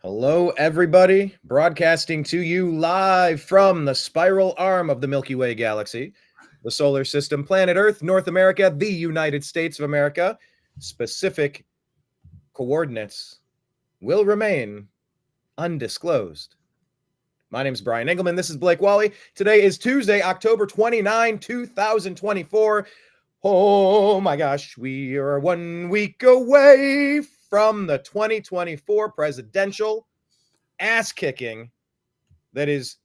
Hello, everybody. Broadcasting to you live from the spiral arm of the Milky Way galaxy, the solar system, planet Earth, North America, the United States of America. Specific coordinates will remain undisclosed. My name is Brian Engelman. This is Blake Walley. Today is Tuesday, October 29, 2024. Oh my gosh, we are 1 week away from the 2024 presidential ass kicking that is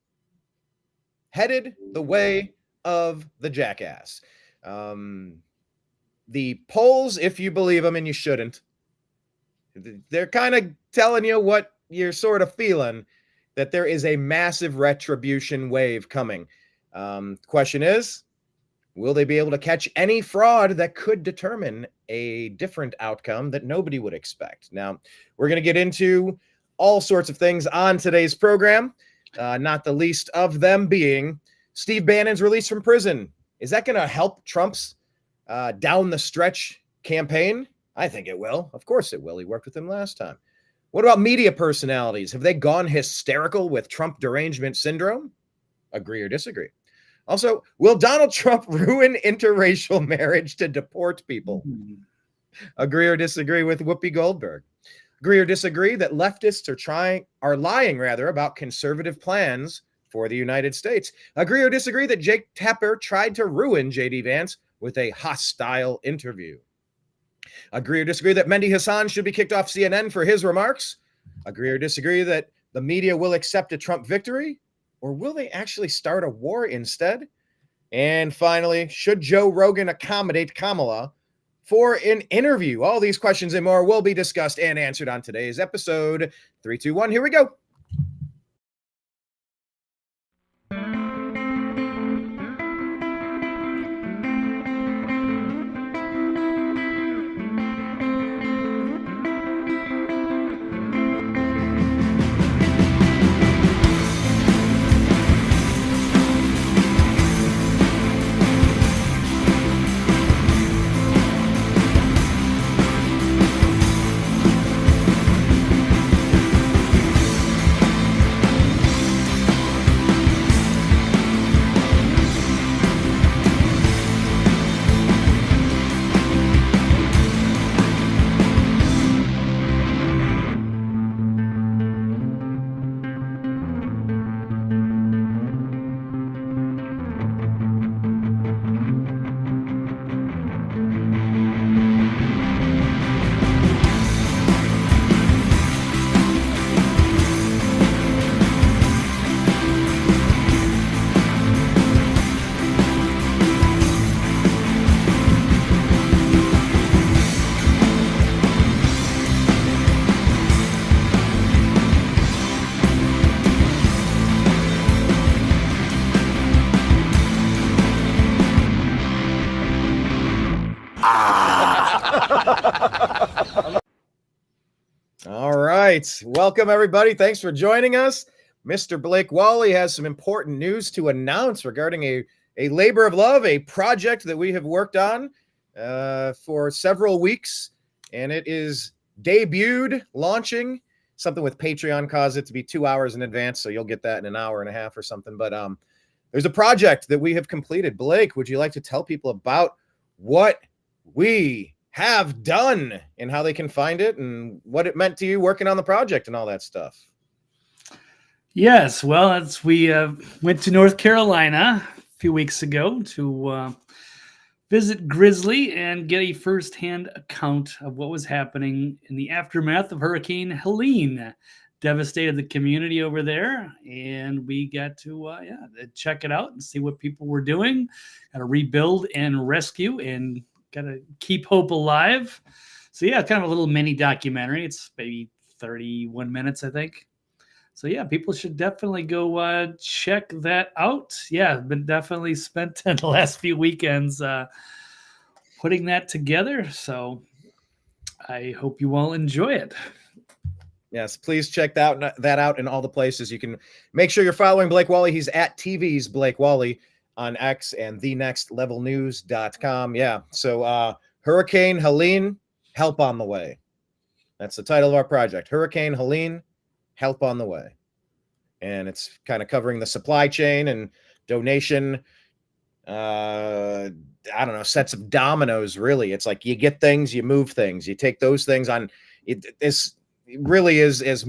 headed the way of the jackass. The polls, if you believe them, and you shouldn't, they're kind of telling you what you're sort of feeling, that there is a massive retribution wave coming. Question is, will they be able to catch any fraud that could determine a different outcome that nobody would expect? Now, we're going to get into all sorts of things on today's program, not the least of them being Steve Bannon's release from prison. Is that going to help Trump's down the stretch campaign? I think it will. Of course it will. He worked with him last time. What about media personalities? Have they gone hysterical with Trump derangement syndrome? Agree or disagree? Also, will Donald Trump ruin interracial marriage to deport people? Agree or disagree with Whoopi Goldberg? Agree or disagree that leftists are lying about conservative plans for the United States? Agree or disagree that Jake Tapper tried to ruin J.D. Vance with a hostile interview? Agree or disagree that Mehdi Hasan should be kicked off CNN for his remarks? Agree or disagree that the media will accept a Trump victory? Or will they actually start a war instead? And finally, should Joe Rogan accommodate Kamala for an interview? All these questions and more will be discussed and answered on today's episode. 3, 2, 1, here we go. All right. Welcome, everybody. Thanks for joining us. Mr. Blake Walley has some important news to announce regarding a labor of love, a project that we have worked on for several weeks, and it is debuted, launching. Something with Patreon caused it to be 2 hours in advance, so you'll get that in an hour and a half or something. But there's a project that we have completed. Blake, would you like to tell people about what we have done and how they can find it and what it meant to you working on the project and all that stuff? Yes, well, we went to North Carolina a few weeks ago to visit Grizzly and get a firsthand account of what was happening in the aftermath of Hurricane Helene. Devastated the community over there, and we got to check it out and see what people were doing, got to rebuild and rescue and got to keep hope alive. So yeah, kind of a little mini documentary. It's maybe 31 minutes, I think. So yeah, people should definitely go check that out. Yeah, been definitely spent the last few weekends putting that together. So I hope you all enjoy it. Yes, please check that out in all the places. You can make sure you're following Blake Walley. He's at TV's Blake Walley on X and thenextlevelnews.com. Yeah, so Hurricane Helene, help on the way. That's the title of our project. Hurricane Helene, help on the way. And it's kind of covering the supply chain and donation. I don't know, sets of dominoes, really. It's like you get things, you move things, you take those things on. This really is as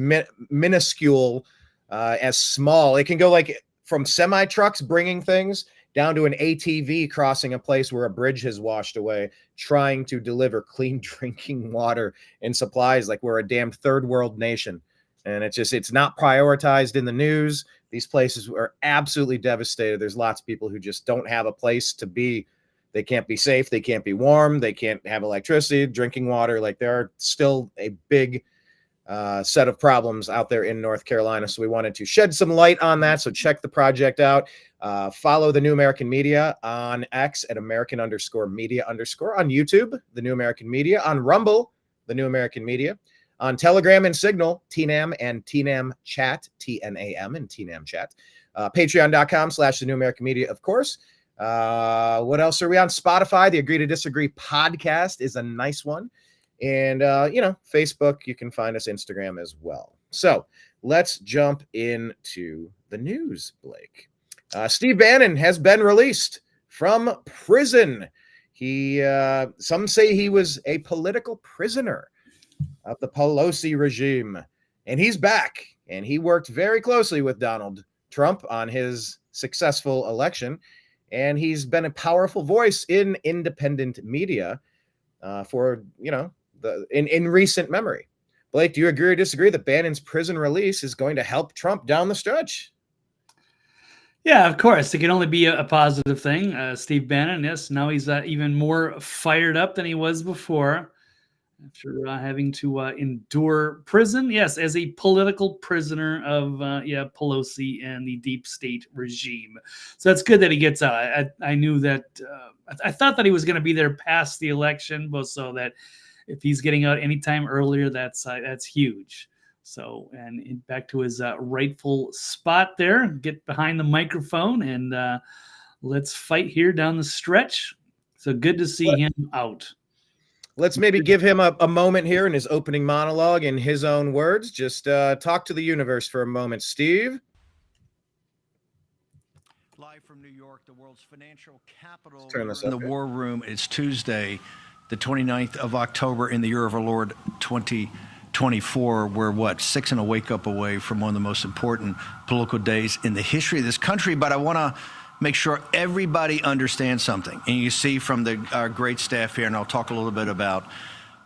minuscule, as small. It can go like from semi trucks bringing things down to an ATV crossing a place where a bridge has washed away, trying to deliver clean drinking water and supplies like we're a damn third world nation. And it's not prioritized in the news. These places are absolutely devastated. There's lots of people who just don't have a place to be. They can't be safe. They can't be warm. They can't have electricity, drinking water. Like, there are still a big set of problems out there in North Carolina. So we wanted to shed some light on that. So check the project out. Follow the New American Media on X at American_media_, on YouTube, the New American Media, on Rumble, the New American Media, on Telegram and Signal, TNAM and TNAM Chat, TNAM and TNAM Chat, patreon.com/the New American Media, of course. What else are we on? Spotify, the Agree to Disagree podcast is a nice one. And, Facebook, you can find us, Instagram as well. So let's jump into the news, Blake. Steve Bannon has been released from prison. Some say he was a political prisoner of the Pelosi regime, and he's back. And he worked very closely with Donald Trump on his successful election. And he's been a powerful voice in independent media for, in recent memory. Blake, do you agree or disagree that Bannon's prison release is going to help Trump down the stretch? Yeah, of course. It can only be a positive thing. Steve Bannon, yes, now he's even more fired up than he was before after having to endure prison. Yes, as a political prisoner of Pelosi and the deep state regime. So that's good that he gets out. I knew that. I thought that he was going to be there past the election, but so that if he's getting out anytime earlier, that's huge. So, and back to his rightful spot there, get behind the microphone and let's fight here down the stretch. So good to see him out. Let's maybe give him a moment here in his opening monologue in his own words. Just talk to the universe for a moment, Steve. Live from New York, the world's financial capital. Turn this in up the here. War Room. It's Tuesday, the 29th of October in the year of our Lord 2024. We're 6 and a wake up away from one of the most important political days in the history of this country. But I want to make sure everybody understands something. And you see from our great staff here, and I'll talk a little bit about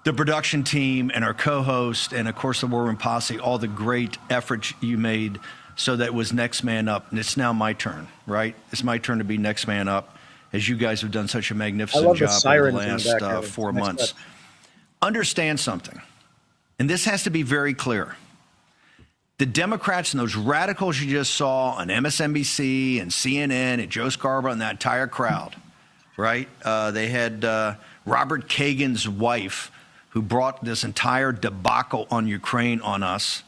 the production team and our co-host and, of course, the War Room Posse, all the great efforts you made so that it was next man up. And it's now my turn, right? It's my turn to be next man up, as you guys have done such a magnificent job over the last 4 months. Understand something, and this has to be very clear. The Democrats and those radicals you just saw on MSNBC and CNN and Joe Scarborough and that entire crowd, right? They had Robert Kagan's wife who brought this entire debacle on Ukraine on us.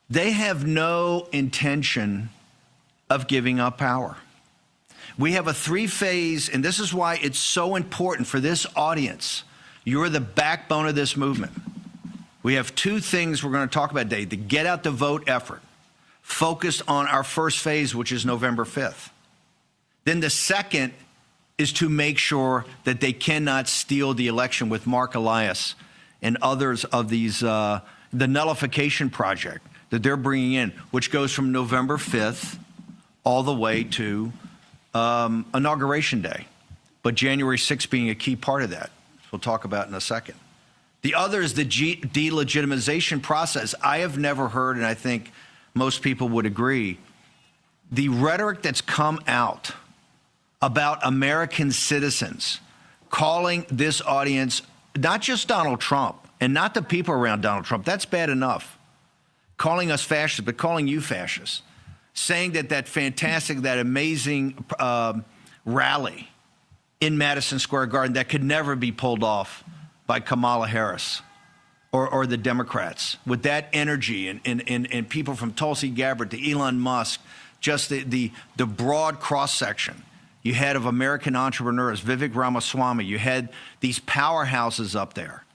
They have no intention of giving up power. We have a 3-phase, and this is why it's so important for this audience. You're the backbone of this movement. We have 2 things we're going to talk about today. The get out the vote effort, focused on our first phase, which is November 5th. Then the second is to make sure that they cannot steal the election with Mark Elias and others of these, the nullification project that they're bringing in, which goes from November 5th all the way to Inauguration Day. But January 6th being a key part of that. We'll talk about in a second. The other is the delegitimization process. I have never heard, and I think most people would agree, the rhetoric that's come out about American citizens calling this audience, not just Donald Trump and not the people around Donald Trump, that's bad enough, calling us fascists, but calling you fascists, saying that fantastic, that amazing rally in Madison Square Garden that could never be pulled off by Kamala Harris or the Democrats, with that energy and people from Tulsi Gabbard to Elon Musk, just the broad cross-section you had of American entrepreneurs, Vivek Ramaswamy, you had these powerhouses up there,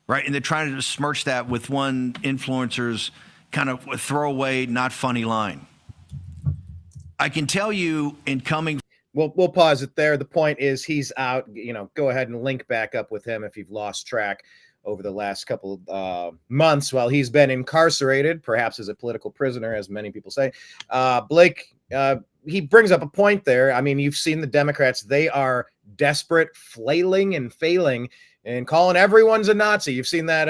right? And they're trying to besmirch that with one influencer's kind of a throwaway, not funny line. I can tell you in coming. We'll pause it there. The point is he's out. You know, go ahead and link back up with him if you've lost track over the last couple months while he's been incarcerated, perhaps as a political prisoner, as many people say. Blake, he brings up a point there. I mean, you've seen the Democrats. They are desperate, flailing and failing and calling everyone's a Nazi. You've seen that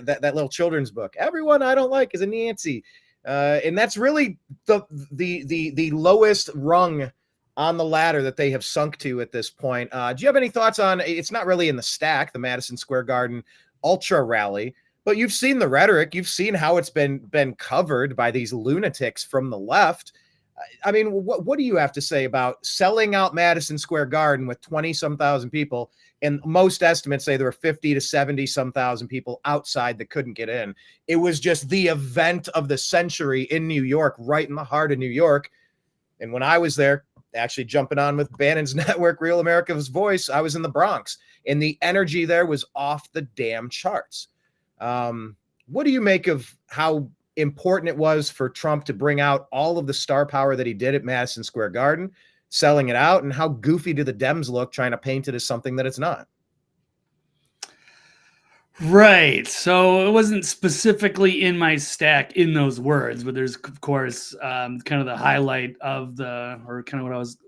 that little children's book. Everyone I don't like is a Nazi. And that's really the lowest rung on the ladder that they have sunk to at this point. Do you have any thoughts on, it's not really in the stack, the Madison Square Garden ultra rally, but you've seen the rhetoric, you've seen how it's been covered by these lunatics from the left. I mean, what do you have to say about selling out Madison Square Garden with 20-some thousand people? And most estimates say there were 50 to 70-some thousand people outside that couldn't get in. It was just the event of the century in New York, right in the heart of New York. And when I was there, actually jumping on with Bannon's network, Real America's Voice, I was in the Bronx, and the energy there was off the damn charts. What do you make of how important it was for Trump to bring out all of the star power that he did at Madison Square Garden, selling it out, and how goofy do the Dems look trying to paint it as something that it's not? Right. So it wasn't specifically in my stack in those words, but there's, of course, kind of the highlight of or kind of what I was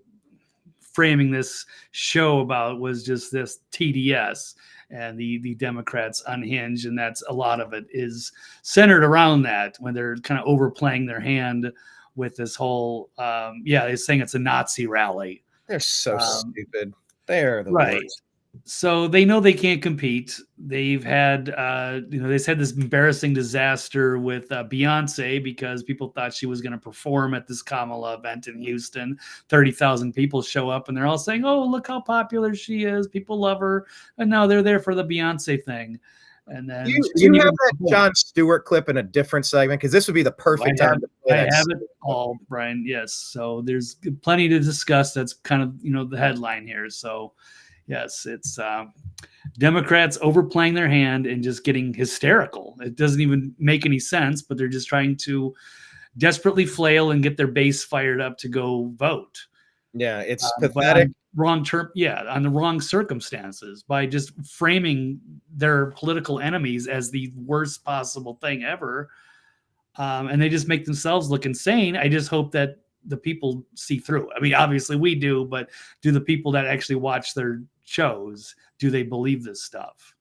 framing this show about was just this TDS and the Democrats unhinged. And that's a lot of it is centered around that when they're kind of overplaying their hand with this whole, they're saying it's a Nazi rally. They're so stupid. They're the right. worst. So they know they can't compete. They've had, they had this embarrassing disaster with Beyonce because people thought she was going to perform at this Kamala event in Houston. 30,000 people show up and they're all saying, "Oh, look how popular she is. People love her." And now they're there for the Beyonce thing. And then you have that Jon Stewart clip in a different segment, because this would be the perfect time to play that. I have it all, Brian. Yes. So there's plenty to discuss. That's kind of, the headline here. So yes, it's Democrats overplaying their hand and just getting hysterical. It doesn't even make any sense, but they're just trying to desperately flail and get their base fired up to go vote. Yeah, it's pathetic. Wrong term. Yeah, on the wrong circumstances by just framing their political enemies as the worst possible thing ever. And they just make themselves look insane. I just hope that the people see through. I mean, obviously we do, but do the people that actually watch their shows, do they believe this stuff?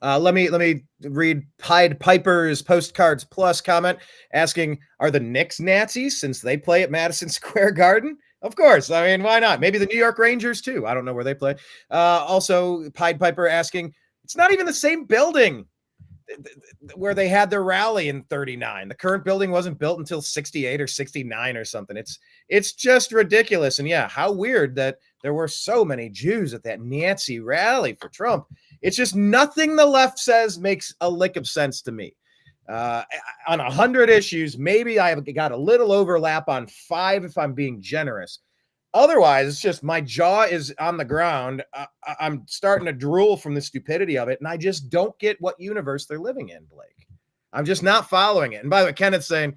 Let me read Pied Piper's Postcards Plus comment asking, are the Knicks Nazis since they play at Madison Square Garden? Of course. I mean, why not? Maybe the New York Rangers too. I don't know where they play. Also, Pied Piper asking, it's not even the same building where they had their rally in 39. The current building wasn't built until 68 or 69 or something. It's just ridiculous. And yeah, how weird that there were so many Jews at that Nazi rally for Trump. It's just nothing the left says makes a lick of sense to me. On 100 issues, maybe I have got a little overlap on 5 if I'm being generous. Otherwise, it's just my jaw is on the ground. I'm starting to drool from the stupidity of it, and I just don't get what universe they're living in, Blake. I'm just not following it. And by the way, Kenneth's saying,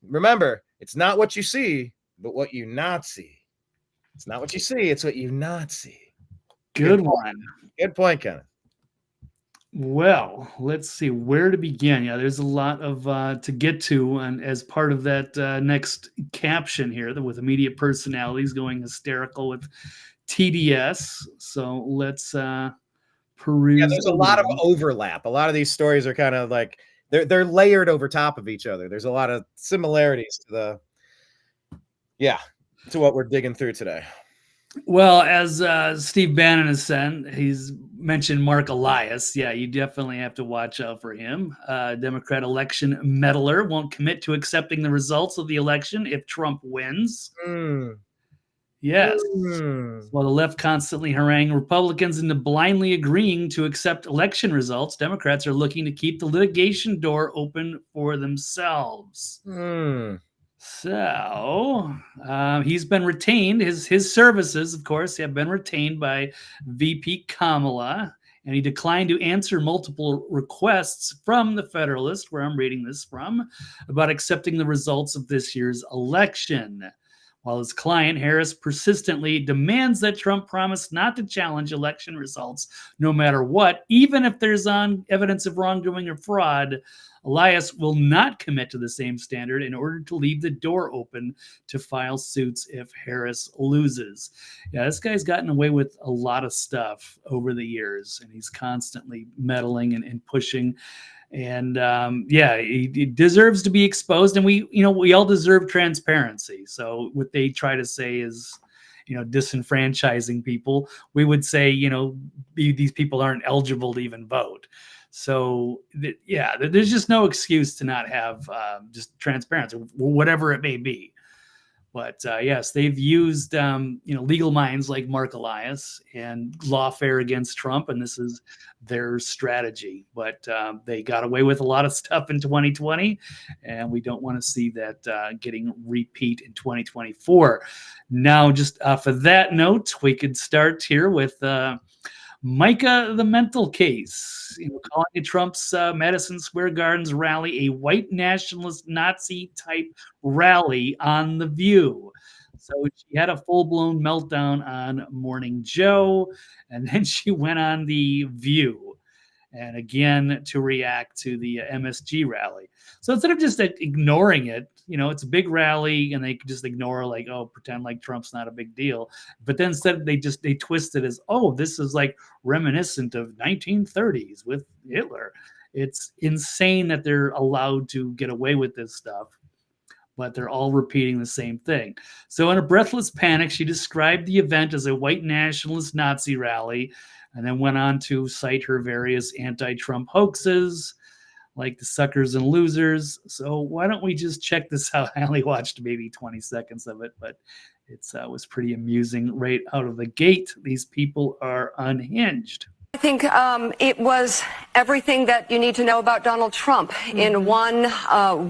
remember, it's not what you see, but what you not see. It's not what you see, it's what you not see. Good one. Good point, Kenneth. Well, let's see where to begin. Yeah, there's a lot of to get to, and as part of that next caption here, with immediate personalities going hysterical with TDS. So let's peruse. Yeah, there's a lot of overlap. A lot of these stories are kind of like they're layered over top of each other. There's a lot of similarities to what we're digging through today. Well, as Steve Bannon has said, he's mentioned Mark Elias. Yeah, you definitely have to watch out for him. Democrat election meddler won't commit to accepting the results of the election if Trump wins. Yes. While the left constantly harangue Republicans into blindly agreeing to accept election results, Democrats are looking to keep the litigation door open for themselves. So he's been retained. His services, of course, have been retained by VP Kamala and he declined to answer multiple requests from the Federalist, where I'm reading this from, about accepting the results of this year's election. While his client, Harris, persistently demands that Trump promise not to challenge election results no matter what, even if there's evidence of wrongdoing or fraud, Elias will not commit to the same standard in order to leave the door open to file suits if Harris loses. Yeah, this guy's gotten away with a lot of stuff over the years, and he's constantly meddling and pushing. And he deserves to be exposed, and we all deserve transparency. So what they try to say is, disenfranchising people. We would say, these people aren't eligible to even vote. So there's just no excuse to not have just transparency, whatever it may be. But yes, they've used legal minds like Mark Elias and lawfare against Trump, and this is their strategy. But they got away with a lot of stuff in 2020, and we don't want to see that getting repeat in 2024. Now, just off of that note, we could start here with Micah the mental case, calling Trump's Madison Square Gardens rally a white nationalist Nazi type rally on The View. So she had a full-blown meltdown on Morning Joe, and then she went on The View, and again to react to the MSG rally. So instead of just ignoring it, it's a big rally, and they could just ignore, pretend like Trump's not a big deal. But then instead they twist it as, this is like reminiscent of 1930s with Hitler. It's insane that they're allowed to get away with this stuff, but they're all repeating the same thing. So in a breathless panic, she described the event as a white nationalist Nazi rally, and then went on to cite her various anti-Trump hoaxes, like the suckers and losers. So why don't we just check this out? I only watched maybe 20 seconds of it, but it was pretty amusing right out of the gate. These people are unhinged. I think it was everything that you need to know about Donald Trump in one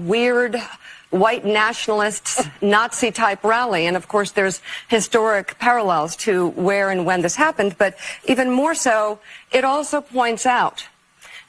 weird white nationalist Nazi type rally. And of course, there's historic parallels to where and when this happened. But even more so, it also points out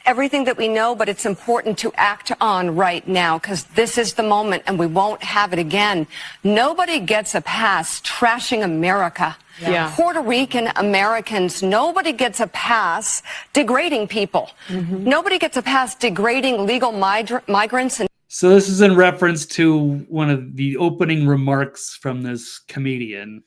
everything that we know, but it's important to act on right now, because this is the moment and we won't have it again. Nobody gets a pass trashing America. Yeah. Puerto Rican Americans, nobody gets a pass degrading people. Nobody gets a pass degrading legal migrants. So this is in reference to one of the opening remarks from this comedian.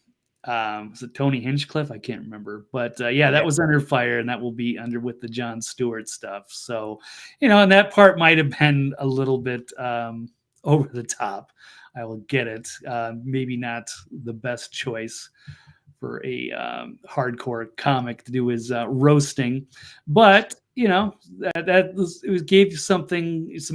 Was it Tony Hinchcliffe? I can't remember, but that was under fire, and that will be under with the Jon Stewart stuff. So, and that part might have been a little bit over the top. I will get it. Maybe not the best choice for a hardcore comic to do his roasting, but it gave some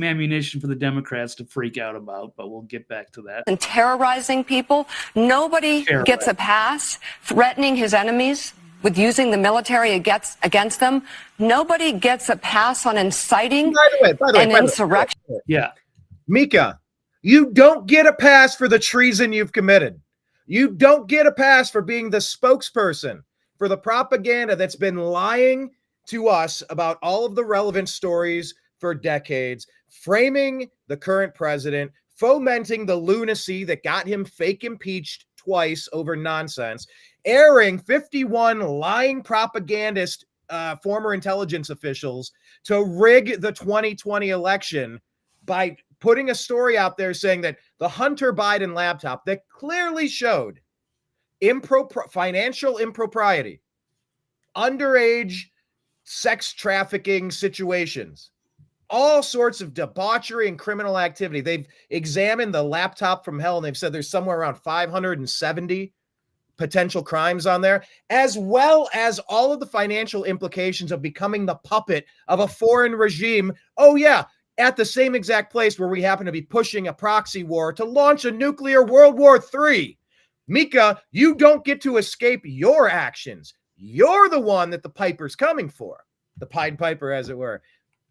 ammunition for the Democrats to freak out about, but we'll get back to that. And terrorizing people. Nobody gets a pass threatening his enemies with using the military against them. Nobody gets a pass on inciting an insurrection. Yeah. Mika, you don't get a pass for the treason you've committed. You don't get a pass for being the spokesperson for the propaganda that's been lying to us about all of the relevant stories for decades, framing the current president, fomenting the lunacy that got him fake impeached twice over nonsense, airing 51 lying propagandist former intelligence officials to rig the 2020 election by putting a story out there saying that the Hunter Biden laptop that clearly showed financial impropriety, underage sex trafficking situations, all sorts of debauchery and criminal activity. They've examined the laptop from hell, and they've said there's somewhere around 570 potential crimes on there, as well as all of the financial implications of becoming the puppet of a foreign regime. Oh yeah, at the same exact place where we happen to be pushing a proxy war to launch a nuclear World War III. Mika, you don't get to escape your actions. You're the one that the Piper's coming for. The Pied Piper, as it were.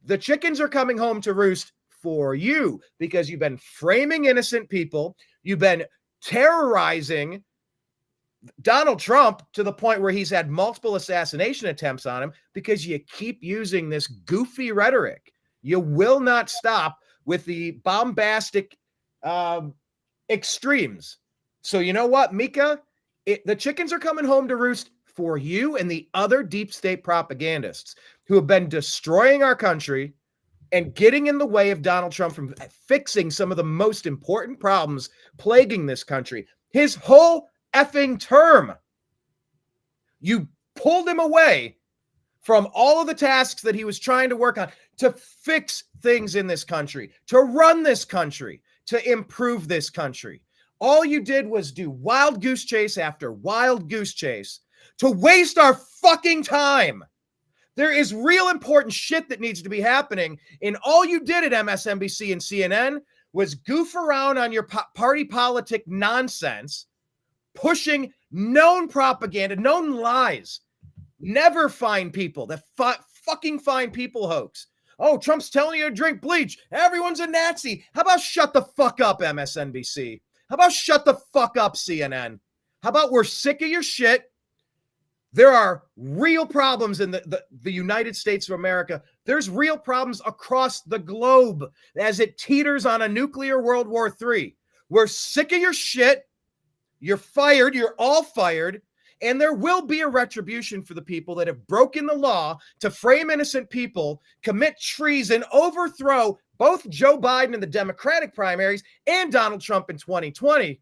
The chickens are coming home to roost for you because you've been framing innocent people. You've been terrorizing Donald Trump to the point where he's had multiple assassination attempts on him because you keep using this goofy rhetoric. You will not stop with the bombastic extremes. So you know what, Mika? The chickens are coming home to roost for you and the other deep state propagandists who have been destroying our country and getting in the way of Donald Trump from fixing some of the most important problems plaguing this country. His whole effing term, you pulled him away from all of the tasks that he was trying to work on to fix things in this country, to run this country, to improve this country. All you did was do wild goose chase after wild goose chase to waste our fucking time. There is real important shit that needs to be happening, and all you did at MSNBC and CNN was goof around on your party politic nonsense, pushing known propaganda, known lies. Never find people. The fucking find people hoax. Oh, Trump's telling you to drink bleach. Everyone's a Nazi. How about shut the fuck up, MSNBC? How about shut the fuck up, CNN? How about we're sick of your shit? There are real problems in the United States of America. There's real problems across the globe as it teeters on a nuclear World War III. We're sick of your shit. You're fired. You're all fired. And there will be a retribution for the people that have broken the law to frame innocent people, commit treason, overthrow both Joe Biden in the Democratic primaries and Donald Trump in 2020.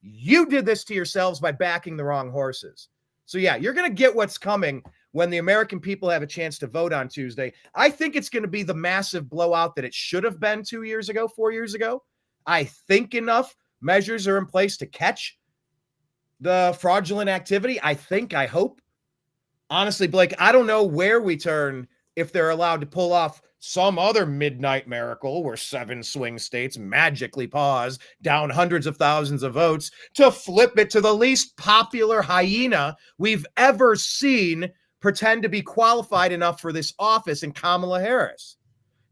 You did this to yourselves by backing the wrong horses. So yeah, you're going to get what's coming when the American people have a chance to vote on Tuesday. I think it's going to be the massive blowout that it should have been 2 years ago, 4 years ago. I think enough measures are in place to catch the fraudulent activity. I hope. Honestly, Blake, I don't know where we turn if they're allowed to pull off some other midnight miracle where 7 swing states magically pause down hundreds of thousands of votes to flip it to the least popular hyena we've ever seen pretend to be qualified enough for this office in Kamala Harris.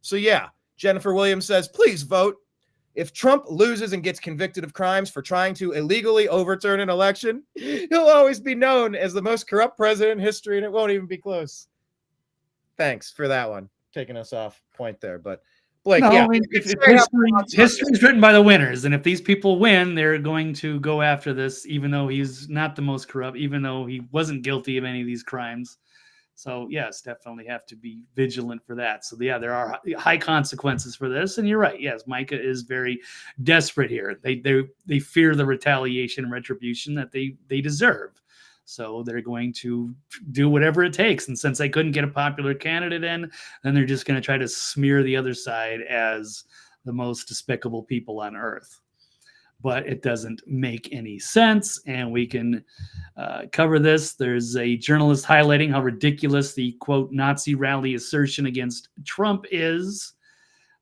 So yeah, Jennifer Williams says, please vote. If Trump loses and gets convicted of crimes for trying to illegally overturn an election, he'll always be known as the most corrupt president in history, and it won't even be close. Thanks for that one, taking us off point there. But Blake, no, yeah, I mean, history's written by the winners, and if these people win, they're going to go after this, even though he's not the most corrupt, even though he wasn't guilty of any of these crimes. So yes, definitely have to be vigilant for that. So yeah, there are high consequences for this, and you're right. Yes, Micah is very desperate here. They fear the retaliation and retribution that they deserve. So they're going to do whatever it takes. And since they couldn't get a popular candidate in, then they're just going to try to smear the other side as the most despicable people on earth. But it doesn't make any sense, and we can cover this. There's a journalist highlighting how ridiculous the, quote, Nazi rally assertion against Trump is,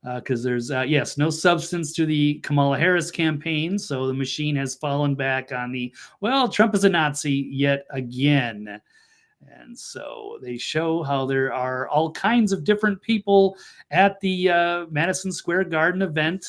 because there's, yes, no substance to the Kamala Harris campaign, so the machine has fallen back on the, well, Trump is a Nazi yet again. And so they show how there are all kinds of different people at the Madison Square Garden event.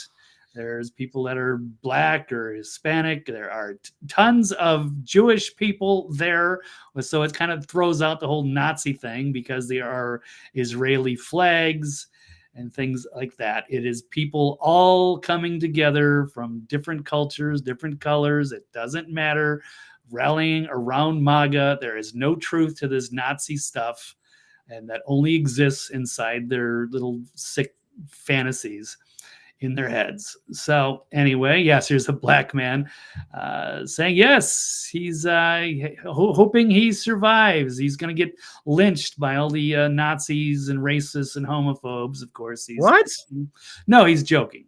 There's people that are Black or Hispanic. There are tons of Jewish people there. So it kind of throws out the whole Nazi thing because there are Israeli flags and things like that. It is people all coming together from different cultures, different colors. It doesn't matter. Rallying around MAGA. There is no truth to this Nazi stuff. And that only exists inside their little sick fantasies in their heads. So anyway, yes, here's a Black man saying, yes, he's hoping he survives. He's going to get lynched by all the Nazis and racists and homophobes. Of course, No, he's joking.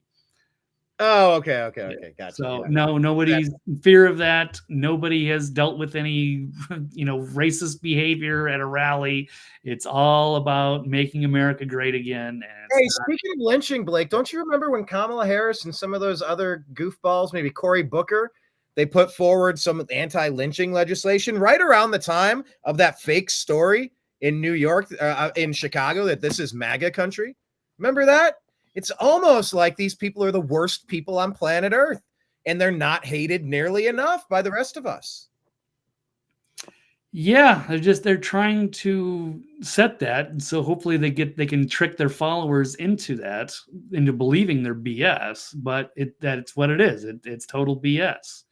Oh, okay. Gotcha. So yeah. no, nobody's in fear of that. Nobody has dealt with any, racist behavior at a rally. It's all about making America great again. Hey, speaking of lynching, Blake, don't you remember when Kamala Harris and some of those other goofballs, maybe Cory Booker, they put forward some anti-lynching legislation right around the time of that fake story in New York, in Chicago, that this is MAGA country? Remember that? It's almost like these people are the worst people on planet Earth, and they're not hated nearly enough by the rest of us. Yeah, they're trying to set that, and so hopefully they can trick their followers into believing they're BS, but it's what it is. It's total BS.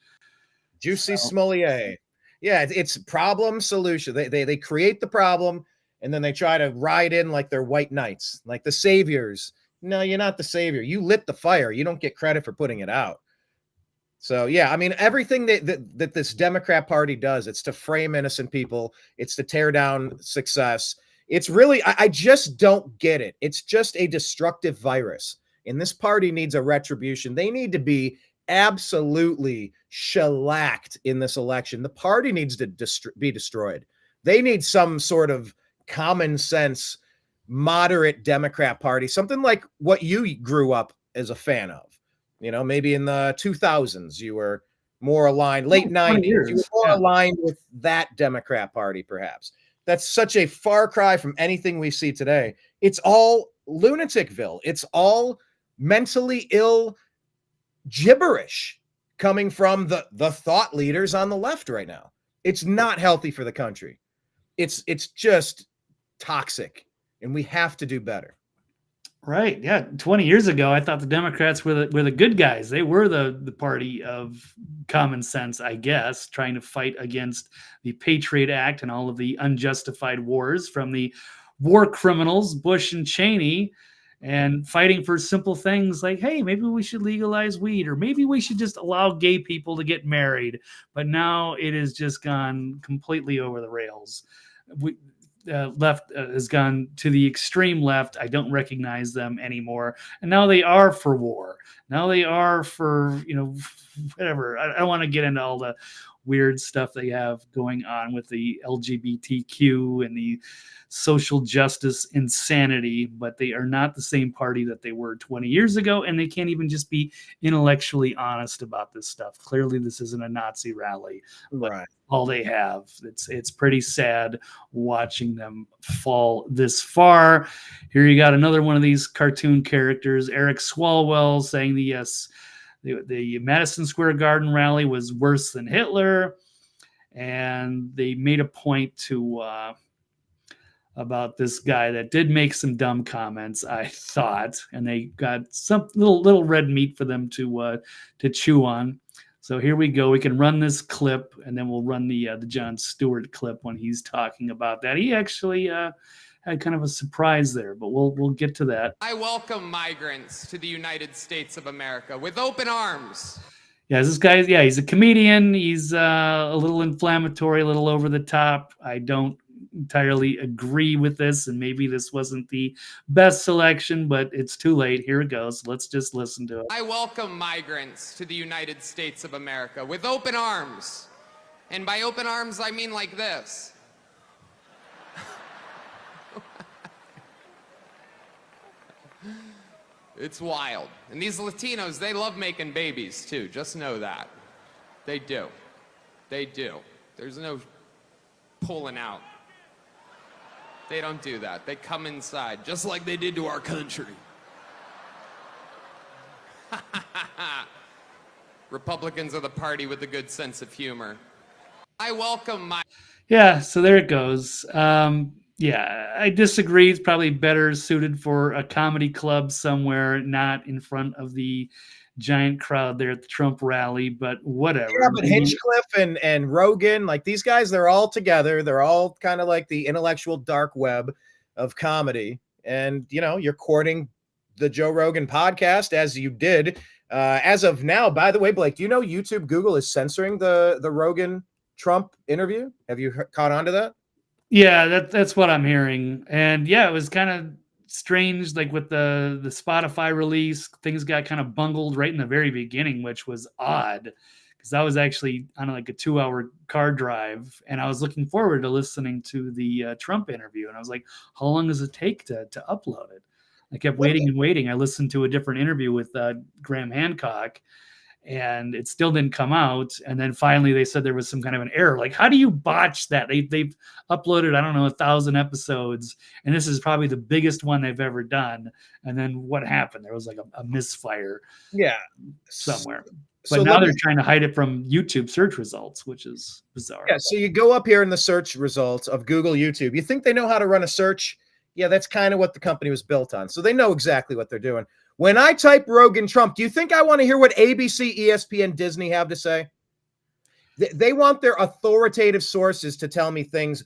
Juicy So, Smollier. Yeah, it's problem solution. They create the problem and then they try to ride in like they're white knights, like the saviors. No, you're not the savior. You lit the fire. You don't get credit for putting it out. So yeah, I mean everything that this Democrat Party does, it's to frame innocent people, it's to tear down success. It's really I just don't get it. It's just a destructive virus. And this party needs a retribution. They need to be absolutely shellacked in this election. The party needs to be destroyed. They need some sort of common sense, moderate Democrat Party, something like what you grew up as a fan of. You know, maybe in the 2000s, you were more aligned, late 90s, you were more aligned with that Democrat Party, perhaps. That's such a far cry from anything we see today. It's all lunaticville. It's all mentally ill gibberish coming from the thought leaders on the left right now. It's not healthy for the country. It's just toxic, and we have to do better. right. Yeah. 20 years ago, I thought the Democrats were the good guys. They were the party of common sense, I guess, trying to fight against the Patriot Act and all of the unjustified wars from the war criminals, Bush and Cheney, and fighting for simple things like, hey, maybe we should legalize weed, or maybe we should just allow gay people to get married. But now it has just gone completely over the rails. Left has gone to the extreme left. I don't recognize them anymore. And now they are for war. Now they are for, whatever. I don't want to get into all the weird stuff they have going on with the LGBTQ and the social justice insanity, but they are not the same party that they were 20 years ago, and they can't even just be intellectually honest about this stuff. Clearly, this isn't a Nazi rally. Right. All they have. It's pretty sad watching them fall this far. Here you got another one of these cartoon characters, Eric Swalwell, saying the Madison Square Garden rally was worse than Hitler, and they made a point to about this guy that did make some dumb comments, I thought, and they got some little red meat for them to chew on. So here we go. We can run this clip, and then we'll run the Jon Stewart clip when he's talking about that. He actually had kind of a surprise there, but we'll get to that. I welcome migrants to the United States of America with open arms. Yeah, this guy, he's a comedian. He's a little inflammatory, a little over the top. I don't entirely agree with this, and maybe this wasn't the best selection, but it's too late. Here it goes. Let's just listen to it. I welcome migrants to the United States of America with open arms. And by open arms, I mean like this. It's wild. And these Latinos, they love making babies too. Just know that. They do. They do. There's no pulling out. They don't do that. They come inside, just like they did to our country. Republicans are the party with a good sense of humor. I welcome my... Yeah, so there it goes. Yeah, I disagree. It's probably better suited for a comedy club somewhere, not in front of the giant crowd there at the Trump rally, but whatever. Yeah, but Hinchcliffe and Rogan, like these guys, they're all together. They're all kind of like the intellectual dark web of comedy. And, you're courting the Joe Rogan podcast as you did. As of now, by the way, Blake, do you know Google is censoring the Rogan Trump interview? Have you caught on to that? Yeah, that's what I'm hearing. And yeah, it was kind of strange, like with the Spotify release, things got kind of bungled right in the very beginning, which was odd because I was actually on like a 2-hour car drive, and I was looking forward to listening to the Trump interview, and I was like, how long does it take to upload it? I kept waiting and waiting. I listened to a different interview with Graham Hancock, and it still didn't come out. And then finally they said there was some kind of an error. Like, how do you botch that? They've uploaded, I don't know, 1,000 episodes, and this is probably the biggest one they've ever done. And then what happened? There was like a misfire. Yeah. Somewhere. But now they're trying to hide it from YouTube search results, which is bizarre. Yeah, so you go up here in the search results of Google, YouTube. You think they know how to run a search? Yeah, that's kind of what the company was built on. So they know exactly what they're doing. When I type Rogan Trump, do you think I want to hear what ABC, ESPN, Disney have to say? They want their authoritative sources to tell me things.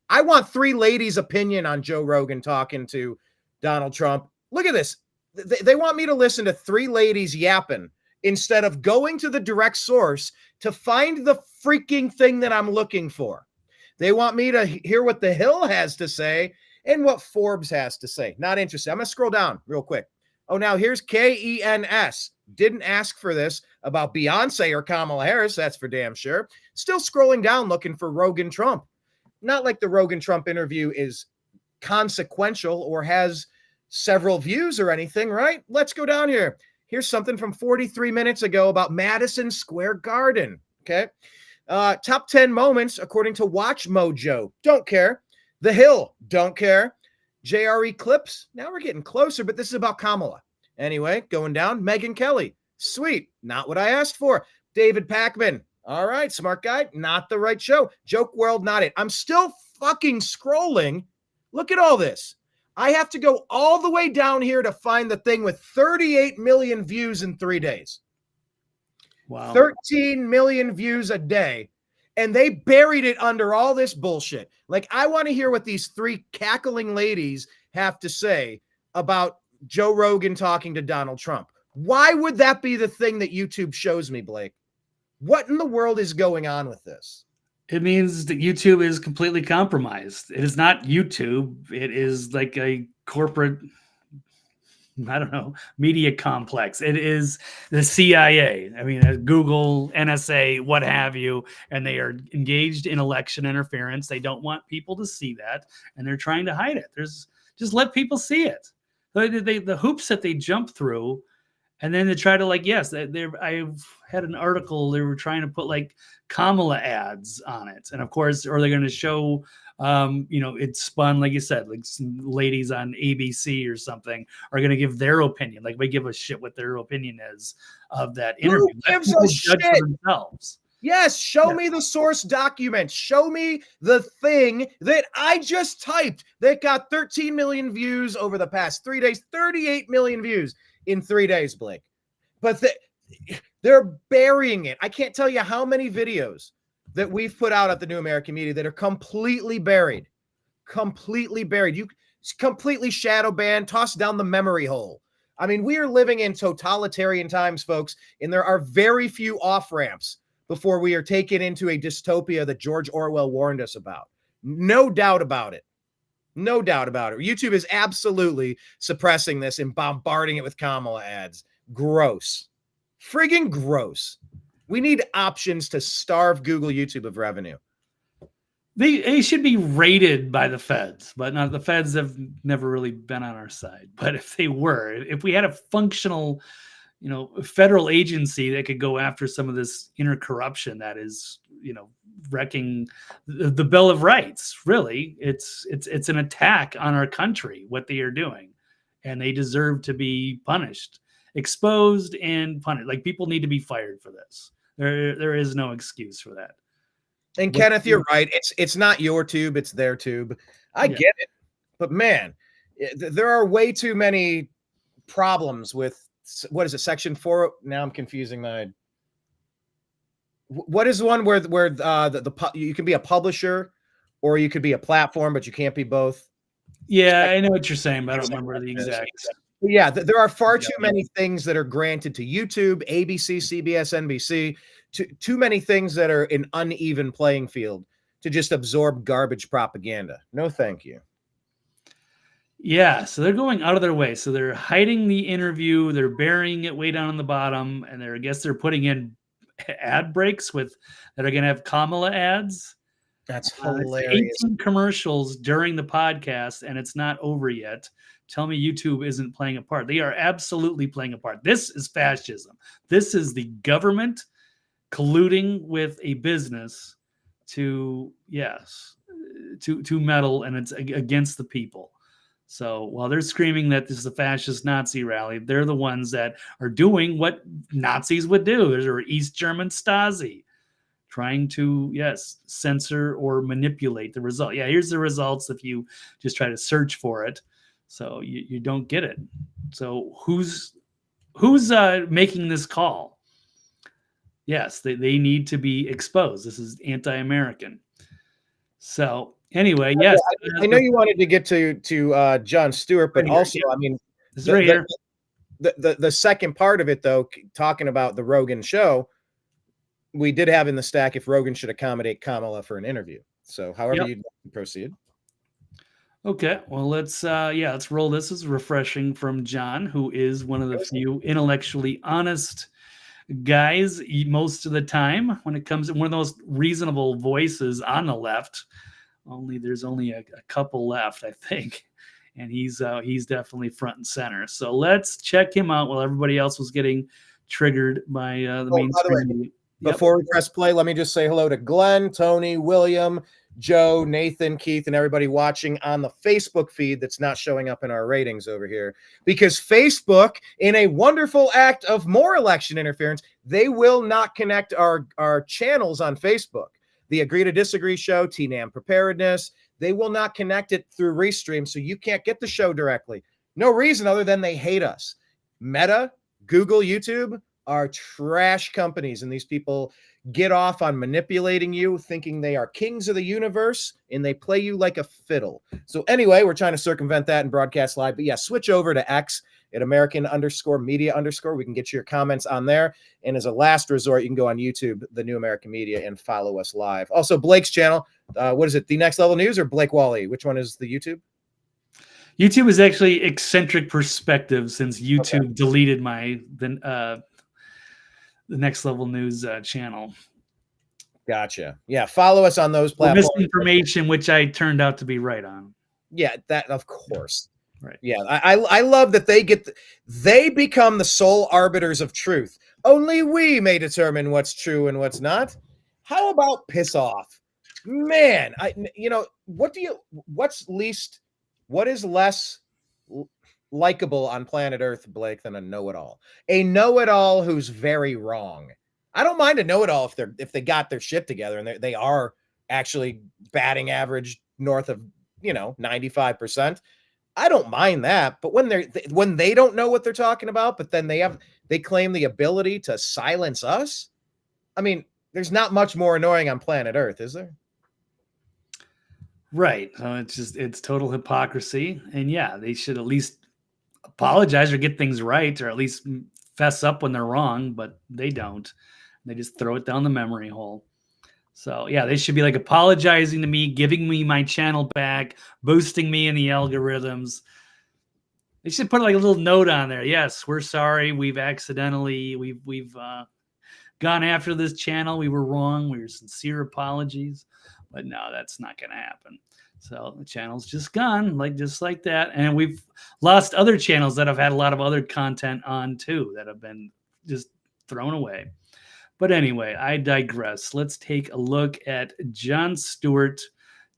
I want 3 ladies' opinion on Joe Rogan talking to Donald Trump. Look at this. They want me to listen to 3 ladies yapping instead of going to the direct source to find the freaking thing that I'm looking for. They want me to hear what The Hill has to say and what Forbes has to say. Not interested. I'm going to scroll down real quick. Oh, now here's KENS. Didn't ask for this about Beyonce or Kamala Harris. That's for damn sure. Still scrolling down looking for Rogan Trump. Not like the Rogan Trump interview is consequential or has several views or anything, right? Let's go down here. Here's something from 43 minutes ago about Madison Square Garden. Okay. Top 10 moments according to Watch Mojo. Don't care. The Hill. Don't care. JRE clips. Now we're getting closer, but this is about Kamala. Anyway, going down. Megyn Kelly. Sweet. Not what I asked for. David Pakman. All right. Smart guy. Not the right show. Joke World. Not it. I'm still fucking scrolling. Look at all this. I have to go all the way down here to find the thing with 38 million views in 3 days. Wow. 13 million views a day. And they buried it under all this bullshit. Like, I want to hear what these 3 cackling ladies have to say about Joe Rogan talking to Donald Trump. Why would that be the thing that YouTube shows me, Blake? What in the world is going on with this? It means that YouTube is completely compromised. It is not YouTube. It is like a corporate, I don't know, media complex. It is the CIA. I mean, Google, NSA, what have you, and they are engaged in election interference. They don't want people to see that, and they're trying to hide it. Just let people see it. The hoops that they jump through, and then they try to I've had an article. They were trying to put like Kamala ads on it, and of course, or they're going to show, it spun, like you said, like some ladies on ABC or something are going to give their opinion. Like, we give a shit what their opinion is of that interview. Who gives a shit? For themselves. Yes, show me the source document. Show me the thing that I just typed that got 13 million views over the past 3 days, 38 million views in 3 days, Blake. But they're burying it. I can't tell you how many videos that we've put out at the New American Media that are completely buried. Completely buried. You completely shadow banned, tossed down the memory hole. I mean, we are living in totalitarian times, folks, and there are very few off-ramps before we are taken into a dystopia that George Orwell warned us about. No doubt about it. No doubt about it. YouTube is absolutely suppressing this and bombarding it with Kamala ads. Gross. Friggin' gross. We need options to starve Google, YouTube of revenue. They should be rated by the feds, but not the feds have never really been on our side. But if they were, if we had a functional, federal agency that could go after some of this inner corruption that is, wrecking the Bill of Rights. Really, it's an attack on our country, what they are doing, and they deserve to be punished, exposed, and punished. Like, people need to be fired for this. There is no excuse for that. And Kenneth, you're right. It's not your tube, it's their tube. I get it, but man, there are way too many problems with. What is it? Section 4. Now I'm confusing my. What is the one where you can be a publisher or you could be a platform, but you can't be both? Yeah, I know what you're saying, but I don't remember the exact. Yeah, there are far too many things that are granted to YouTube, ABC, CBS, NBC. Too many things that are an uneven playing field to just absorb garbage propaganda. No, thank you. Yeah, so they're going out of their way. So they're hiding the interview, they're burying it way down on the bottom, and I guess they're putting in ad breaks that are going to have Kamala ads. That's hilarious. 18 commercials during the podcast, and it's not over yet. Tell me YouTube isn't playing a part. They are absolutely playing a part. This is fascism. This is the government colluding with a business to meddle, and it's against the people. So while they're screaming that this is a fascist Nazi rally, they're the ones that are doing what Nazis would do. There's East German Stasi trying to, yes, censor or manipulate the result. Yeah, here's the results if you just try to search for it. So you don't get it. So who's making this call? Yes, they need to be exposed. This is anti-American. So anyway, yes. I know you wanted to get to Jon Stewart, but also, I mean, the second part of it, though, talking about the Rogan show, we did have in the stack if Rogan should accommodate Kamala for an interview. So however you proceed. Okay, well, let's roll this. This is refreshing from John, who is one of the few intellectually honest guys most of the time when it comes to one of those reasonable voices on the left. There's only a couple left, I think, and he's definitely front and center. So let's check him out while everybody else was getting triggered by the mainstream. Before we press play, let me just say hello to Glenn, Tony, William, Joe, Nathan, Keith, and everybody watching on the Facebook feed that's not showing up in our ratings over here. Because Facebook, in a wonderful act of more election interference, they will not connect our channels on Facebook. The Agree to Disagree show, TNAM Preparedness, they will not connect it through Restream, so you can't get the show directly. No reason other than they hate us. Meta, Google, YouTube are trash companies, and these people get off on manipulating you, thinking they are kings of the universe, and they play you like a fiddle. So anyway, we're trying to circumvent that and broadcast live. But yeah, switch over to X at American_media_. We can get your comments on there. And as a last resort, you can go on YouTube, The New American Media, and follow us live. Also, Blake's channel. What is it? The Next Level News or Blake Walley? Which one is the YouTube? YouTube is actually Eccentric Perspective, since YouTube deleted the Next Level News channel. Gotcha. Yeah, follow us on those platforms. Misinformation, which I turned out to be right on. Yeah, that of course. Right. Yeah, I love that they become the sole arbiters of truth. Only we may determine what's true and what's not. How about piss off, man? What is less likable on planet Earth, Blake, than a know-it-all? A know-it-all who's very wrong. I don't mind a know-it-all if they got their shit together and they are actually batting average north of 95%. I don't mind that. But when they don't know what they're talking about, but then they claim the ability to silence us. I mean, there's not much more annoying on planet Earth, is there? Right. It's total hypocrisy. And yeah, they should at least apologize or get things right, or at least fess up when they're wrong, but they don't. They just throw it down the memory hole. So yeah, they should be like apologizing to me, giving me my channel back, boosting me in the algorithms. They should put like a little note on there. Yes, we're sorry. We've gone after this channel. We were wrong. We were sincere apologies. But no, that's not going to happen. So the channel's just gone, just like that. And we've lost other channels that have had a lot of other content on too, that have been just thrown away. But anyway, I digress. Let's take a look at Jon Stewart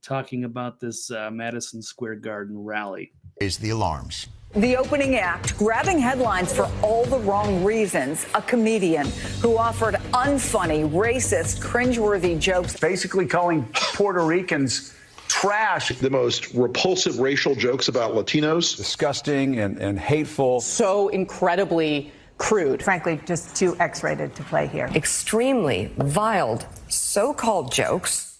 talking about this Madison Square Garden rally. Raise the alarms. The opening act, grabbing headlines for all the wrong reasons. A comedian who offered unfunny, racist, cringeworthy jokes. Basically calling Puerto Ricans trash. The most repulsive racial jokes about Latinos. Disgusting and hateful. So incredibly crude. Frankly, just too X-rated to play here. Extremely vile so-called jokes.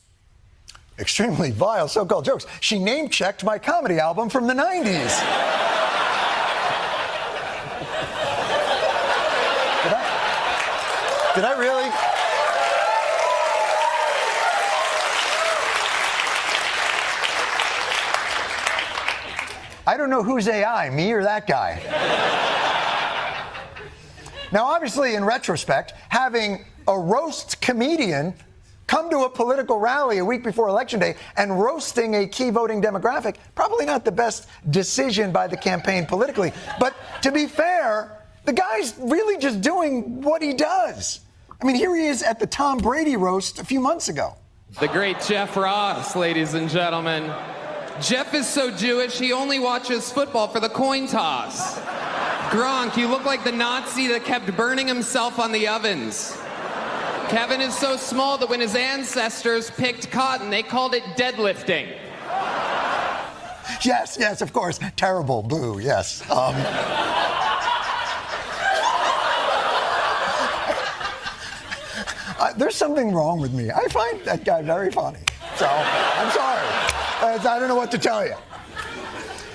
Extremely vile so-called jokes. She name-checked my comedy album from the 90s. Did I really? I don't know who's AI, me or that guy. Now, obviously, in retrospect, having a roast comedian come to a political rally a week before Election Day and roasting a key voting demographic, probably not the best decision by the campaign politically. But to be fair, the guy's really just doing what he does. I mean, here he is at the Tom Brady roast a few months ago. The great Jeff Ross, ladies and gentlemen. Jeff is so Jewish, he only watches football for the coin toss. Gronk, you look like the Nazi that kept burning himself on the ovens. Kevin is so small that when his ancestors picked cotton, they called it deadlifting. Yes, of course. Terrible, boo, yes. There's something wrong with me. I find that guy very funny. So, I'm sorry. I don't know what to tell you.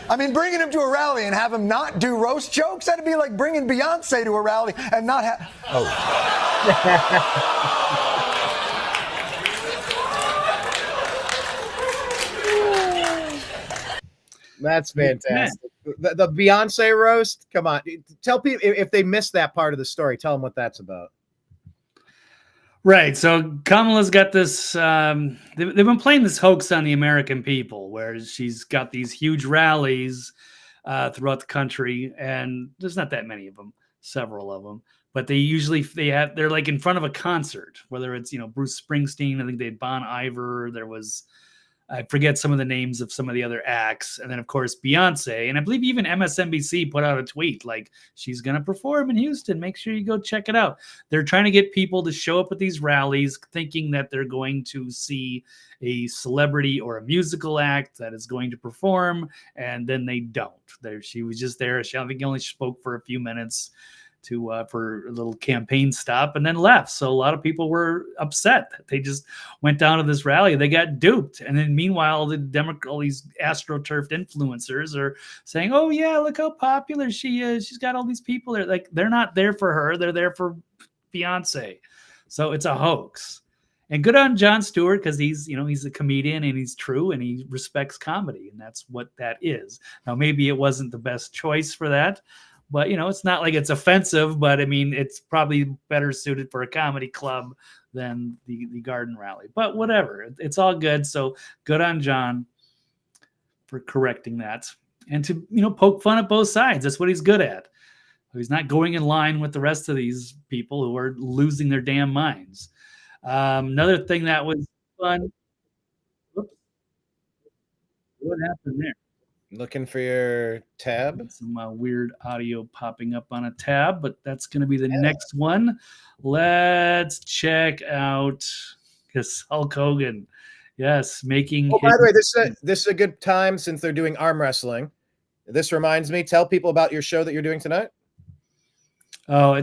I mean, bringing him to a rally and have him not do roast jokes, that'd be like bringing Beyonce to a rally and not have... Oh. That's fantastic. The Beyonce roast, come on. Tell people, if they missed that part of the story, tell them what that's about. Right. So Kamala's got this, they've been playing this hoax on the American people where she's got these huge rallies throughout the country. And there's not that many of them, several of them. But they're like in front of a concert, whether it's, Bruce Springsteen, I think they had Bon Iver, there was, I forget some of the names of some of the other acts. And then, of course, Beyonce. And I believe even MSNBC put out a tweet like, she's going to perform in Houston. Make sure you go check it out. They're trying to get people to show up at these rallies thinking that they're going to see a celebrity or a musical act that is going to perform. And then they don't. She was just there. I think only spoke for a few minutes for a little campaign stop and then left. So a lot of people were upset that they just went down to this rally. They got duped. And then meanwhile, all these astroturfed influencers are saying, oh yeah, look how popular she is. She's got all these people there. Like, they're not there for her. They're there for Beyonce. So it's a hoax. And good on Jon Stewart, because he's a comedian and he's true and he respects comedy. And that's what that is. Now, maybe it wasn't the best choice for that, but, it's not like it's offensive, but I mean, it's probably better suited for a comedy club than the Garden Rally. But whatever, it's all good. So good on John for correcting that and to, poke fun at both sides. That's what he's good at. He's not going in line with the rest of these people who are losing their damn minds. Another thing that was fun. Whoops. What happened there? Looking for your tab. Some weird audio popping up on a tab, but that's going to be the next one. Let's check out Hulk Hogan. Yes, making. Oh, by the way, this is a good time since they're doing arm wrestling. This reminds me. Tell people about your show that you're doing tonight. Oh,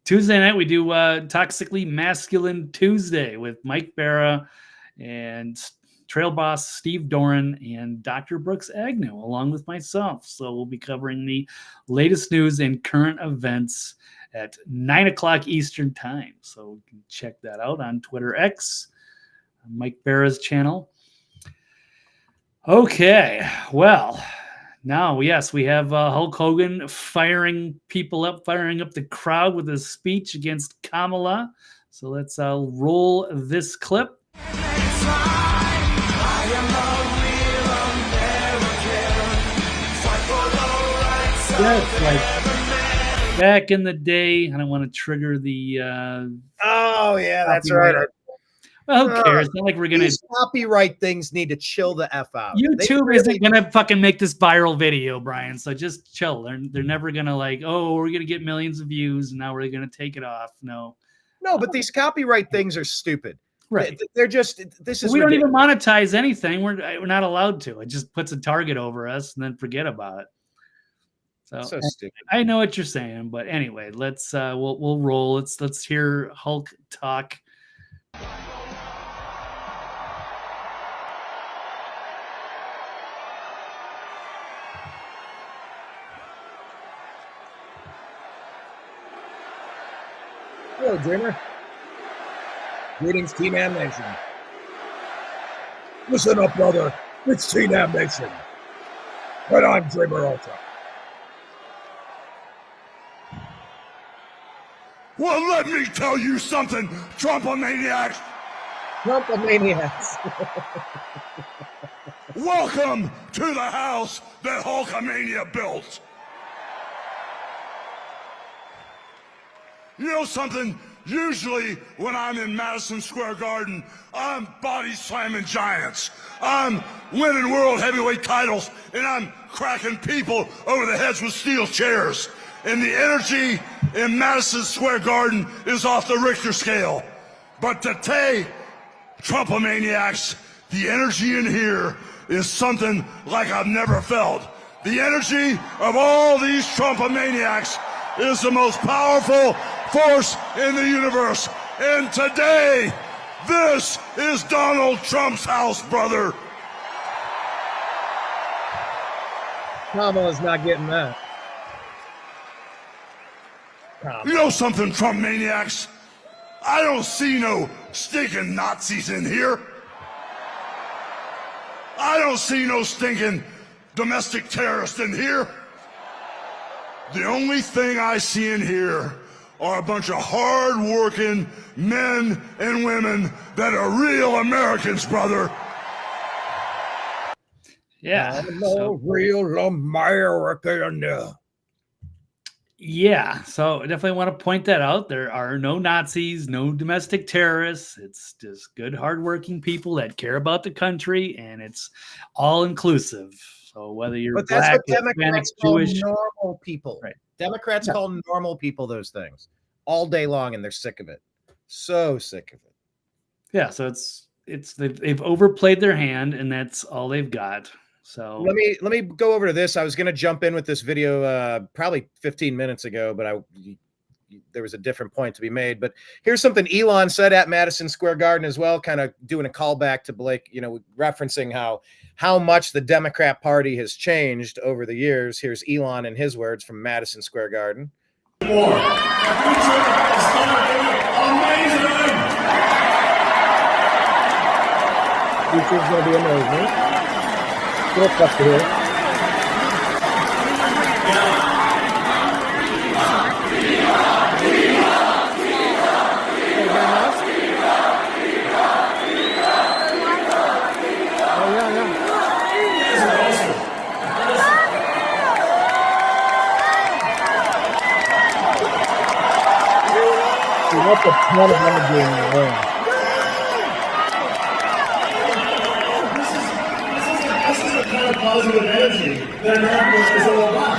Tuesday night we do Toxically Masculine Tuesday with Mike Barra and Trail Boss Steve Doran and Dr. Brooks Agnew, along with myself. So we'll be covering the latest news and current events at 9:00 Eastern time. So you can check that out on Twitter X, Mike Barra's channel. Okay, well, now, yes, we have Hulk Hogan firing up the crowd with his speech against Kamala. So let's roll this clip. Yes, like back in the day, I don't want to trigger the. Oh yeah, that's right. Well, who cares? It's not like we're gonna. These copyright things need to chill the f out. YouTube isn't gonna fucking make this viral video, Brian. So just chill. They're never gonna we're gonna get millions of views and now we're gonna take it off. No, but these copyright things are stupid. Right? They're just. This is. We don't even monetize anything. We're not allowed to. It just puts a target over us and then forget about it. So stupid. I know what you're saying, but anyway, let's we'll roll. Let's hear Hulk talk. Hello, Dreamer. Greetings, Team Am Nation. Listen up, brother. It's Team Am Nation. And I'm Dreamer Ultra. Well, let me tell you something, Trumpomaniacs. Trumpomaniacs. Welcome to the house that Hulkamania built. You know something? Usually when I'm in Madison Square Garden, I'm body slamming giants. I'm winning world heavyweight titles, and I'm cracking people over the heads with steel chairs. And the energy in Madison Square Garden is off the Richter scale. But today, Trumpomaniacs, the energy in here is something like I've never felt. The energy of all these Trumpomaniacs is the most powerful force in the universe. And today, this is Donald Trump's house, brother. Kamala's not getting that. You know something, Trump maniacs? I don't see no stinking Nazis in here. I don't see no stinking domestic terrorists in here. The only thing I see in here are a bunch of hard-working men and women that are real Americans, brother. Yeah. Real American. Yeah, so I definitely want to point that out. There are no Nazis, no domestic terrorists. It's just good, hardworking people that care about the country, and it's all inclusive. So whether you're But black, that's what Democrats Hispanic, call Jewish, normal people. right? Democrats call normal people those things all day long, and they're sick of it. So sick of it. Yeah, so they've overplayed their hand, and that's all they've got. So Let me go over to this. I was going to jump in with this video probably 15 minutes ago, but there was a different point to be made. But here's something Elon said at Madison Square Garden as well, kind of doing a callback to Blake, referencing how much the Democrat Party has changed over the years. Here's Elon in his words from Madison Square Garden. Amazing. Future's going to be amazing. Little tough to hear. That's a ton of energy in the room. This is the kind of positive energy that America is all about.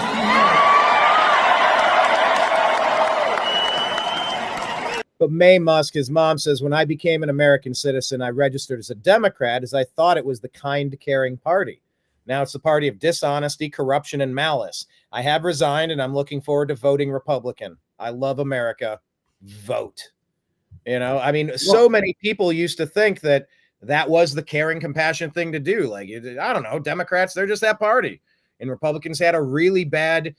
But May Musk, his mom says, when I became an American citizen, I registered as a Democrat as I thought it was the kind, caring party. Now it's the party of dishonesty, corruption, and malice. I have resigned, and I'm looking forward to voting Republican. I love America. Vote. So many people used to think that was the caring, compassionate thing to do. Like, I don't know, Democrats, they're just that party. And Republicans had a really bad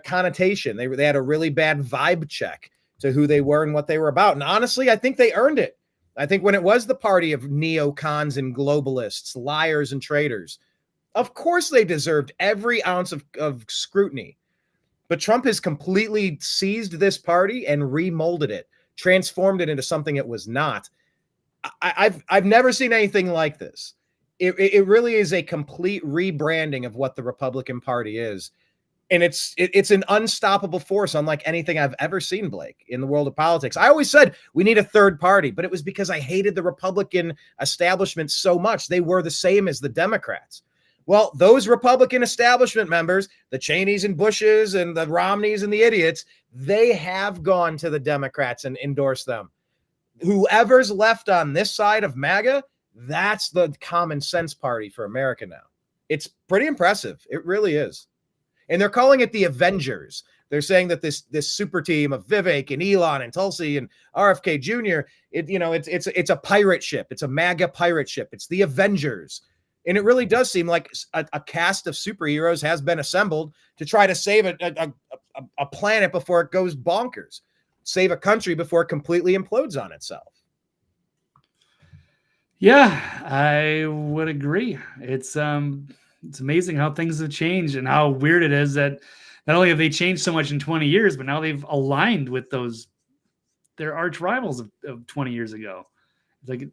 connotation. They had a really bad vibe check to who they were and what they were about. And honestly, I think they earned it. I think when it was the party of neocons and globalists, liars and traitors, of course they deserved every ounce of scrutiny. But Trump has completely seized this party and remolded it, transformed it into something it was not. I've never seen anything like this. It really is a complete rebranding of what the Republican Party is. And it's an unstoppable force, unlike anything I've ever seen, Blake, in the world of politics. I always said we need a third party, but it was because I hated the Republican establishment so much. They were the same as the Democrats. Well, those Republican establishment members, the Cheneys and Bushes and the Romneys and the idiots, they have gone to the Democrats and endorsed them. Whoever's left on this side of MAGA, that's the common sense party for America now. It's pretty impressive. It really is. And they're calling it the Avengers. They're saying that this super team of Vivek and Elon and Tulsi and RFK Jr., it's a pirate ship. It's a MAGA pirate ship. It's the Avengers. And it really does seem like a cast of superheroes has been assembled to try to save a planet before it goes bonkers, save a country before it completely implodes on itself. yeah, I would agree. It's amazing how things have changed and how weird it is that not only have they changed so much in 20 years, but now they've aligned with their arch rivals of 20 years ago. It's like,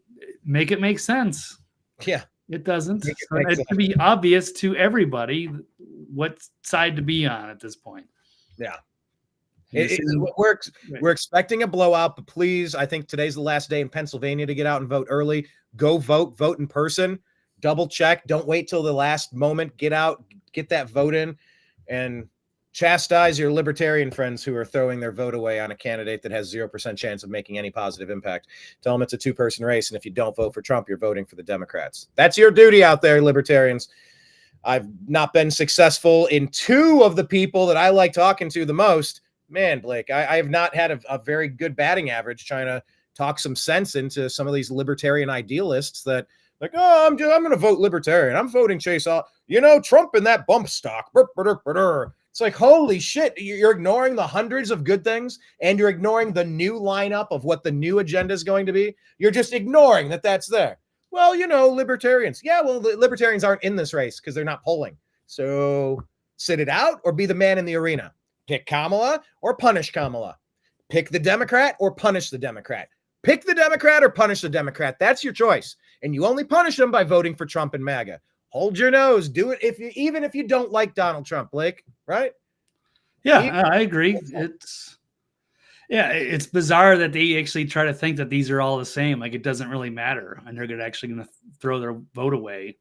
make it make sense. Yeah. It doesn't. It should be obvious to everybody what side to be on at this point. Yeah. We're expecting a blowout, but please, I think today's the last day in Pennsylvania to get out and vote early. Go vote in person. double check. Don't wait till the last moment. Get out, get that vote in, and chastise your libertarian friends who are throwing their vote away on a candidate that has 0% chance of making any positive impact. Tell them it's a two-person race, and if you don't vote for Trump, you're voting for the Democrats. That's your duty out there, libertarians. I've not been successful in two of the people that I like talking to the most. Man, Blake, I have not had a very good batting average trying to talk some sense into some of these libertarian idealists that like, oh, I'm going to vote libertarian. I'm voting Chase. Trump in that bump stock. It's like, holy shit. You're ignoring the hundreds of good things, and you're ignoring the new lineup of what the new agenda is going to be. You're just ignoring that that's there. Well, libertarians. Yeah, well, the libertarians aren't in this race because they're not polling. So sit it out or be the man in the arena. Pick Kamala or punish Kamala. Pick the Democrat or punish the Democrat. Pick the Democrat or punish the Democrat. That's your choice. And you only punish them by voting for Trump and MAGA. Hold your nose. Do it even if you don't like Donald Trump, Blake, right? Yeah, I agree. It's bizarre that they actually try to think that these are all the same. Like, it doesn't really matter, and they're going to throw their vote away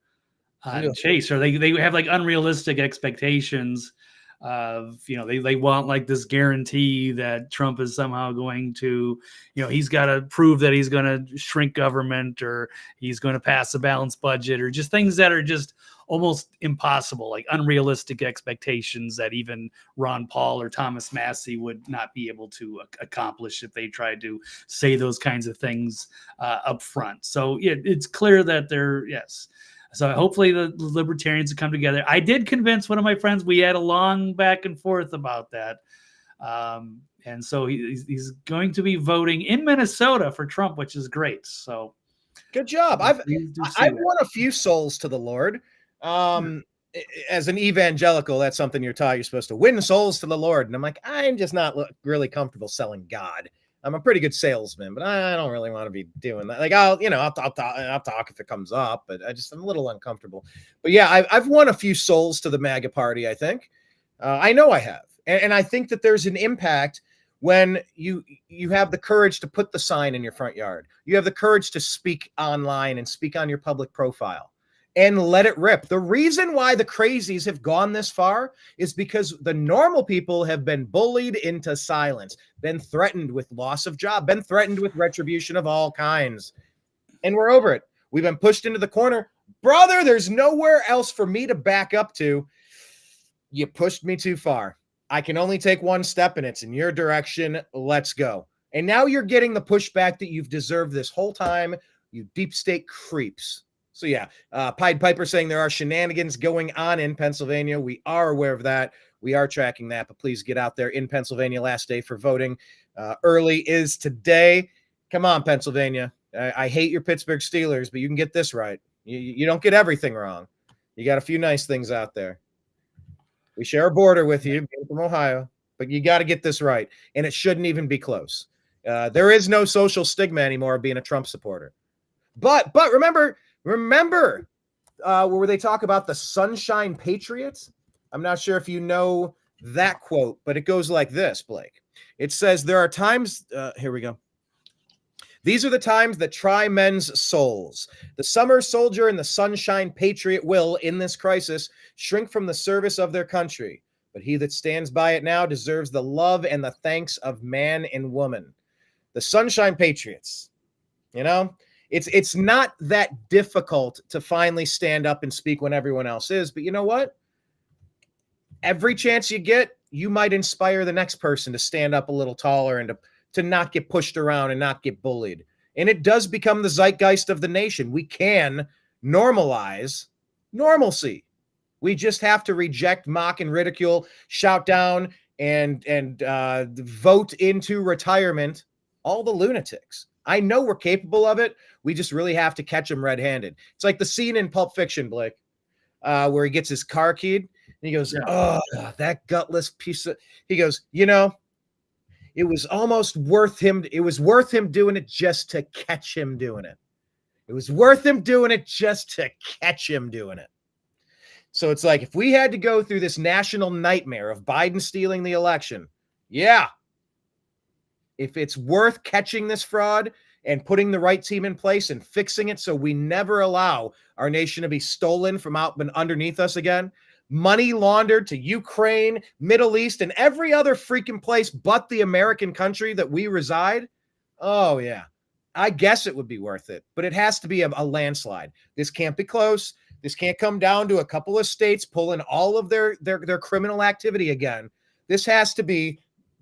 on Chase, or they have like unrealistic expectations of, they want like this guarantee that Trump is somehow going to, he's got to prove that he's going to shrink government, or he's going to pass a balanced budget, or just things that are just almost impossible, like unrealistic expectations that even Ron Paul or Thomas Massey would not be able to accomplish if they tried to say those kinds of things up front. So it's clear that so hopefully the libertarians will come together. I did convince one of my friends. We had a long back and forth about that. And so he's going to be voting in Minnesota for Trump, which is great. So good job. I've won a few souls to the Lord. As an evangelical, that's something you're taught. You're supposed to win souls to the Lord. And I'm like, I'm just not really comfortable selling God. I'm a pretty good salesman, but I don't really want to be doing that. Like, I'll talk if it comes up, but I'm a little uncomfortable. But yeah, I've won a few souls to the MAGA party, I think. I know I have. And I think that there's an impact when you have the courage to put the sign in your front yard. You have the courage to speak online and speak on your public profile and let it rip. The reason why the crazies have gone this far is because the normal people have been bullied into silence, been threatened with loss of job, been threatened with retribution of all kinds. And we're over it. We've been pushed into the corner. Brother, there's nowhere else for me to back up to. You pushed me too far. I can only take one step, and it's in your direction. Let's go. And now you're getting the pushback that you've deserved this whole time, you deep state creeps. So yeah, Pied Piper saying there are shenanigans going on in Pennsylvania. We are aware of that. We are tracking that, but please get out there in Pennsylvania. Last day for voting early is today. Come on, Pennsylvania. I hate your Pittsburgh Steelers, but you can get this right. You don't get everything wrong. You got a few nice things out there. We share a border with you, being from Ohio, but you got to get this right. And it shouldn't even be close. There is no social stigma anymore of being a Trump supporter. But remember where they talk about the Sunshine Patriots? I'm not sure if you know that quote, but it goes like this, Blake. It says, there are times, here we go. These are the times that try men's souls. The summer soldier and the sunshine patriot will, in this crisis, shrink from the service of their country. But he that stands by it now deserves the love and the thanks of man and woman. The sunshine patriots, it's not that difficult to finally stand up and speak when everyone else is. But you know what? Every chance you get, you might inspire the next person to stand up a little taller and to not get pushed around and not get bullied. And it does become the zeitgeist of the nation. We can normalize normalcy. We just have to reject, mock, and ridicule, shout down, and vote into retirement all the lunatics. I know we're capable of it. We just really have to catch them red-handed. It's like the scene in Pulp Fiction, Blake, where he gets his car keyed, and he goes, "Oh, that gutless piece of," he goes, it was almost worth him. It was worth him doing it just to catch him doing it. It was worth him doing it just to catch him doing it. So it's like, if we had to go through this national nightmare of Biden stealing the election, yeah, if it's worth catching this fraud and putting the right team in place and fixing it so we never allow our nation to be stolen from out and underneath us again, money laundered to Ukraine, Middle East, and every other freaking place but the American country that we reside, oh yeah, I guess it would be worth it. But it has to be a landslide. This can't be close. This can't come down to a couple of states pulling all of their criminal activity again. This has to be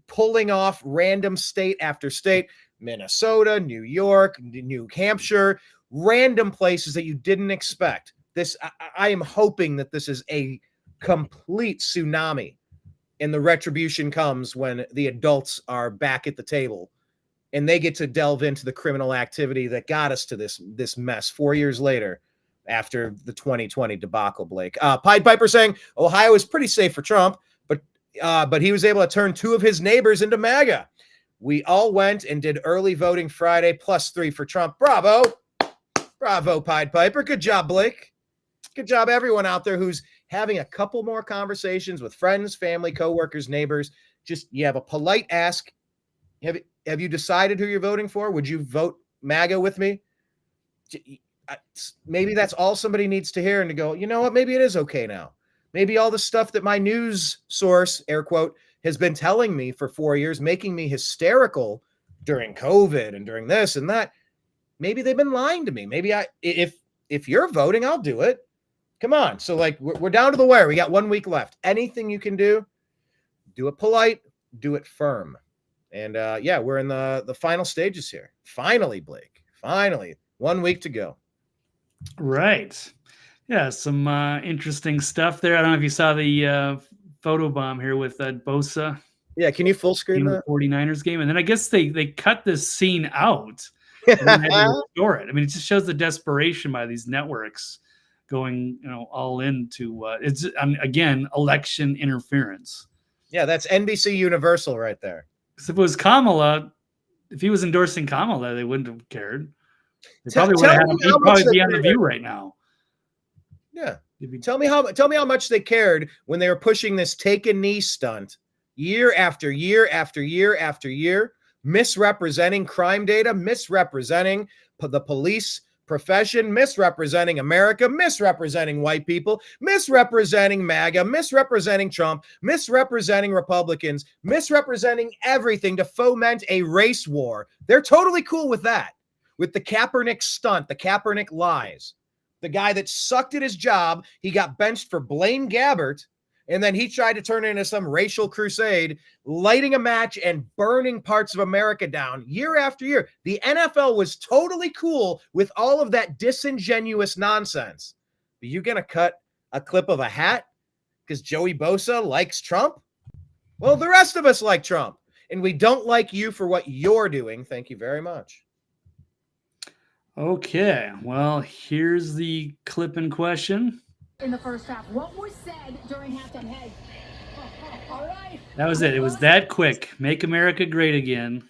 pulling off random state after state, Minnesota, New York, New Hampshire, random places that you didn't expect. This, I am hoping that this is a complete tsunami and the retribution comes when the adults are back at the table and they get to delve into the criminal activity that got us to this mess 4 years later after the 2020 debacle, Blake. Pied Piper saying Ohio is pretty safe for Trump, but he was able to turn 2 of his neighbors into MAGA. We all went and did early voting Friday, +3 for Trump. Bravo. Bravo, Pied Piper. Good job, Blake. Good job, everyone out there who's having a couple more conversations with friends, family, coworkers, neighbors. Just, you have a polite ask. Have you decided who you're voting for? Would you vote MAGA with me? Maybe that's all somebody needs to hear and to go, you know what? Maybe it is okay now. Maybe all the stuff that my news source, air quote, has been telling me for 4 years, making me hysterical during COVID and during this and that. Maybe they've been lying to me. Maybe if you're voting, I'll do it. Come on. So like we're down to the wire. We got 1 week left. Anything you can do it polite, do it firm. And yeah, we're in the final stages here. Finally, Blake. Finally, 1 week to go. Right. Yeah, some interesting stuff there. I don't know if you saw the photo bomb here with Bosa. Yeah, can you full screen the 49ers game? And then I guess they cut this scene out and then had to restore it. I mean, it just shows the desperation by these networks going, all into it's again election interference. Yeah, that's NBC Universal right there. Because if it was Kamala, if he was endorsing Kamala, they wouldn't have cared. They probably would have had him. He'd probably be on The View right now. Yeah. Tell me how much they cared when they were pushing this take a knee stunt year after year after year after year, misrepresenting crime data, misrepresenting the police profession, misrepresenting America, misrepresenting white people, misrepresenting MAGA, misrepresenting Trump, misrepresenting Republicans, misrepresenting everything to foment a race war. They're totally cool with that. With the Kaepernick stunt, the Kaepernick lies. The guy that sucked at his job, he got benched for Blaine Gabbert, and then he tried to turn it into some racial crusade, lighting a match and burning parts of America down year after year. The NFL was totally cool with all of that disingenuous nonsense. Are you going to cut a clip of a hat because Joey Bosa likes Trump? Well, the rest of us like Trump, and we don't like you for what you're doing. Thank you very much. Okay, well, here's the clip in question. In the first half, what was said during halftime? Hey, all right. That was it. It was that quick. Make America great again.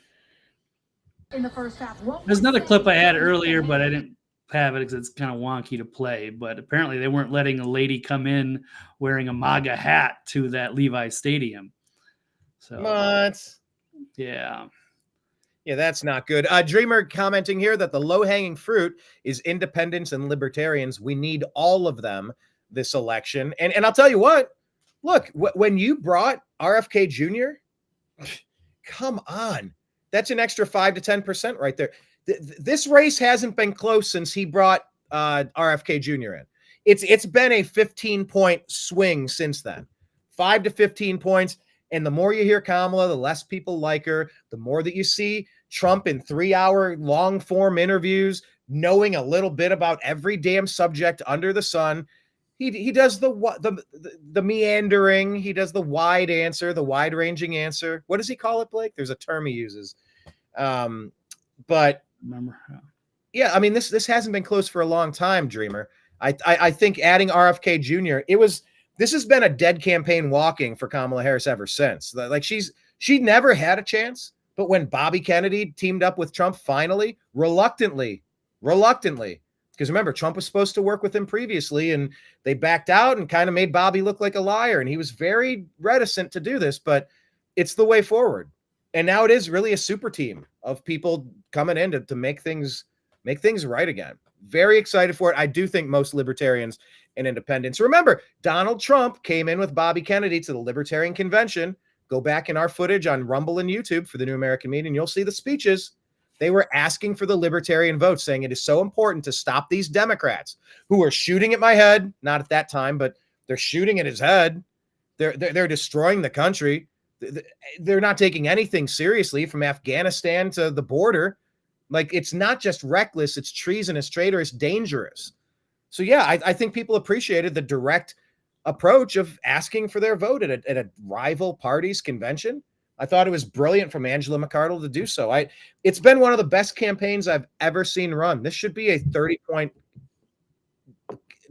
In the first half, there's another clip I had earlier, but I didn't have it because it's kind of wonky to play. But apparently, they weren't letting a lady come in wearing a MAGA hat to that Levi Stadium. So what? Yeah. Yeah, that's not good. Dreamer commenting here that the low-hanging fruit is independents and libertarians. We need all of them this election. And I'll tell you what, look, when you brought RFK Jr., come on. That's an extra 5 to 10% right there. This race hasn't been close since he brought RFK Jr. in. It's been a 15-point swing since then. 5 to 15 points. And the more you hear Kamala, the less people like her, the more that you see Trump in 3-hour long form interviews, knowing a little bit about every damn subject under the sun. He does the meandering. He does the wide answer, the wide ranging answer. What does he call it, Blake? There's a term he uses. But remember, yeah, I mean, this hasn't been close for a long time, Dreamer. I think adding RFK Jr., this has been a dead campaign walking for Kamala Harris ever since. Like she never had a chance, but when Bobby Kennedy teamed up with Trump finally, reluctantly, because remember, Trump was supposed to work with him previously and they backed out and kind of made Bobby look like a liar. And he was very reticent to do this, but it's the way forward. And now it is really a super team of people coming in to make things right again. Very excited for it. I do think most libertarians and independents. Remember, Donald Trump came in with Bobby Kennedy to the Libertarian Convention. Go back in our footage on Rumble and YouTube for the New American Media, and you'll see the speeches. They were asking for the libertarian vote, saying it is so important to stop these Democrats who are shooting at my head. Not at that time, but they're shooting at his head. They're destroying the country. They're not taking anything seriously, from Afghanistan to the border. Like, it's not just reckless, it's treasonous, traitorous, dangerous. So yeah, I think people appreciated the direct approach of asking for their vote at a rival party's convention. I thought it was brilliant from Angela McArdle to do so. It's been one of the best campaigns I've ever seen run. This should be a 30-point,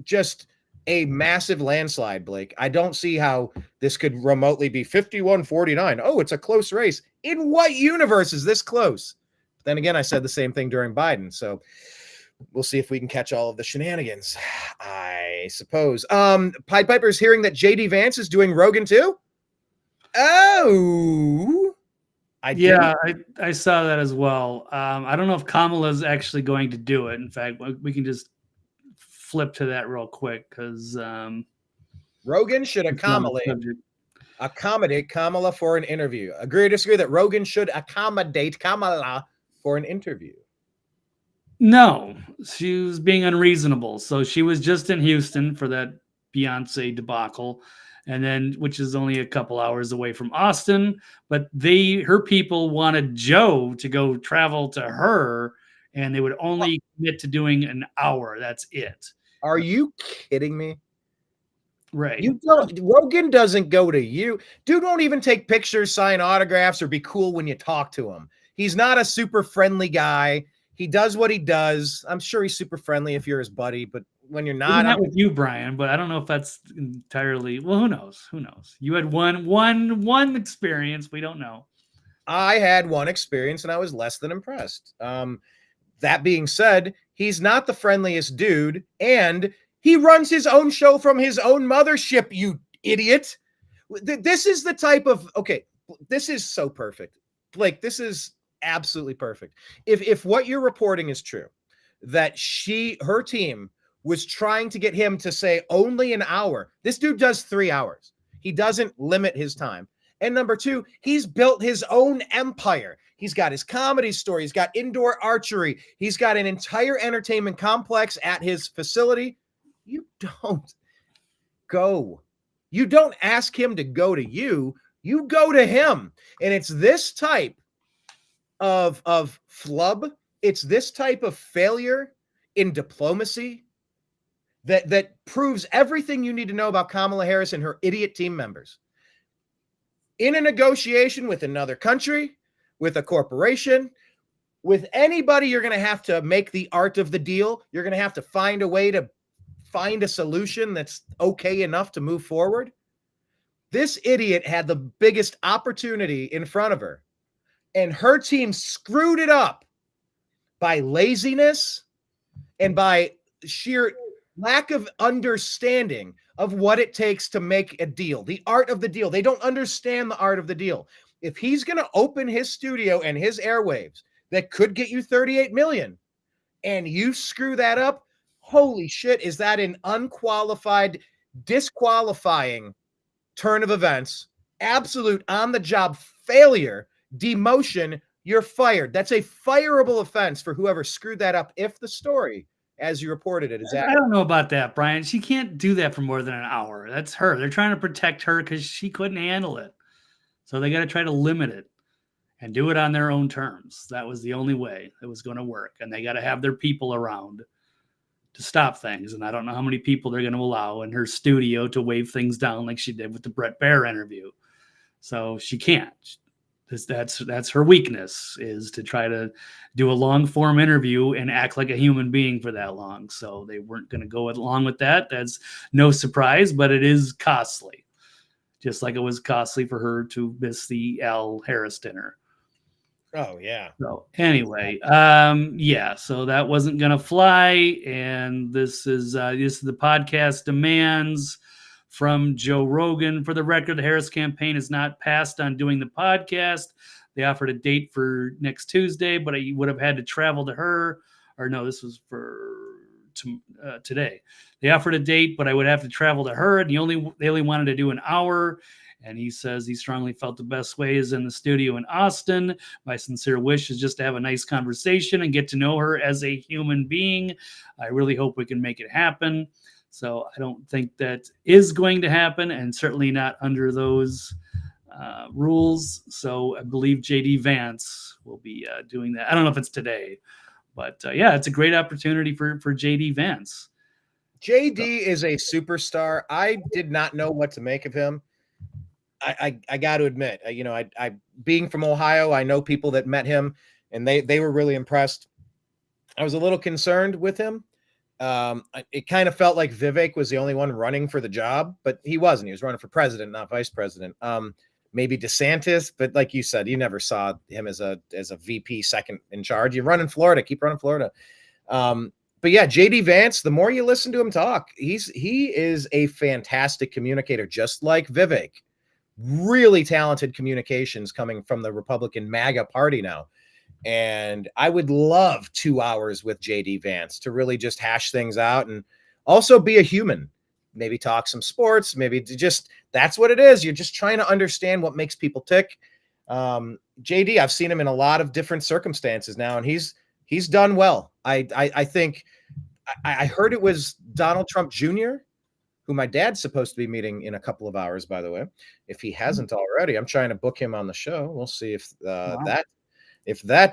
just a massive landslide, Blake. I don't see how this could remotely be 51-49. Oh, it's a close race. In what universe is this close? Then again, I said the same thing during Biden. So we'll see if we can catch all of the shenanigans, I suppose. Pied Piper's hearing that JD Vance is doing Rogan too? Oh, I saw that as well. I don't know if Kamala is actually going to do it. In fact, we can just flip to that real quick, because Rogan should accommodate Kamala for an interview. Agree or disagree that Rogan should accommodate Kamala for an interview? No, she was being unreasonable. So she was just in Houston for that Beyonce debacle, and then, which is only a couple hours away from Austin, but her people wanted Joe to go travel to her, and they would only commit to doing an hour. That's it. Are you kidding me? Right. Rogan doesn't go to you. Dude won't even take pictures, sign autographs, or be cool when you talk to him. He's not a super friendly guy. He does what he does. I'm sure he's super friendly if you're his buddy, but when you're not, with you, Brian, but I don't know if that's entirely, well, who knows? Who knows? You had one experience. We don't know. I had one experience and I was less than impressed. That being said, he's not the friendliest dude, and he runs his own show from his own mothership, you idiot. This is the type of, okay, this is so perfect. Blake, this is absolutely perfect. If what you're reporting is true, that her team was trying to get him to say only an hour. This dude does 3 hours. He doesn't limit his time. And number two, he's built his own empire. He's got his comedy store. He's got indoor archery. He's got an entire entertainment complex at his facility. You don't go. You don't ask him to go to you. You go to him. And it's this type of flub. It's this type of failure in diplomacy that proves everything you need to know about Kamala Harris and her idiot team members. In a negotiation with another country, with a corporation, with anybody, you're going to have to make the art of the deal. You're going to have to find a way to find a solution that's okay enough to move forward. This idiot had the biggest opportunity in front of her, and her team screwed it up by laziness and by sheer lack of understanding of what it takes to make a deal, the art of the deal. They don't understand the art of the deal. If he's going to open his studio and his airwaves that could get you 38 million and you screw that up, holy shit, is that an unqualified, disqualifying turn of events, absolute on-the-job failure, demotion, you're fired. That's a fireable offense for whoever screwed that up if the story, as you reported it, is accurate. I don't know about that, Brian. She can't do that for more than an hour. That's her. They're trying to protect her because she couldn't handle it. So they got to try to limit it and do it on their own terms. That was the only way it was going to work. And they got to have their people around to stop things. And I don't know how many people they're going to allow in her studio to wave things down like she did with the Brett Baer interview. So she can't. That's her weakness, is to try to do a long form interview and act like a human being for that long. So they weren't going to go along with that. That's no surprise, but it is costly. Just like it was costly for her to miss the Al Harris dinner. Oh, yeah. So anyway, so that wasn't going to fly. And this is the podcast demands from Joe Rogan. For the record, the Harris campaign has not passed on doing the podcast. They offered a date for next Tuesday, but I would have had to travel to her. Or no, this was for today. They offered a date, but I would have to travel to her, and they only wanted to do an hour. And he says he strongly felt the best way is in the studio in Austin. My sincere wish is just to have a nice conversation and get to know her as a human being. I really hope we can make it happen. So I don't think that is going to happen, and certainly not under those rules. So I believe JD Vance will be doing that. I don't know if it's today, but yeah, it's a great opportunity for JD Vance. JD is a superstar. I did not know what to make of him. I got to admit, I being from Ohio, I know people that met him, and they were really impressed. I was a little concerned with him. It kind of felt like Vivek was the only one running for the job, but he wasn't. He was running for president, not vice president. Maybe DeSantis, but like you said, you never saw him as a VP second in charge. You run in Florida, keep running Florida. But yeah, JD Vance, the more you listen to him talk, he is a fantastic communicator, just like Vivek. Really talented communications coming from the Republican MAGA party now. And I would love 2 hours with JD Vance to really just hash things out and also be a human. Maybe talk some sports, maybe just, that's what it is. You're just trying to understand what makes people tick. JD, I've seen him in a lot of different circumstances now, and he's done well. I think I heard it was Donald Trump Jr., who my dad's supposed to be meeting in a couple of hours, by the way, if he hasn't already. I'm trying to book him on the show. We'll see if that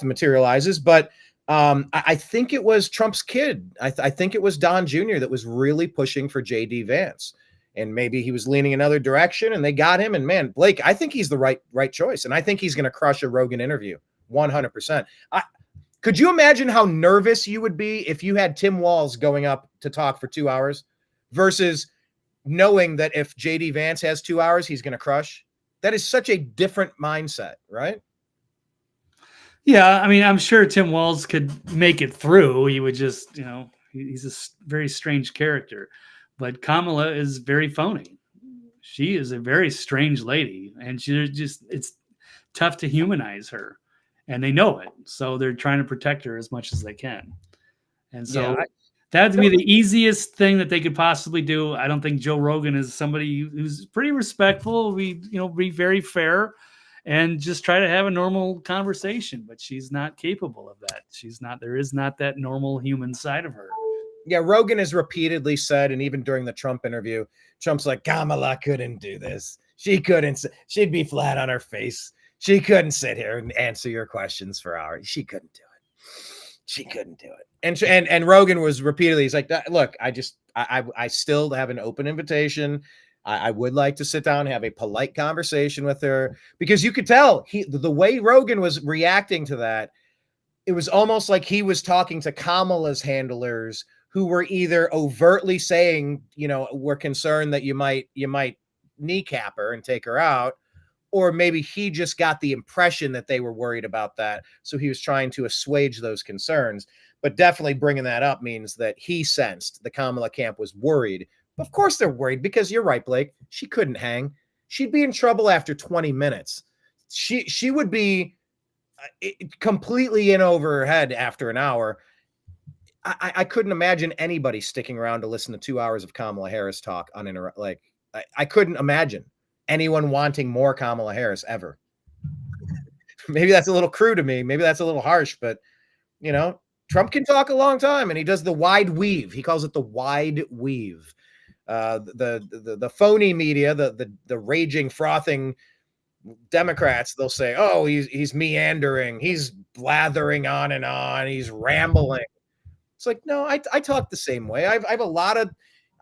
materializes. But I think it was Trump's kid. I think it was Don Jr. that was really pushing for JD Vance. And maybe he was leaning another direction, and they got him. And man, Blake, I think he's the right choice. And I think he's going to crush a Rogan interview 100%. Could you imagine how nervous you would be if you had Tim Walz going up to talk for 2 hours versus knowing that if JD Vance has 2 hours, he's going to crush? That is such a different mindset, right? Yeah, I mean, I'm sure Tim Walz could make it through. He would just, he's a very strange character. But Kamala is very phony. She is a very strange lady, and it's tough to humanize her, and they know it. So they're trying to protect her as much as they can. And so that would be the easiest thing that they could possibly do. I don't think Joe Rogan is somebody who's pretty respectful. Be very fair and just try to have a normal conversation, but she's not capable of that. There is not that normal human side of her. Yeah, Rogan has repeatedly said, and even during the Trump interview, Trump's like, Kamala couldn't do this. She'd be flat on her face. She couldn't sit here and answer your questions for hours. She couldn't do it. And Rogan was repeatedly, he's like, look, I still have an open invitation. I would like to sit down and have a polite conversation with her, because you could tell the way Rogan was reacting to that, it was almost like he was talking to Kamala's handlers, who were either overtly saying, we're concerned that you might kneecap her and take her out, or maybe he just got the impression that they were worried about that. So he was trying to assuage those concerns. But definitely bringing that up means that he sensed the Kamala camp was worried. Of course they're worried, because you're right, Blake. She couldn't hang. She'd be in trouble after 20 minutes. She would be completely in over her head after an hour. I couldn't imagine anybody sticking around to listen to 2 hours of Kamala Harris talk uninterrupted. Like, I couldn't imagine anyone wanting more Kamala Harris ever. Maybe that's a little crude to me. Maybe that's a little harsh, but Trump can talk a long time, and he does the wide weave. He calls it the wide weave. The phony media, the raging, frothing Democrats, they'll say, oh, he's meandering, he's blathering on, he's rambling. It's like, no, I talk the same way. I have a lot of,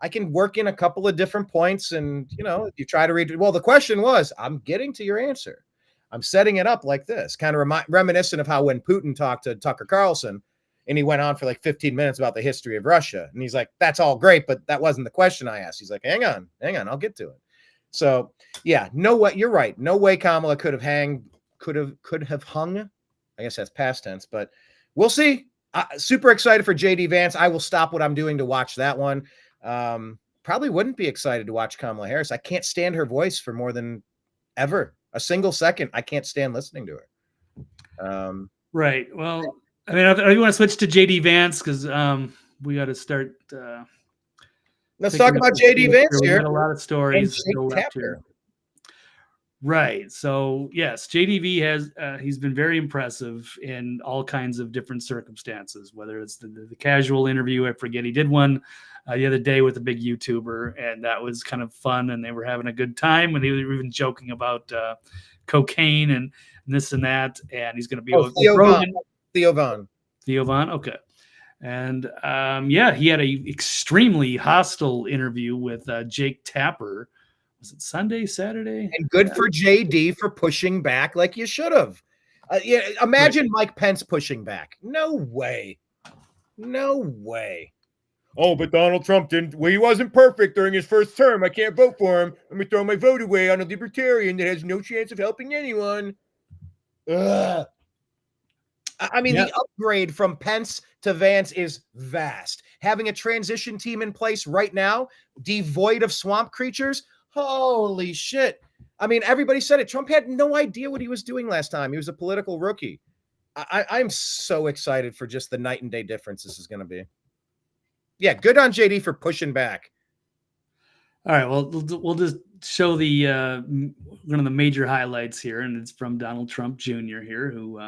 I can work in a couple of different points, and you try to read. Well, the question was, I'm getting to your answer. I'm setting it up like this, kind of reminiscent of how when Putin talked to Tucker Carlson, and he went on for like 15 minutes about the history of Russia, and he's like, that's all great, but that wasn't the question I asked. He's like, hang on, I'll get to it. So yeah, no way, you're right. No way Kamala could have hung. I guess that's past tense, but we'll see. Super excited for JD Vance. I will stop what I'm doing to watch that one. probably wouldn't be excited to watch Kamala Harris. I can't stand her voice for more than ever. A single second, I can't stand listening to her. Right. Well, I mean, I want to switch to JD Vance because we got to start. Let's talk about JD Vance here. We got a lot of stories And still left here. Right. So yes, JDV has he's been very impressive in all kinds of different circumstances, whether it's the casual interview. I forget he did one the other day with a big YouTuber, and that was kind of fun, and they were having a good time, and they were even joking about cocaine and this and that. And he's going to be Theo Rogan. Theo Vaughn. Okay. And yeah, he had a extremely hostile interview with Jake Tapper. Was it Sunday, Saturday? And good for JD for pushing back like you should have. Yeah, imagine Mike Pence pushing back. No way. No way. Oh, but Donald Trump didn't. Well, he wasn't perfect during his first term. I can't vote for him. Let me throw my vote away on a libertarian that has no chance of helping anyone. Ugh. I mean, the upgrade from Pence to Vance is vast. Having a transition team in place right now, devoid of swamp creatures, holy shit. I mean, everybody said it. Trump had no idea what he was doing last time. He was a political rookie. I'm so excited for just the night and day difference this is going to be. Yeah, good on JD for pushing back. All right, well, we'll just show the one of the major highlights here, and it's from Donald Trump Jr. here, who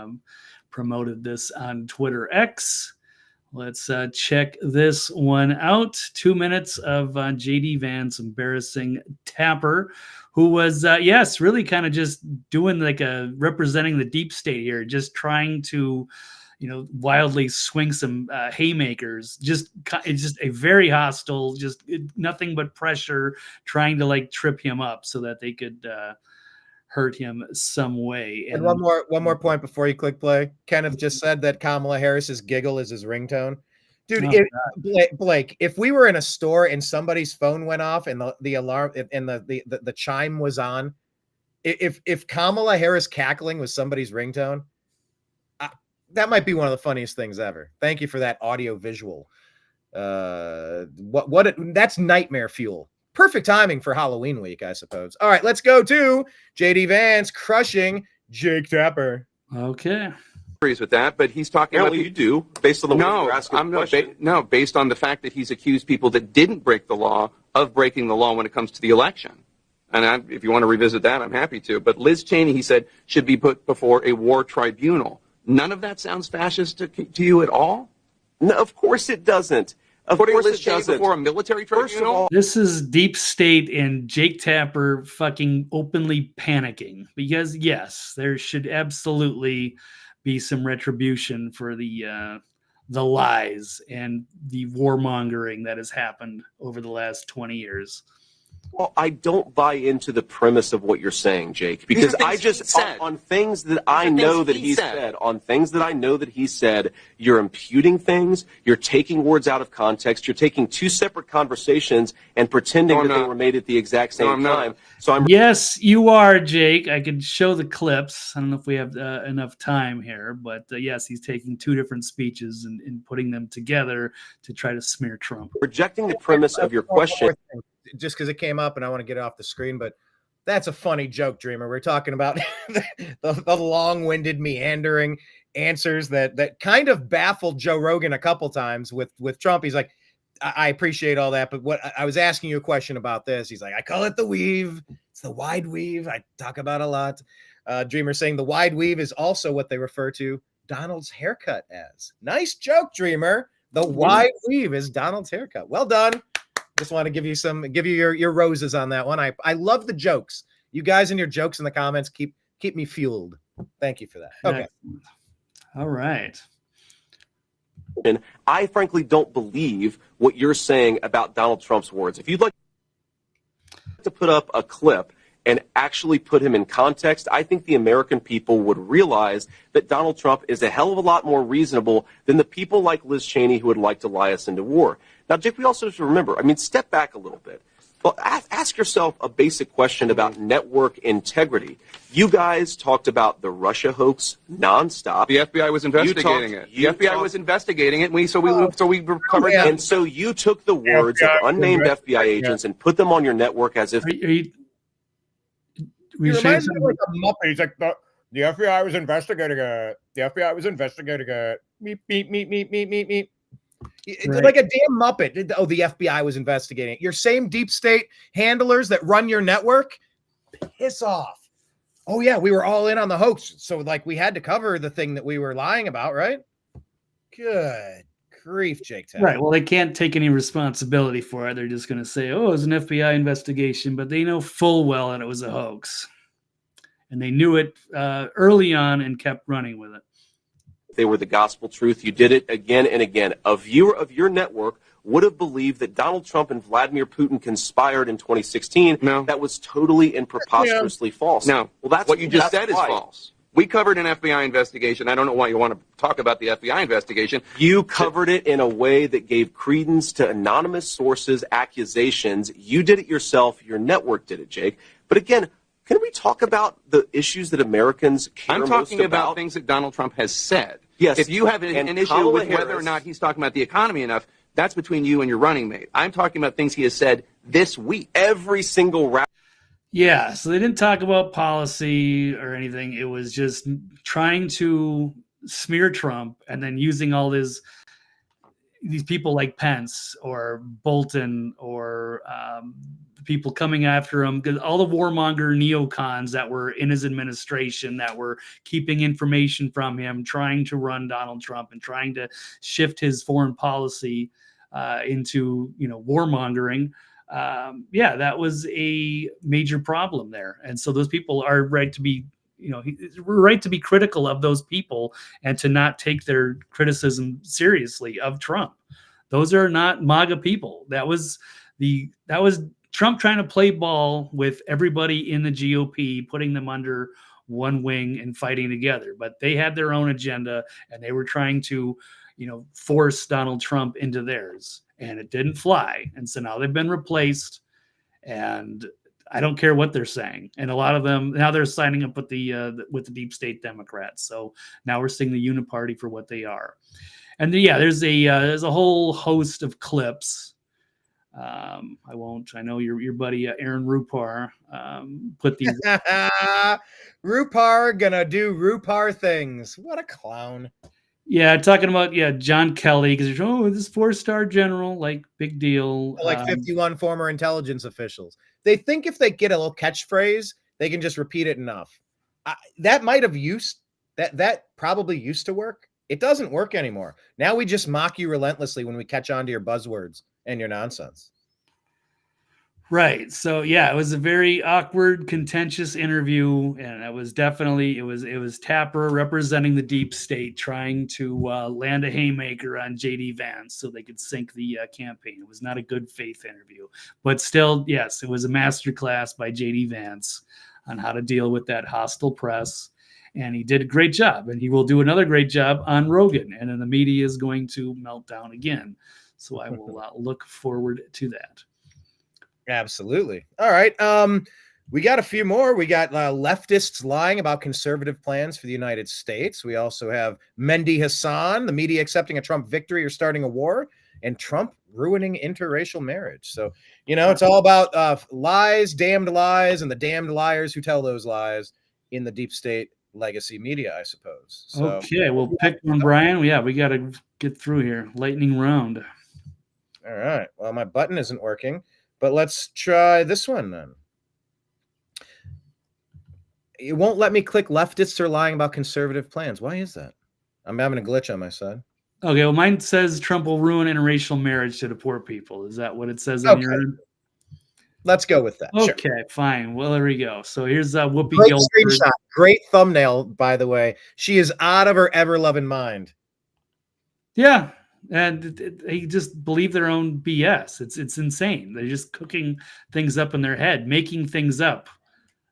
promoted this on Twitter X. Let's check this one out. 2 minutes of JD Vance embarrassing Tapper, who was, yes, really kind of just doing like representing the deep state here, just trying to, wildly swing some haymakers. It's just a very hostile, nothing but pressure, trying to like trip him up so that they could hurt him some way. And one more point before you click play. Kenneth just said that Kamala Harris's giggle is his ringtone. Dude, Blake, if we were in a store and somebody's phone went off and the alarm and the chime was on, if Kamala Harris cackling was somebody's ringtone, that might be one of the funniest things ever. Thank you for that audio visual. That's nightmare fuel. Perfect timing for Halloween week, I suppose. All right, let's go to JD Vance crushing Jake Tapper. Okay. Agrees with that, but he's talking about you do based on the way you're asking the question. Based on the fact that he's accused people that didn't break the law of breaking the law when it comes to the election. And if you want to revisit that, I'm happy to. But Liz Cheney, he said, should be put before a war tribunal. None of that sounds fascist to you at all? No, of course it doesn't. Of course it doesn't. Before a military tribunal? This is deep state and Jake Tapper fucking openly panicking because, yes, there should absolutely be some retribution for the lies and the warmongering that has happened over the last 20 years. Well, I don't buy into the premise of what you're saying, Jake, because I just said on things that I know that he said, on things that I know that he said, you're imputing things, you're taking words out of context, you're taking two separate conversations and pretending that they were made at the exact same time. So Yes, you are, Jake. I could show the clips. I don't know if we have enough time here, but yes, he's taking two different speeches and putting them together to try to smear Trump. Rejecting the premise of your question. Just because it came up and I want to get it off the screen, but that's a funny joke, Dreamer. We're talking about the long-winded, meandering answers that kind of baffled Joe Rogan a couple times with Trump. He's like, I appreciate all that, but what I was asking you a question about this. He's like, I call it the weave. It's the wide weave. I talk about a lot. Dreamer saying the wide weave is also what they refer to Donald's haircut as. Nice joke, Dreamer. The wide weave is Donald's haircut. Well done. Just want to give you your roses on that one. I love the jokes. You guys and your jokes in the comments keep me fueled. Thank you for that. Okay. All right. And I frankly don't believe what you're saying about Donald Trump's words. If you'd like to put up a clip and actually put him in context, I think the American people would realize that Donald Trump is a hell of a lot more reasonable than the people like Liz Cheney who would like to lie us into war. Now, Jake, we also have to remember, step back a little bit. Well, ask yourself a basic question about network integrity. You guys talked about the Russia hoax nonstop. The FBI was investigating it. The FBI was investigating it. We recovered that. And so you took the words of unnamed FBI agents and put them on your network as if. He reminds me like a Muppet. He's like, the FBI was investigating it. The FBI was investigating it. Meep, meep, meep, meep, meep, meep, meep. Right. Like a damn Muppet. Oh, the FBI was investigating it. Your same deep state handlers that run your network, piss off. Oh, yeah, we were all in on the hoax. So, like, we had to cover the thing that we were lying about, right? Good grief, Jake. Right. Well, they can't take any responsibility for it. They're just going to say, oh, it was an FBI investigation, but they know full well that it was a hoax. And they knew it early on and kept running with it. They were the gospel truth. You did it again and again. A viewer of your network would have believed that Donald Trump and Vladimir Putin conspired in 2016. No. That was totally and preposterously false. No. Well, that's what you just said is why. false. We covered an FBI investigation. I don't know why you want to talk about the FBI investigation. You covered it in a way that gave credence to anonymous sources' accusations. You did it yourself. Your network did it, Jake. But again, can we talk about the issues that Americans care most about? I'm talking about things that Donald Trump has said. Yes. If you have an issue Kamala with whether or not he's talking about the economy enough, that's between you and your running mate. I'm talking about things he has said this week. Every single rap. Yeah, so they didn't talk about policy or anything. It was just trying to smear Trump and then using all these people like Pence or Bolton or people coming after him, because all the warmonger neocons that were in his administration that were keeping information from him, trying to run Donald Trump and trying to shift his foreign policy into, warmongering. That was a major problem there. And so those people are right to be, we're right to be critical of those people and to not take their criticism seriously of Trump. Those are not MAGA people. That was Trump trying to play ball with everybody in the GOP, putting them under one wing and fighting together. But they had their own agenda and they were trying to, force Donald Trump into theirs, and it didn't fly. And so now they've been replaced, and I don't care what they're saying. And a lot of them now they're signing up with the deep state Democrats. So now we're seeing the uniparty for what they are. And there's a whole host of clips. I know your buddy Aaron Rupar put these. Rupar gonna do Rupar things. What a clown. Yeah, talking about John Kelly, because this 4-star general, like, big deal. Like 51 former intelligence officials. They think if they get a little catchphrase, they can just repeat it enough. That might have that probably used to work. It doesn't work anymore. Now we just mock you relentlessly when we catch on to your buzzwords and your nonsense. Right. So it was a very awkward, contentious interview, and it was definitely it was Tapper representing the deep state, trying to land a haymaker on JD Vance so they could sink the campaign. It was not a good faith interview, but still, yes, it was a masterclass by JD Vance on how to deal with that hostile press, and he did a great job, and he will do another great job on Rogan, and then the media is going to melt down again. So I will look forward to that. Absolutely. All right. We got a few more. We got leftists lying about conservative plans for the United States. We also have Mehdi Hasan, the media accepting a Trump victory or starting a war, and Trump ruining interracial marriage. So, it's all about lies, damned lies, and the damned liars who tell those lies in the deep state legacy media, I suppose. So, okay, we'll pick one, Brian. We got to get through here. Lightning round. All right. Well, my button isn't working. But let's try this one then. It won't let me click leftists are lying about conservative plans. Why is that? I'm having a glitch on my side. Okay, well, mine says Trump will ruin interracial marriage to deport people. Is that what it says on your end? Let's go with that. Okay, sure. Fine. Well, there we go. So here's Whoopi Great Goldberg. Screenshot. Great thumbnail, by the way. She is out of her ever-loving mind. Yeah. And they just believe their own BS. It's insane. They're just cooking things up in their head, making things up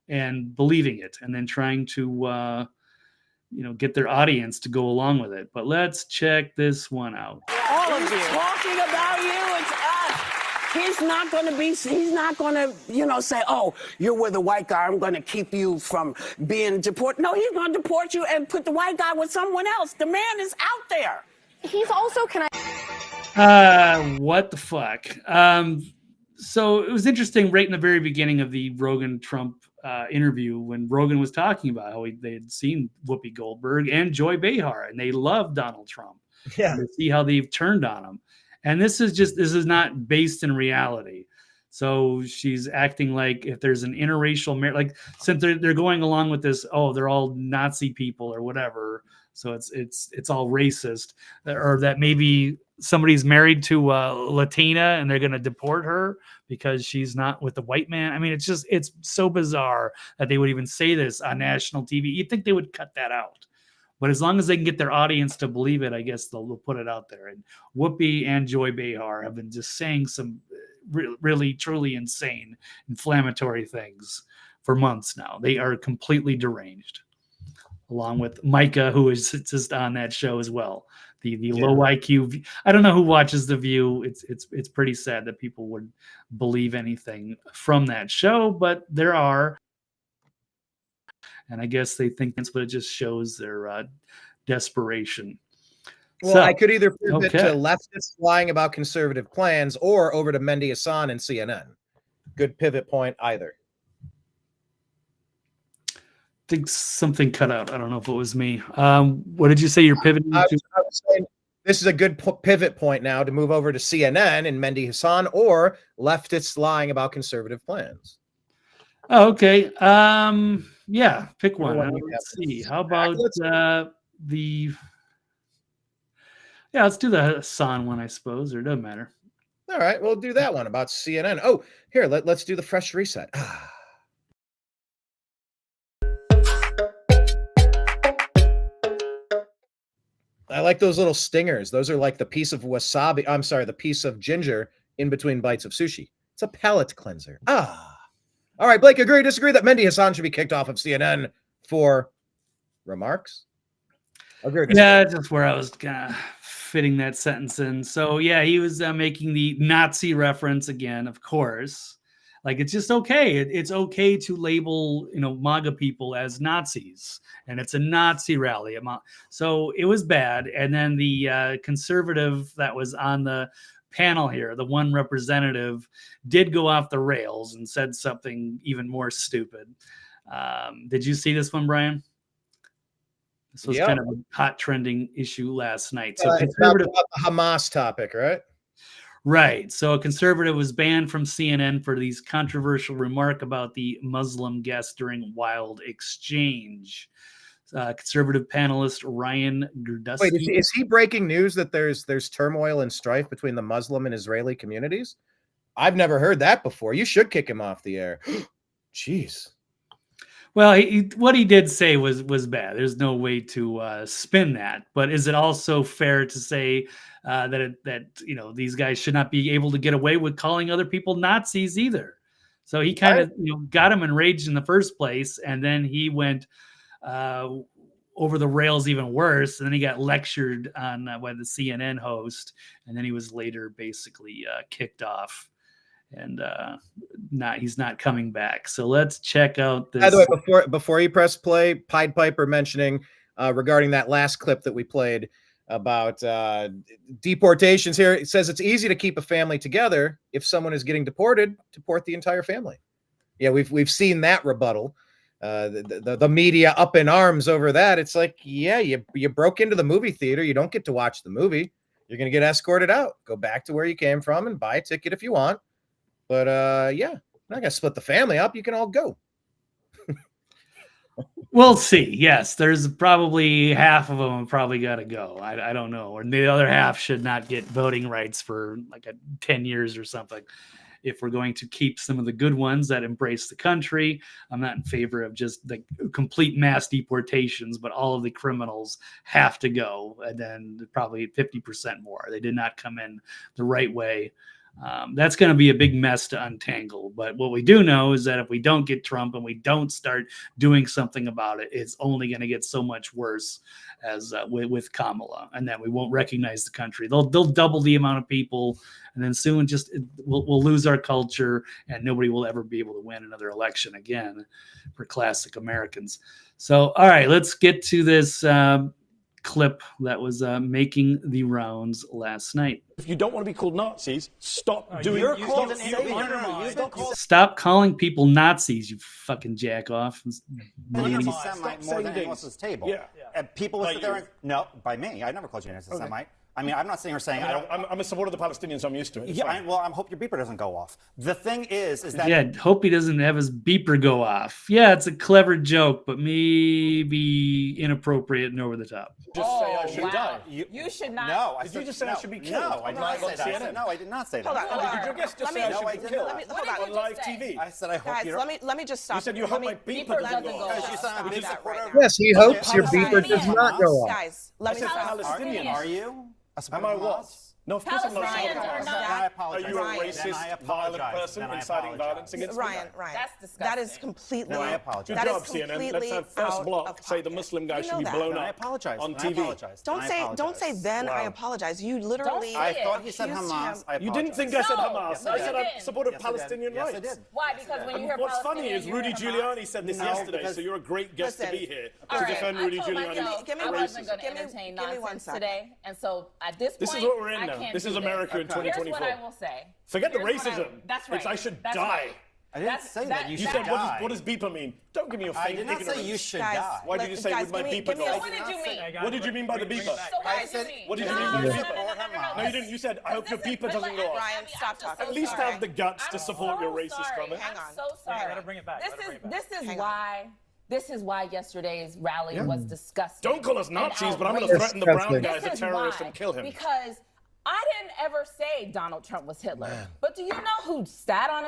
and believing it, and then trying to, get their audience to go along with it. But let's check this one out. All of you. Talking about you, it's us. He's not going to, say, oh, you're with a white guy, I'm going to keep you from being deported. No, he's going to deport you and put the white guy with someone else. The man is out there. He's also, What the fuck? So it was interesting right in the very beginning of the Rogan Trump interview when Rogan was talking about how they had seen Whoopi Goldberg and Joy Behar and they loved Donald Trump. Yeah. To see how they've turned on him. And this is not based in reality. So she's acting like if there's an interracial marriage, like since they're going along with this, oh, they're all Nazi people or whatever. So it's all racist, or that maybe somebody's married to a Latina and they're going to deport her because she's not with the white man. I mean, it's so bizarre that they would even say this on national TV. You'd think they would cut that out. But as long as they can get their audience to believe it, I guess they'll put it out there. And Whoopi and Joy Behar have been just saying some really, truly insane, inflammatory things for months now. They are completely deranged, along with Micah, who is just on that show as well. The low IQ. I don't know who watches The View. It's pretty sad that people would believe anything from that show, but there are. And I guess they think that's what it just shows their desperation. Well, I could either pivot to leftists lying about conservative plans or over to Mehdi Hasan and CNN. Good pivot point either. I think something cut out. I don't know if it was me. What did you say you're pivoting to? I was saying this is a good pivot point now to move over to CNN and Mehdi Hasan or leftists lying about conservative plans. Oh, okay. Yeah, pick one. Let's see. How about let's do the Hasan one, I suppose, or it doesn't matter. All right, we'll do that one about CNN. Oh, here, let's do the fresh reset. I like those little stingers. Those are like the piece of wasabi. I'm sorry, the piece of ginger in between bites of sushi. It's a palate cleanser. All right, Blake, agree, disagree that Mehdi Hasan should be kicked off of CNN for remarks? Agree, disagree. Yeah, just where I was kind of fitting that sentence in. So, yeah, he was making the Nazi reference again, of course. Like, it's just okay. It's okay to label, MAGA people as Nazis, and it's a Nazi rally. So it was bad. And then the conservative that was on the panel here, the one representative, did go off the rails and said something even more stupid. Did you see this one, Brian? This was kind of a hot trending issue last night. So conservative about the Hamas topic, right? Right. So a conservative was banned from CNN for these controversial remark about the Muslim guest during Wild Exchange. Conservative panelist Ryan Gerdusky. Wait, is he breaking news that there's turmoil and strife between the Muslim and Israeli communities? I've never heard that before. You should kick him off the air. Jeez. Well, what he did say was bad. There's no way to spin that. But is it also fair to say that these guys should not be able to get away with calling other people Nazis either? So he kind of got him enraged in the first place, and then he went over the rails even worse. And then he got lectured on by the CNN host, and then he was later basically kicked off, and he's not coming back. So let's check out this. By the way, before you press play, Pied Piper mentioning regarding that last clip that we played about deportations here. It says it's easy to keep a family together. If someone is getting deported, deport the entire family. Yeah, we've seen that rebuttal. The media up in arms over that. It's like, yeah, you broke into the movie theater. You don't get to watch the movie. You're going to get escorted out. Go back to where you came from and buy a ticket if you want. But yeah, I'm not going to split the family up. You can all go. We'll see. Yes, there's probably half of them probably got to go. I don't know. Or the other half should not get voting rights for like 10 years or something. If we're going to keep some of the good ones that embrace the country, I'm not in favor of just the complete mass deportations, but all of the criminals have to go. And then probably 50% more. They did not come in the right way. That's going to be a big mess to untangle. But what we do know is that if we don't get Trump and we don't start doing something about it, it's only going to get so much worse as with Kamala, and then we won't recognize the country. They'll double the amount of people, and then soon we'll lose our culture, and nobody will ever be able to win another election again for classic Americans. So, all right, let's get to this clip that was making the rounds last night. If you don't want to be called Nazis, stop doing it. Stop calling people Nazis, you fucking jack off. Anti-Semite more than anyone else's table. Yeah. And people will sit there and, no, by me. I never called you an anti-Semite. I mean, I'm not sitting here saying I'm a supporter of the Palestinians, so I'm used to it. Yeah, I hope your beeper doesn't go off. The thing is that... Yeah, hope he doesn't have his beeper go off. Yeah, it's a clever joke, but maybe inappropriate and over the top. Just say I should die. You should not. No, Did you just say I should be killed? No, I did not say that. No, I did not say that. Hold on. Did your guest just say I should be killed? On live TV. I said I hope Guys, you let me just stop. You said you hope my beeper doesn't go off. Because you said I'm a big supporter of... Yes, he hopes your beeper does not go off. Guys, let me I said stop. Palestinian. Are you? Am I what? No, of course I'm not. Are you a racist, violent person inciting violence against Ryan, that's disgusting. That is completely. I apologize. That Good is job, CNN. completely Let's have first block out say the Muslim guy should be blown up. I apologize. On TV. Don't say then I apologize. You literally. I thought he said Hamas. You didn't think I said Hamas. I said I supported Yes, Palestinian Yes, rights. I did. Why? Because when you hear What's funny Palestinian, is you hear Rudy Hamas. Giuliani said this yesterday, so you're a great guest to be here to defend Rudy Giuliani. I wasn't going to entertain nonsense today, and so at this point, this is what we're in now. This is America in 2024. Here's what I will say. Forget the racism. That's right. It's I should That's die. right. I didn't say that. You should said, die. what does beeper mean? Don't give me your fake ignorance. I did not say you should die. Why did you say with my beeper go? What did you mean? What did you mean by the beeper? So what did you mean? What did you mean by the beeper? No, you didn't. You said, I hope your beeper doesn't go off. Ryan, stop talking. At least have the guts to support your racist comments. Hang on. I'm so sorry. Gotta bring it back. This is why yesterday's rally was disgusting. Don't call us Nazis, but I'm going to threaten the brown guy as a terrorist and kill him. Because I didn't ever say Donald Trump was Hitler. But do you know who stood on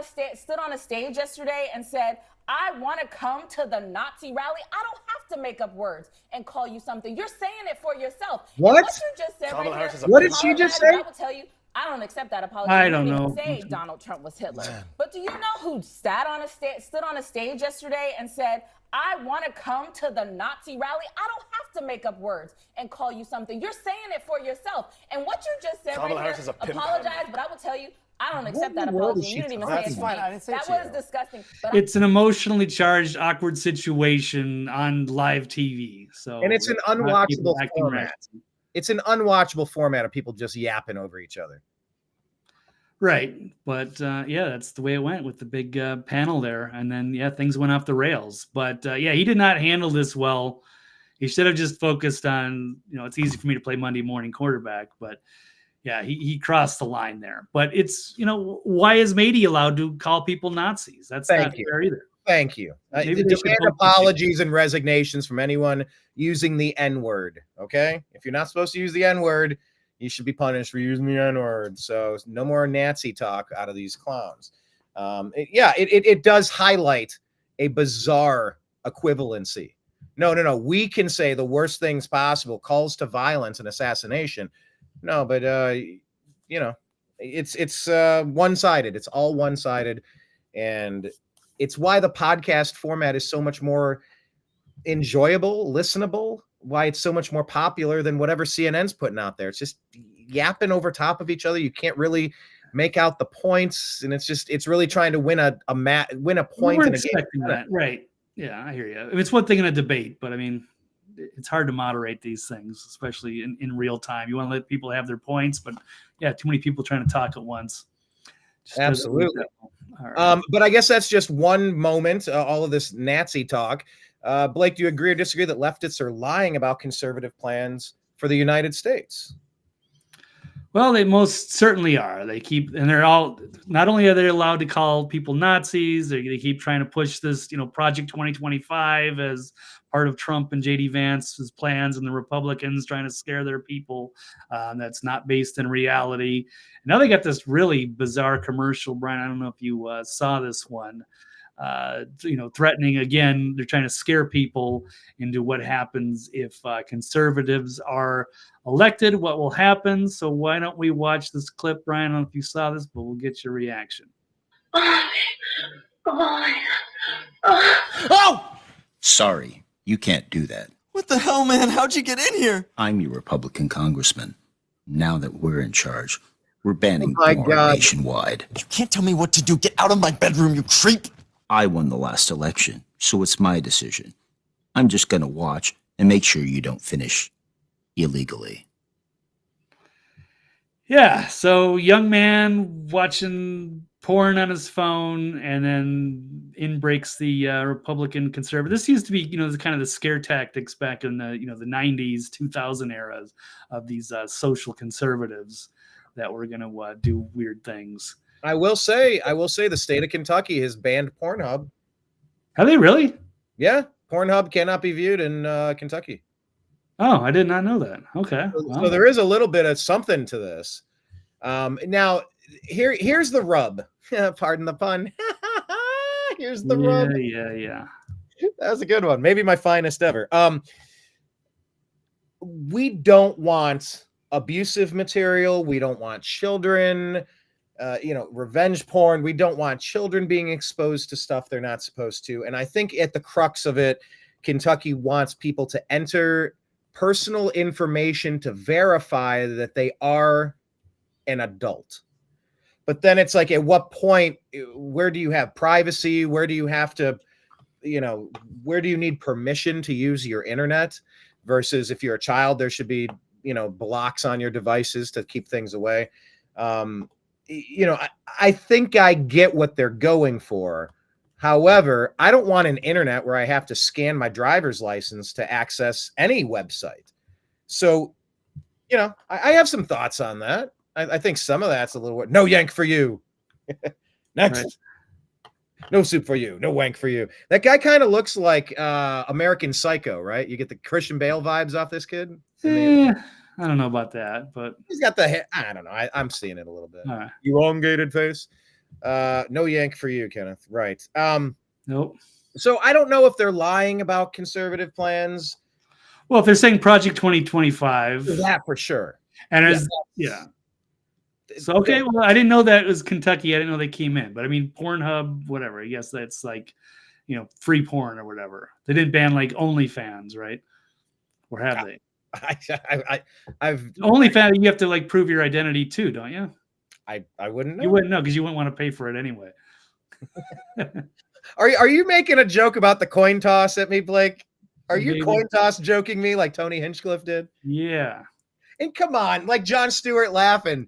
a stage yesterday and said, I want to come to the Nazi rally? I don't have to make up words and call you something. You're saying it for yourself. What? And what you just said right here, what did she just say? I will tell you, I don't accept that apology. I don't You know. didn't even say Donald Trump was Hitler. But do you know who stood on a stage yesterday and said, I want to come to the Nazi rally? I don't have to make up words and call you something. You're saying it for yourself. And what you just said Kamala right Harris here, is a pimp. apologize, but I will tell you, I don't accept that in the world apology. is You didn't even she say it That's to fine. me. I didn't say That it to was you. disgusting. But It's an emotionally charged, awkward situation on live TV. So, And it's an not unwatchable people acting format. rats. It's an unwatchable format of people just yapping over each other. Right. But yeah, that's the way it went with the big panel there. And then, yeah, things went off the rails. But yeah, he did not handle this well. He should have just focused on, it's easy for me to play Monday morning quarterback. But yeah, he crossed the line there. But it's, why is Mehdi allowed to call people Nazis? That's not fair either. Thank you. Maybe they should Demand focus- apologies and resignations from anyone using the N-word, okay? If you're not supposed to use the N-word, you should be punished for using the N-word. So no more Nazi talk out of these clowns. It does highlight a bizarre equivalency. No. We can say the worst things possible, calls to violence and assassination. No, but it's one-sided. It's all one-sided, and it's why the podcast format is so much more enjoyable, listenable. Why it's so much more popular than whatever CNN's putting out there. It's just yapping over top of each other. You can't really make out the points, and it's really trying to win a point in a expecting game. That, right? Yeah, I hear you. I mean, it's one thing in a debate, but I mean, it's hard to moderate these things, especially in real time. You want to let people have their points, but yeah, too many people trying to talk at once. Just Absolutely. All right. But I guess that's just one moment. All of this Nazi talk. Blake, do you agree or disagree that leftists are lying about conservative plans for the United States? Well, they most certainly are. And they're all, not only are they allowed to call people Nazis, they keep trying to push this, Project 2025 as part of Trump and J.D. Vance's plans and the Republicans trying to scare their people. That's not based in reality. And now they got this really bizarre commercial, Brian. I don't know if you saw this one. threatening again. They're trying to scare people into what happens if conservatives are elected, what will happen. So why don't we watch this clip, Brian? I don't know if you saw this, but we'll get your reaction. Oh! Sorry, you can't do that. What the hell, man? How'd you get in here? I'm your Republican congressman. Now that we're in charge, we're banning Oh my porn God. nationwide. You can't tell me what to do. Get out of my bedroom, you creep. I won the last election, so it's my decision. I'm just gonna watch and make sure you don't finish illegally. Yeah, so young man watching porn on his phone, and then in breaks the Republican conservative. This used to be, the kind of the scare tactics back in the, the 90s, 2000 eras of these social conservatives that were going to do weird things. I will say the state of Kentucky has banned Pornhub. Have they really? Yeah, Pornhub cannot be viewed in Kentucky. Oh, I did not know that. Okay. So there is a little bit of something to this. Now, here's the rub. Pardon the pun. Here's the rub. Yeah. That was a good one. Maybe my finest ever. We don't want abusive material. We don't want children, revenge porn. We don't want children being exposed to stuff they're not supposed to. And I think at the crux of it, Kentucky wants people to enter personal information to verify that they are an adult. But then it's like, at what point, where do you have privacy? Where do you have to, where do you need permission to use your internet? Versus if you're a child, there should be, blocks on your devices to keep things away. I think I get what they're going for. However, I don't want an internet where I have to scan my driver's license to access any website. So, I have some thoughts on that. I think some of that's a little, no yank for you. Next. Right. No soup for you. No wank for you. That guy kind of looks like American Psycho, right? You get the Christian Bale vibes off this kid. I don't know about that, but he's got the hair. I don't know. I'm seeing it a little bit. Right. Elongated face. No yank for you, Kenneth. Right. Nope. So I don't know if they're lying about conservative plans. Well, if they're saying Project 2025, that for sure. And yeah. So okay, well, I didn't know that it was Kentucky. I didn't know they came in, but I mean, Pornhub, whatever. I guess that's like, free porn or whatever. They didn't ban like OnlyFans, right? Or have they? I've OnlyFans. You have to like prove your identity too, don't you? I wouldn't know. You wouldn't know because you wouldn't want to pay for it anyway. Are you making a joke about the coin toss at me, Blake? Are you coin toss joking me like Tony Hinchcliffe did? Yeah. And come on, like Jon Stewart laughing.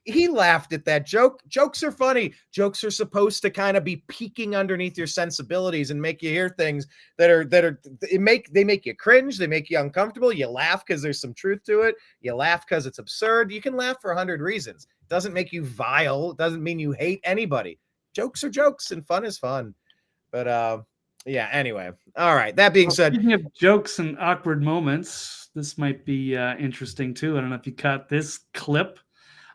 He laughed at that joke. Jokes are funny. Jokes are supposed to kind of be peeking underneath your sensibilities and make you hear things they make you cringe. They make you uncomfortable. You laugh because there's some truth to it. You laugh because it's absurd. You can laugh for 100 reasons. It doesn't make you vile. It doesn't mean you hate anybody. Jokes are jokes and fun is fun. But yeah, anyway. All right. That being said, speaking of jokes and awkward moments, this might be interesting too. I don't know if you caught this clip.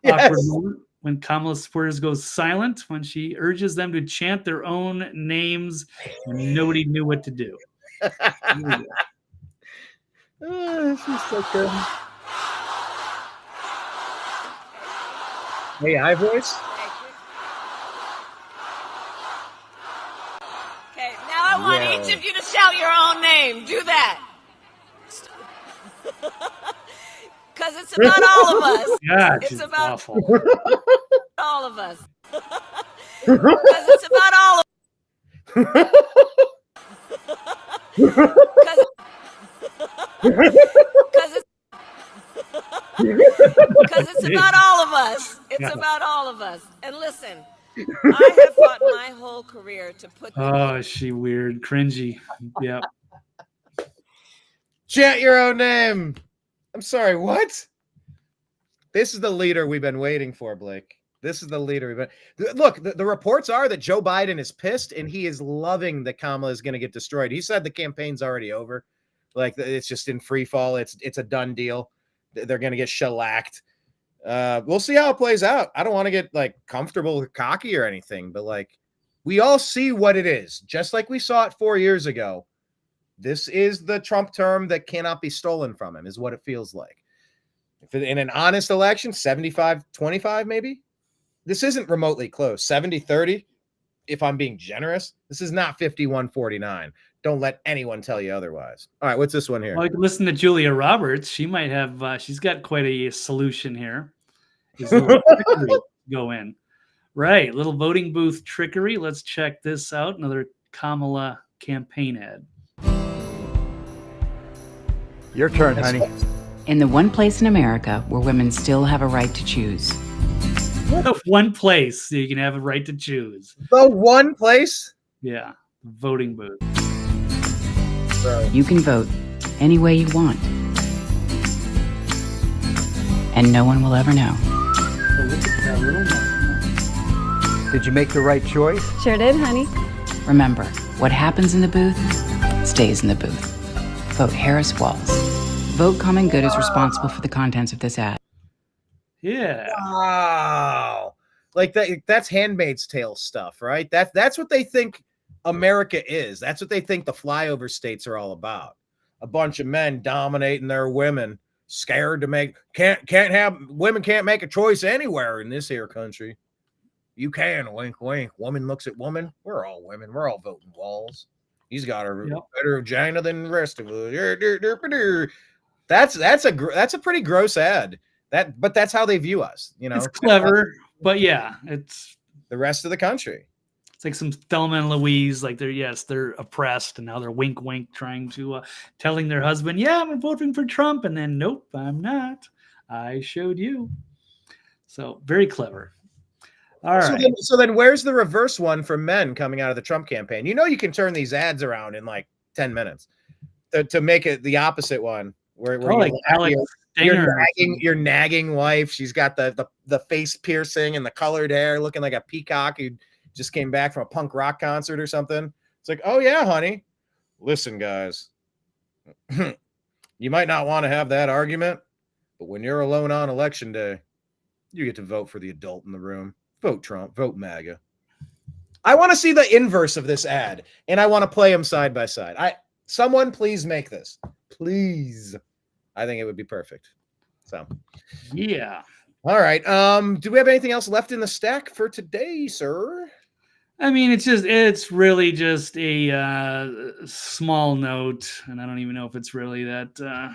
Yes. Awkward moment when Kamala supporters go silent when she urges them to chant their own names and nobody knew what to do. She's so good. AI voice. Okay, now I want each of you to shout your own name. Do that. Because it's about all of us. Yeah, it's about awful. all of us. Because it's about all of us. Because it's about all of us. It's about all of us. And listen, I have fought my whole career to put. Oh, is she weird, cringy? Yeah. Chant your own name. I'm sorry, what? This is the leader we've been waiting for, Blake. This is the leader we've been. Look, the reports are that Joe Biden is pissed and he is loving that Kamala is going to get destroyed. He said the campaign's already over. Like, it's just in free fall. It's a done deal. They're going to get shellacked. We'll see how it plays out. I don't want to get like comfortable or cocky or anything, but like, We all see what it is, just like we saw it 4 years ago. This is the Trump term that cannot be stolen from him, is what it feels like. If in an honest election, 75-25 maybe, this isn't remotely close. 70-30, if I'm being generous. This is not 51-49. Don't let anyone tell you otherwise. All right, what's this one here? Well, listen to Julia Roberts. She might have, she's got quite a solution here. Is little trickery go in. Right, little voting booth trickery. Let's check this out. Another Kamala campaign ad. Your turn, honey. In the one place in America where women still have a right to choose. One place so you can have a right to choose. The one place? Yeah, voting booth. You can vote any way you want. And no one will ever know. Did you make the right choice? Sure did, honey. Remember, what happens in the booth stays in the booth. Vote Harris Walls. Vote Common Good is responsible for the contents of this ad. Yeah. Wow. Like that's Handmaid's Tale stuff, right? That's what they think America is. That's what they think the flyover states are all about. A bunch of men dominating their women, scared to make women can't make a choice anywhere in this here country. You can, wink, wink. Woman looks at woman. We're all women. We're all voting Walls. He's got a better vagina than the rest of us. That's a pretty gross ad. But that's how they view us. You know, it's clever, but yeah, it's the rest of the country. It's like some Thelma and Louise, like they're oppressed, and now they're wink, wink, trying to telling their husband, "Yeah, I'm voting for Trump," and then, "Nope, I'm not. I showed you." So very clever. All right. So then where's the reverse one for men coming out of the Trump campaign? You know, you can turn these ads around in like 10 minutes to make it the opposite one. Where like Alex your nagging wife. She's got the face piercing and the colored hair, looking like a peacock who just came back from a punk rock concert or something. It's like, oh yeah, honey. Listen, guys, you might not want to have that argument, but when you're alone on election day, you get to vote for the adult in the room. Vote Trump, vote MAGA. I want to see the inverse of this ad, and I want to play them side by side. Someone please make this. Please. I think it would be perfect. So, yeah. All right. Do we have anything else left in the stack for today, sir? I mean, it's really just a small note, and I don't even know if it's really that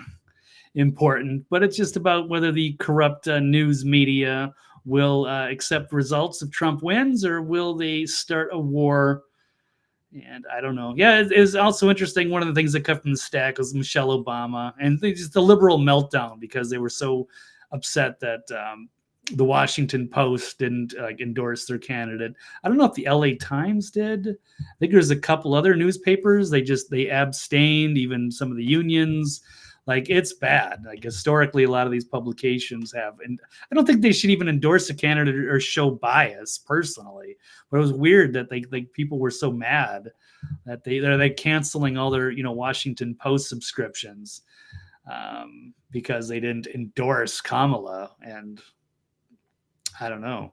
important, but it's just about whether the corrupt news media will accept results if Trump wins, or will they start a war? And I don't know. Yeah, it was also interesting. One of the things that cut from the stack was Michelle Obama and just the liberal meltdown because they were so upset that the Washington Post didn't endorse their candidate. I don't know if the LA Times did. I think there's a couple other newspapers. They abstained, even some of the unions. Like, it's bad. Like, historically, a lot of these publications have, and I don't think they should even endorse a candidate or show bias personally. But it was weird that people were so mad that they're canceling all their Washington Post subscriptions because they didn't endorse Kamala, and I don't know,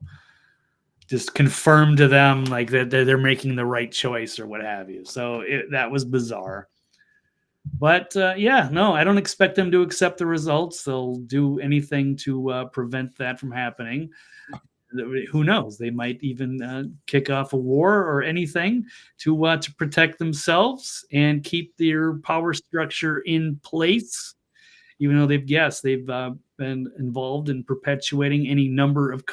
just confirm to them like that they're making the right choice or what have you. So that was bizarre. But no, I don't expect them to accept the results. They'll do anything to prevent that from happening. Who knows? They might even kick off a war or anything to protect themselves and keep their power structure in place. Even though they've been involved in perpetuating any number of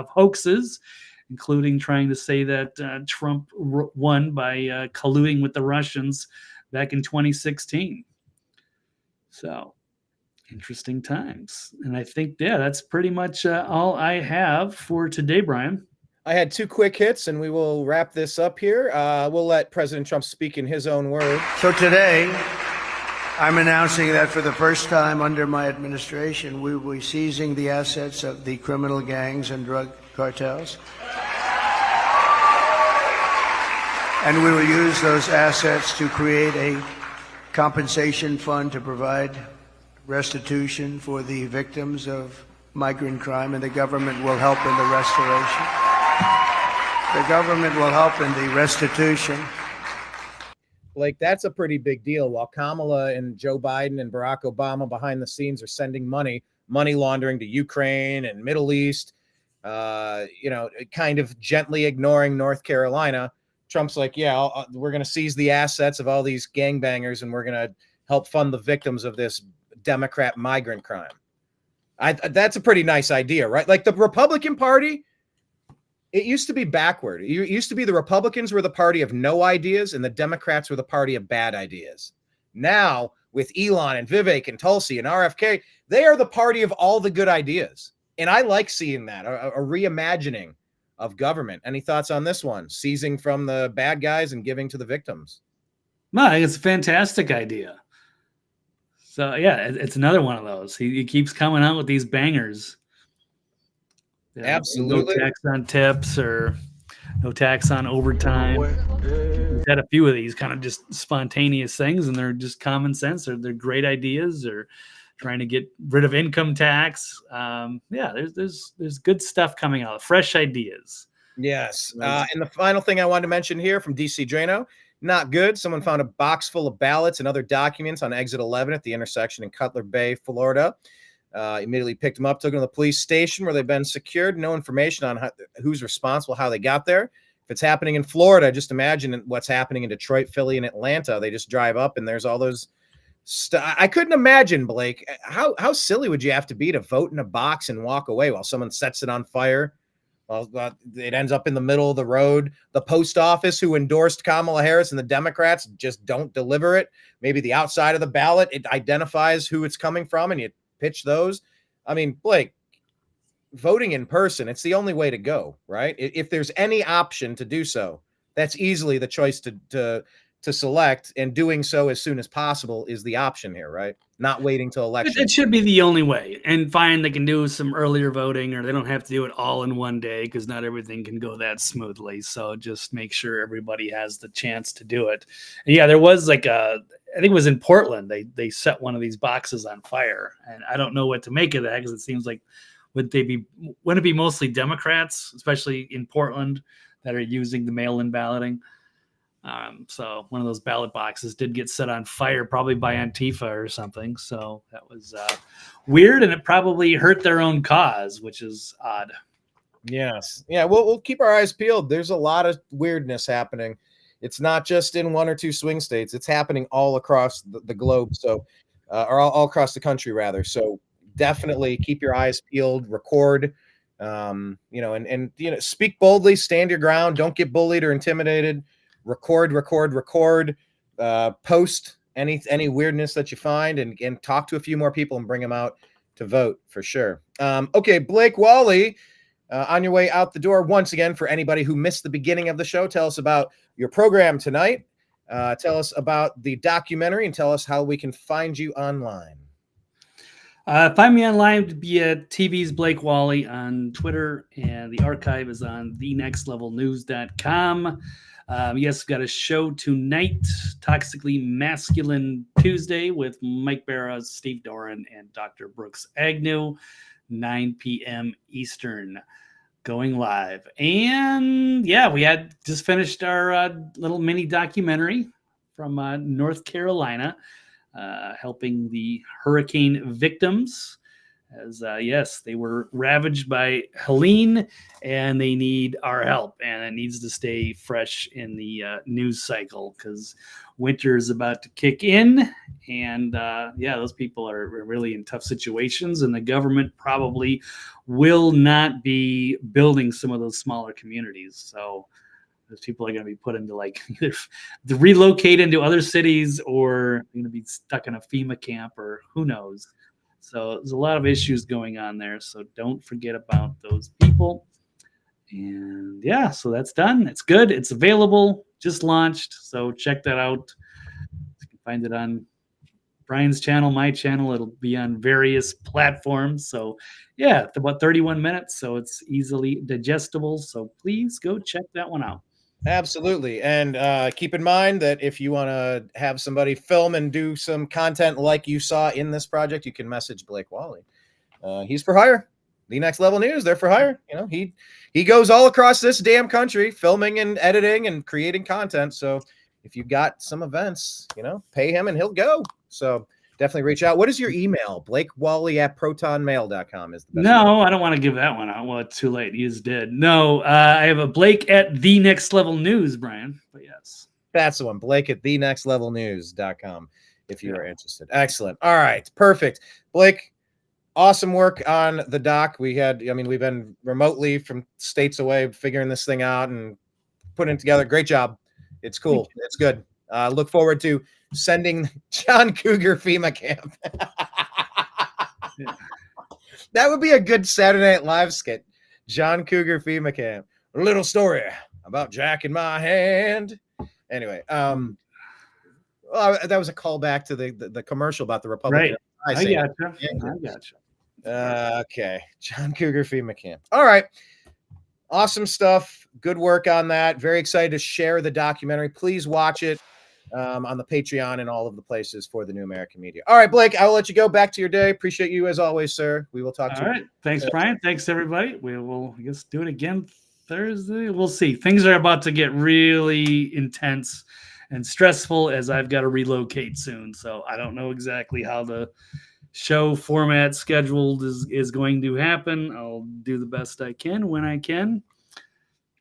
hoaxes, including trying to say that Trump won by colluding with the Russians back in 2016. So, interesting times. And I think, that's pretty much all I have for today, Brian. I had two quick hits, and we will wrap this up here. We'll let President Trump speak in his own words. So today, I'm announcing that for the first time under my administration, we will be seizing the assets of the criminal gangs and drug cartels. And we will use those assets to create a compensation fund to provide restitution for the victims of migrant crime, and the government will help in the restoration. The government will help in the restitution. Like, that's a pretty big deal. While Kamala and Joe Biden and Barack Obama behind the scenes are sending money laundering to Ukraine and Middle East, kind of gently ignoring North Carolina. Trump's like, yeah, we're going to seize the assets of all these gangbangers and we're going to help fund the victims of this Democrat migrant crime. That's a pretty nice idea, right? Like, the Republican Party, it used to be backward. It used to be the Republicans were the party of no ideas and the Democrats were the party of bad ideas. Now, with Elon and Vivek and Tulsi and RFK, they are the party of all the good ideas. And I like seeing that, a reimagining of government. Any thoughts on this one? Seizing from the bad guys and giving to the victims. No, I think it's a fantastic idea. So, yeah, it's another one of those. He keeps coming out with these bangers. Absolutely. No tax on tips or no tax on overtime. We've had a few of these kind of just spontaneous things, and they're just common sense. They're great ideas. Or trying to get rid of income tax. There's good stuff coming out. Fresh ideas. Yes. And the final thing I wanted to mention here from DC Drano, not good. Someone found a box full of ballots and other documents on exit 11 at the intersection in Cutler Bay, Florida. Immediately picked them up, took them to the police station where they've been secured. No information on who's responsible, how they got there. If it's happening in Florida, just imagine what's happening in Detroit, Philly, and Atlanta. They just drive up and there's all those. I couldn't imagine, Blake, how silly would you have to be to vote in a box and walk away while someone sets it on fire? Well, it ends up in the middle of the road. The post office who endorsed Kamala Harris and the Democrats just don't deliver it. Maybe the outside of the ballot, it identifies who it's coming from and you pitch those. I mean, Blake, voting in person, it's the only way to go, right? If there's any option to do so, that's easily the choice to select, and doing so as soon as possible is the option here, right? Not waiting till election. It should be the only way. And fine, they can do some earlier voting, or they don't have to do it all in one day because not everything can go that smoothly. So just make sure everybody has the chance to do it. And yeah, there was I think it was in Portland. They set one of these boxes on fire, and I don't know what to make of that because it seems like wouldn't it be mostly Democrats, especially in Portland, that are using the mail-in balloting? So one of those ballot boxes did get set on fire, probably by Antifa or something. So that was weird, and it probably hurt their own cause, which is odd. Yes. Yeah, we'll keep our eyes peeled. There's a lot of weirdness happening. It's not just in one or two swing states. It's happening all across the globe. So, or all across the country, rather. So definitely keep your eyes peeled, record, and speak boldly, stand your ground. Don't get bullied or intimidated. Record, post any weirdness that you find and talk to a few more people and bring them out to vote for sure. Okay, Blake Walley, on your way out the door once again, for anybody who missed the beginning of the show, tell us about your program tonight. Tell us about the documentary and tell us how we can find you online. Find me online via TV's Blake Walley on Twitter, and the archive is on thenextlevelnews.com. Yes, got a show tonight, Toxically Masculine Tuesday with Mike Barra, Steve Doran, and Dr. Brooks Agnew, 9 p.m. Eastern, going live. And yeah, we had just finished our little mini documentary from North Carolina, helping the hurricane victims. As yes, they were ravaged by Helene, and they need our help, and it needs to stay fresh in the news cycle because winter is about to kick in, and those people are really in tough situations, and the government probably will not be building some of those smaller communities. So those people are going to be put into either to relocate into other cities or going to be stuck in a FEMA camp or who knows. So there's a lot of issues going on there. So don't forget about those people. And yeah, so that's done. It's good. It's available. Just launched. So check that out. You can find it on Brian's channel, my channel. It'll be on various platforms. So yeah, it's about 31 minutes. So it's easily digestible. So please go check that one out. Absolutely. And keep in mind that if you want to have somebody film and do some content like you saw in this project, you can message Blake Walley. He's for hire. The Next Level News, they're for hire. You know, he goes all across this damn country filming and editing and creating content. So if you got some events, you know, pay him and he'll go. So definitely reach out. What is your email? BlakeWalley@protonmail.com is the best. No, I don't want to give that one out. Well, it's too late. He is dead. No, I have a Blake at The Next Level News, Brian. But yes. That's the one. Blake at thenextlevelnews.com if you are interested. Excellent. All right. Perfect. Blake, awesome work on the doc. We've been remotely from states away figuring this thing out and putting it together. Great job. It's cool. It's good. Look forward to sending John Cougar FEMA camp. That would be a good Saturday Night Live skit. John Cougar FEMA camp. A little story about Jack in my hand. Anyway, that was a callback to the commercial about the Republican. Right. I gotcha. Okay. John Cougar FEMA camp. All right. Awesome stuff. Good work on that. Very excited to share the documentary. Please watch it on the Patreon and all of the places for the New American Media. All right, Blake, I will let you go back to your day. Appreciate you as always, sir. We will talk to you. All right. Thanks, Brian. Thanks, everybody. We will, I guess, do it again Thursday. We'll see. Things are about to get really intense and stressful as I've got to relocate soon. So I don't know exactly how the show format scheduled is going to happen. I'll do the best I can when I can.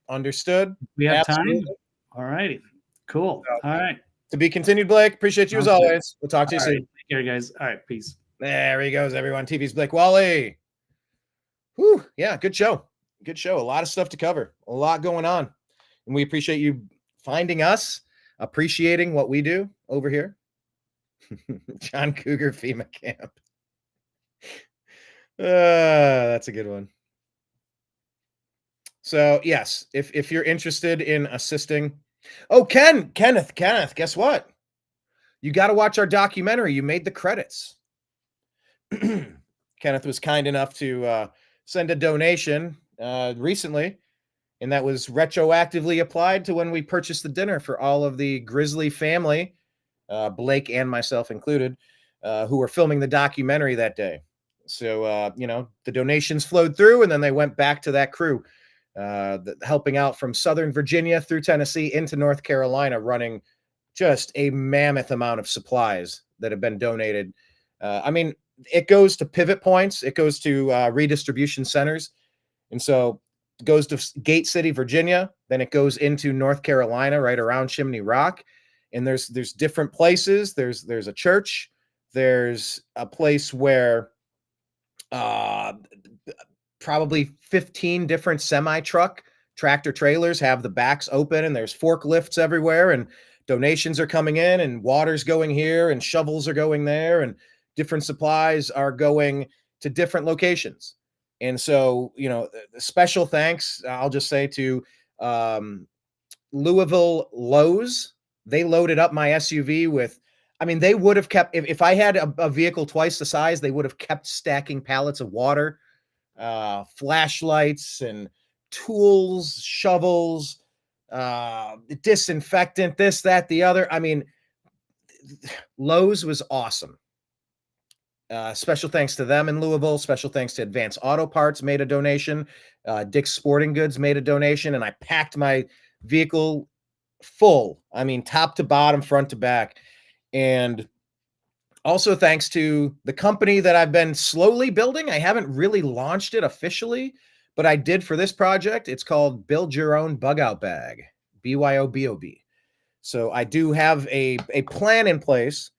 Understood. We have Absolutely. time. All righty. Cool. All right. To be continued, Blake. Appreciate you as always. We'll talk to you soon. Take care, guys. All right. Peace. There he goes, everyone. TV's Blake Walley. Whew. Yeah, good show. Good show. A lot of stuff to cover. A lot going on. And we appreciate you finding us, appreciating what we do over here. John Cougar FEMA camp. That's a good one. So yes, if you're interested in assisting, Kenneth, guess what? You got to watch our documentary. You made the credits. Kenneth was kind enough to send a donation recently, and that was retroactively applied to when we purchased the dinner for all of the Grizzly family, Blake and myself included, who were filming the documentary that day. So, the donations flowed through, and then they went back to that crew, helping out from Southern Virginia through Tennessee into North Carolina, running just a mammoth amount of supplies that have been donated. It goes to pivot points. It goes to redistribution centers. And so it goes to Gate City, Virginia. Then it goes into North Carolina, right around Chimney Rock. And there's different places. There's a church. There's a place where probably 15 different semi-truck tractor trailers have the backs open, and there's forklifts everywhere, and donations are coming in, and water's going here, and shovels are going there, and different supplies are going to different locations. And so, special thanks, I'll just say, to Louisville Lowe's. They loaded up my SUV with, they would have kept, if I had a vehicle twice the size, they would have kept stacking pallets of water, flashlights and tools, shovels, disinfectant, this, that, the other. Lowe's was awesome. Special thanks to them in Louisville. Special thanks to Advance Auto Parts, made a donation. Dick's Sporting Goods made a donation, and I packed my vehicle full. Top to bottom, front to back. And also thanks to the company that I've been slowly building. I haven't really launched it officially, but I did for this project. It's called Build Your Own Bug Out Bag, BYOBOB. So I do have a plan in place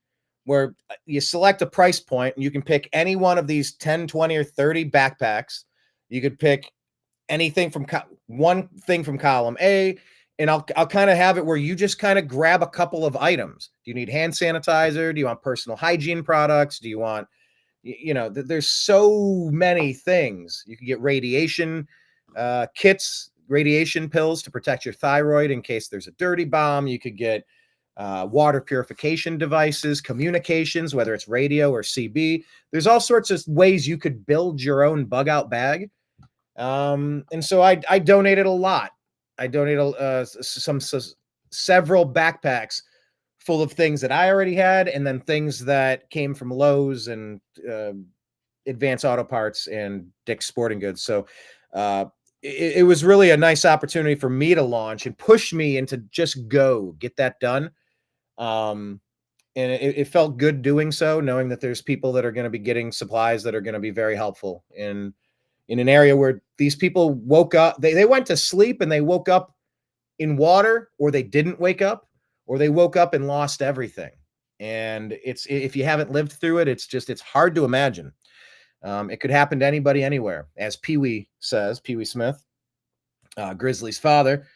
where you select a price point, and you can pick any one of these 10, 20, or 30 backpacks. You could pick anything from one thing from column A, and I'll kind of have it where you just kind of grab a couple of items. Do you need hand sanitizer? Do you want personal hygiene products? Do you want, there's so many things. You can get radiation kits, radiation pills to protect your thyroid in case there's a dirty bomb. You could get water purification devices, communications, whether it's radio or CB. There's all sorts of ways you could build your own bug out bag. And so I donated a lot. I donated several backpacks full of things that I already had, and then things that came from Lowe's and Advance Auto Parts and Dick's Sporting Goods. So it was really a nice opportunity for me to launch and push me into just get that done. And it felt good doing so, knowing that there's people that are going to be getting supplies that are going to be very helpful in an area where these people woke up. They went to sleep and they woke up in water, or they didn't wake up, or they woke up and lost everything. And if you haven't lived through it, it's hard to imagine. It could happen to anybody, anywhere, as Pee Wee says, Pee Wee Smith, Grizzly's father.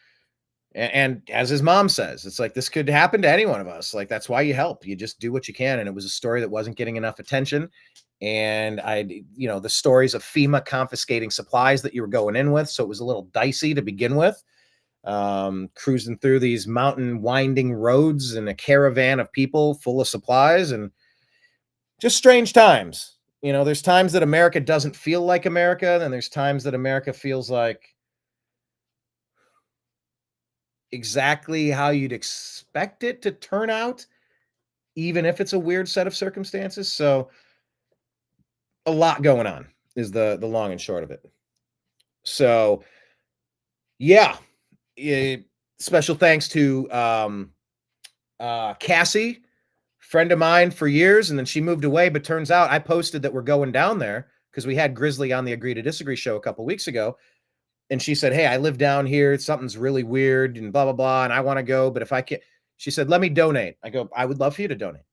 And as his mom says, it's like, this could happen to any one of us. Like, that's why you help. You just do what you can. And it was a story that wasn't getting enough attention. And the stories of FEMA confiscating supplies that you were going in with. So it was a little dicey to begin with. Cruising through these mountain winding roads in a caravan of people full of supplies, and just strange times. There's times that America doesn't feel like America. And there's times that America feels like exactly how you'd expect it to turn out, even if it's a weird set of circumstances. So a lot going on is the long and short of it. So yeah, special thanks to Cassie, friend of mine for years, and then she moved away. But turns out I posted that we're going down there because we had Grizzly on the Agree to Disagree show a couple weeks ago. And she said, hey, I live down here. Something's really weird and blah, blah, blah. And I want to go. But if I can't, she said, let me donate. I go, I would love for you to donate.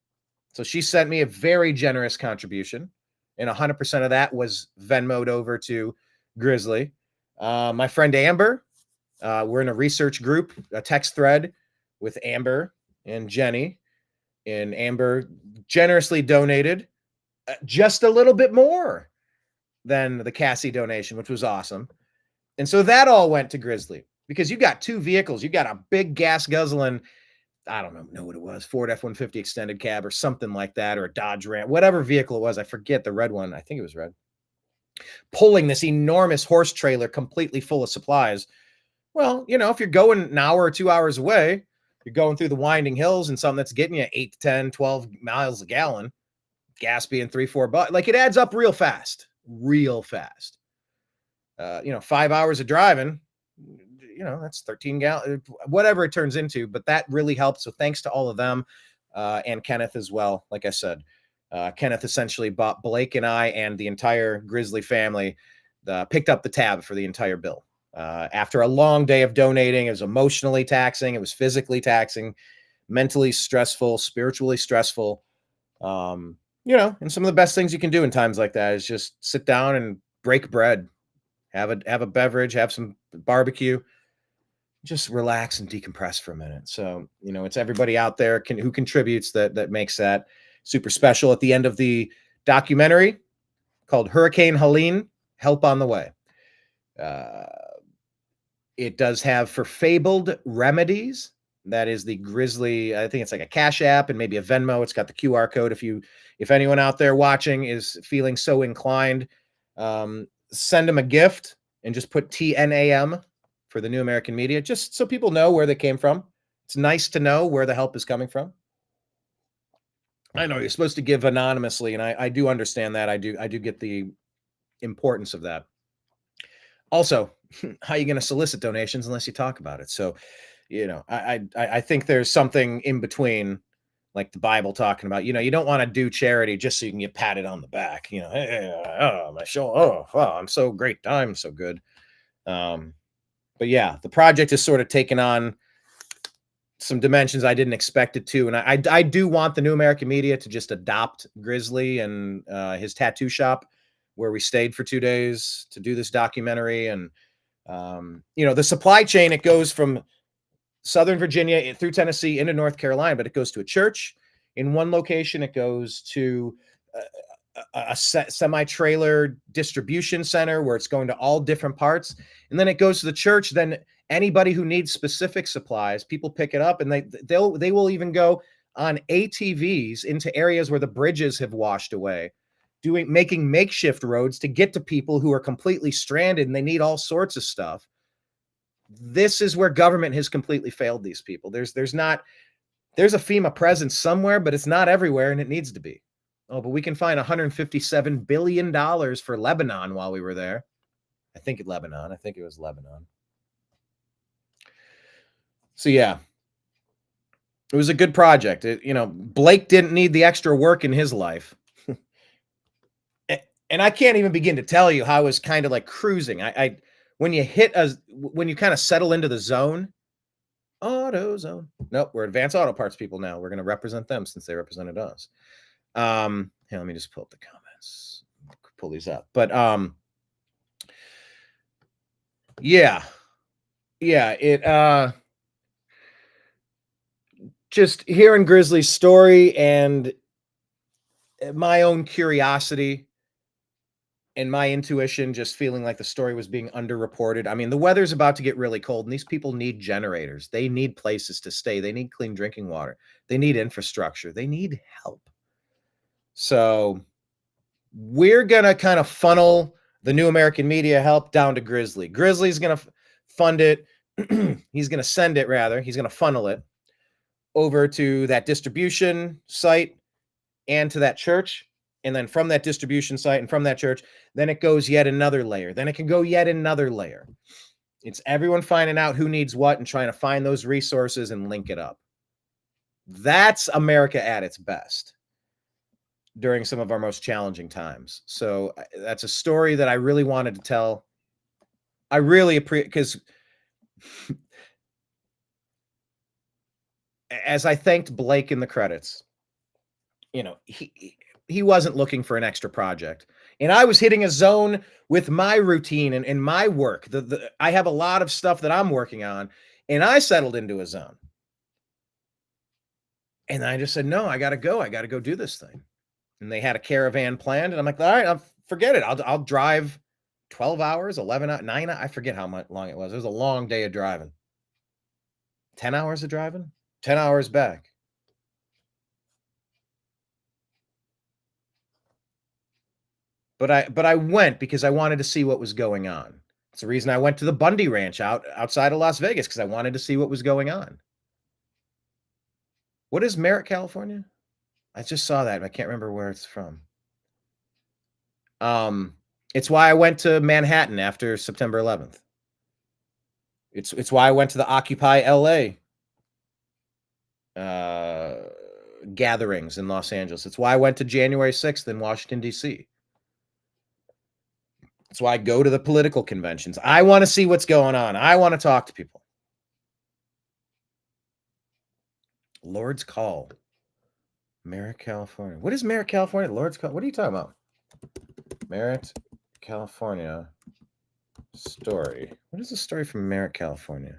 So she sent me a very generous contribution. And 100% of that was Venmoed over to Grizzly. My friend Amber, we're in a research group, a text thread with Amber and Jenny. And Amber generously donated just a little bit more than the Cassie donation, which was awesome. And so that all went to Grizzly, because you got two vehicles. You got a big gas guzzling, I don't know what it was, Ford F-150 extended cab or something like that, or a Dodge Ram, whatever vehicle it was. I forget, the red one. I think it was red. Pulling this enormous horse trailer completely full of supplies. Well, if you're going an hour or 2 hours away, you're going through the winding hills and something that's getting you 8 to 10, 12 miles a gallon, gas being $3-4, like, it adds up real fast. 5 hours of driving, that's 13 gallons, whatever it turns into. But that really helped. So thanks to all of them, and Kenneth as well. Like I said, Kenneth essentially bought Blake and I and the entire Grizzly family, picked up the tab for the entire bill. After a long day of donating, it was emotionally taxing. It was physically taxing, mentally stressful, spiritually stressful. And some of the best things you can do in times like that is just sit down and break bread. Have a beverage, have some barbecue, just relax and decompress for a minute. So, it's everybody out there who contributes that makes that super special. At the end of the documentary called Hurricane Helene, Help on the Way. It does have For Fabled Remedies. That is the Grizzly, I think it's like a Cash App and maybe a Venmo. It's got the QR code. If anyone out there watching is feeling so inclined, send them a gift and just put TNAM for the New American Media, just so people know where they came from. It's nice to know where the help is coming from. I know you're supposed to give anonymously, and I do understand that. I do get the importance of that. Also, how are you going to solicit donations unless you talk about it? So, I think there's something in between, like the Bible talking about, you don't want to do charity just so you can get patted on the back. Hey, my show. Oh, wow, I'm so great. I'm so good. But yeah, the project has sort of taken on some dimensions I didn't expect it to. And I do want the New American Media to just adopt Grizzly and his tattoo shop, where we stayed for 2 days to do this documentary. And, the supply chain, it goes from Southern Virginia through Tennessee into North Carolina, but it goes to a church in one location. It goes to a semi-trailer distribution center where it's going to all different parts. And then it goes to the church. Then anybody who needs specific supplies, people pick it up, and they will even go on ATVs into areas where the bridges have washed away, making makeshift roads to get to people who are completely stranded and they need all sorts of stuff. This is where government has completely failed these people. There's a FEMA presence somewhere, but it's not everywhere, and it needs to be. Oh, but we can find $157 billion for Lebanon while we were there. I think it was Lebanon. So yeah, it was a good project. Blake didn't need the extra work in his life. And I can't even begin to tell you how I was kind of like cruising. When you kind of settle into the zone, auto zone. Nope, we're Advanced Auto Parts people now. We're going to represent them since they represented us. Here, let me just pull up the comments. Pull these up. But it just hearing Grizzly's story and my own curiosity and my intuition just feeling like the story was being underreported. I mean, the weather's about to get really cold, and these people need generators. They need places to stay. They need clean drinking water. They need infrastructure. They need help. So we're going to kind of funnel the New American Media help down to Grizzly. Grizzly's going to fund it. He's going to send it, rather. He's going to funnel it over to that distribution site and to that church. And then from that distribution site and from that church, then it goes yet another layer. Then it can go yet another layer. It's everyone finding out who needs what and trying to find those resources and link it up. That's America at its best during some of our most challenging times. So that's a story that I really wanted to tell. I really appreciate, because as I thanked Blake in the credits, he wasn't looking for an extra project. And I was hitting a zone with my routine and my work. I have a lot of stuff that I'm working on, and I settled into a zone. And I just said, no, I got to go. I got to go do this thing. And they had a caravan planned, and I'm like, all right, forget it. I'll drive 12 hours, 11 hours, 9 hours. I forget how much long it was. It was a long day of driving. 10 hours of driving, 10 hours back. But I went because I wanted to see what was going on. It's the reason I went to the Bundy Ranch outside of Las Vegas, because I wanted to see what was going on. What is Merritt, California? I just saw that. I can't remember where it's from. It's why I went to Manhattan after September 11th. It's why I went to the Occupy LA gatherings in Los Angeles. It's why I went to January 6th in Washington, D.C. That's why I go to the political conventions. I want to see what's going on. I want to talk to people. Lord's Call. Merritt, California. What is Merritt, California? Lord's Call. What are you talking about? Merritt, California story. What is the story from Merritt, California?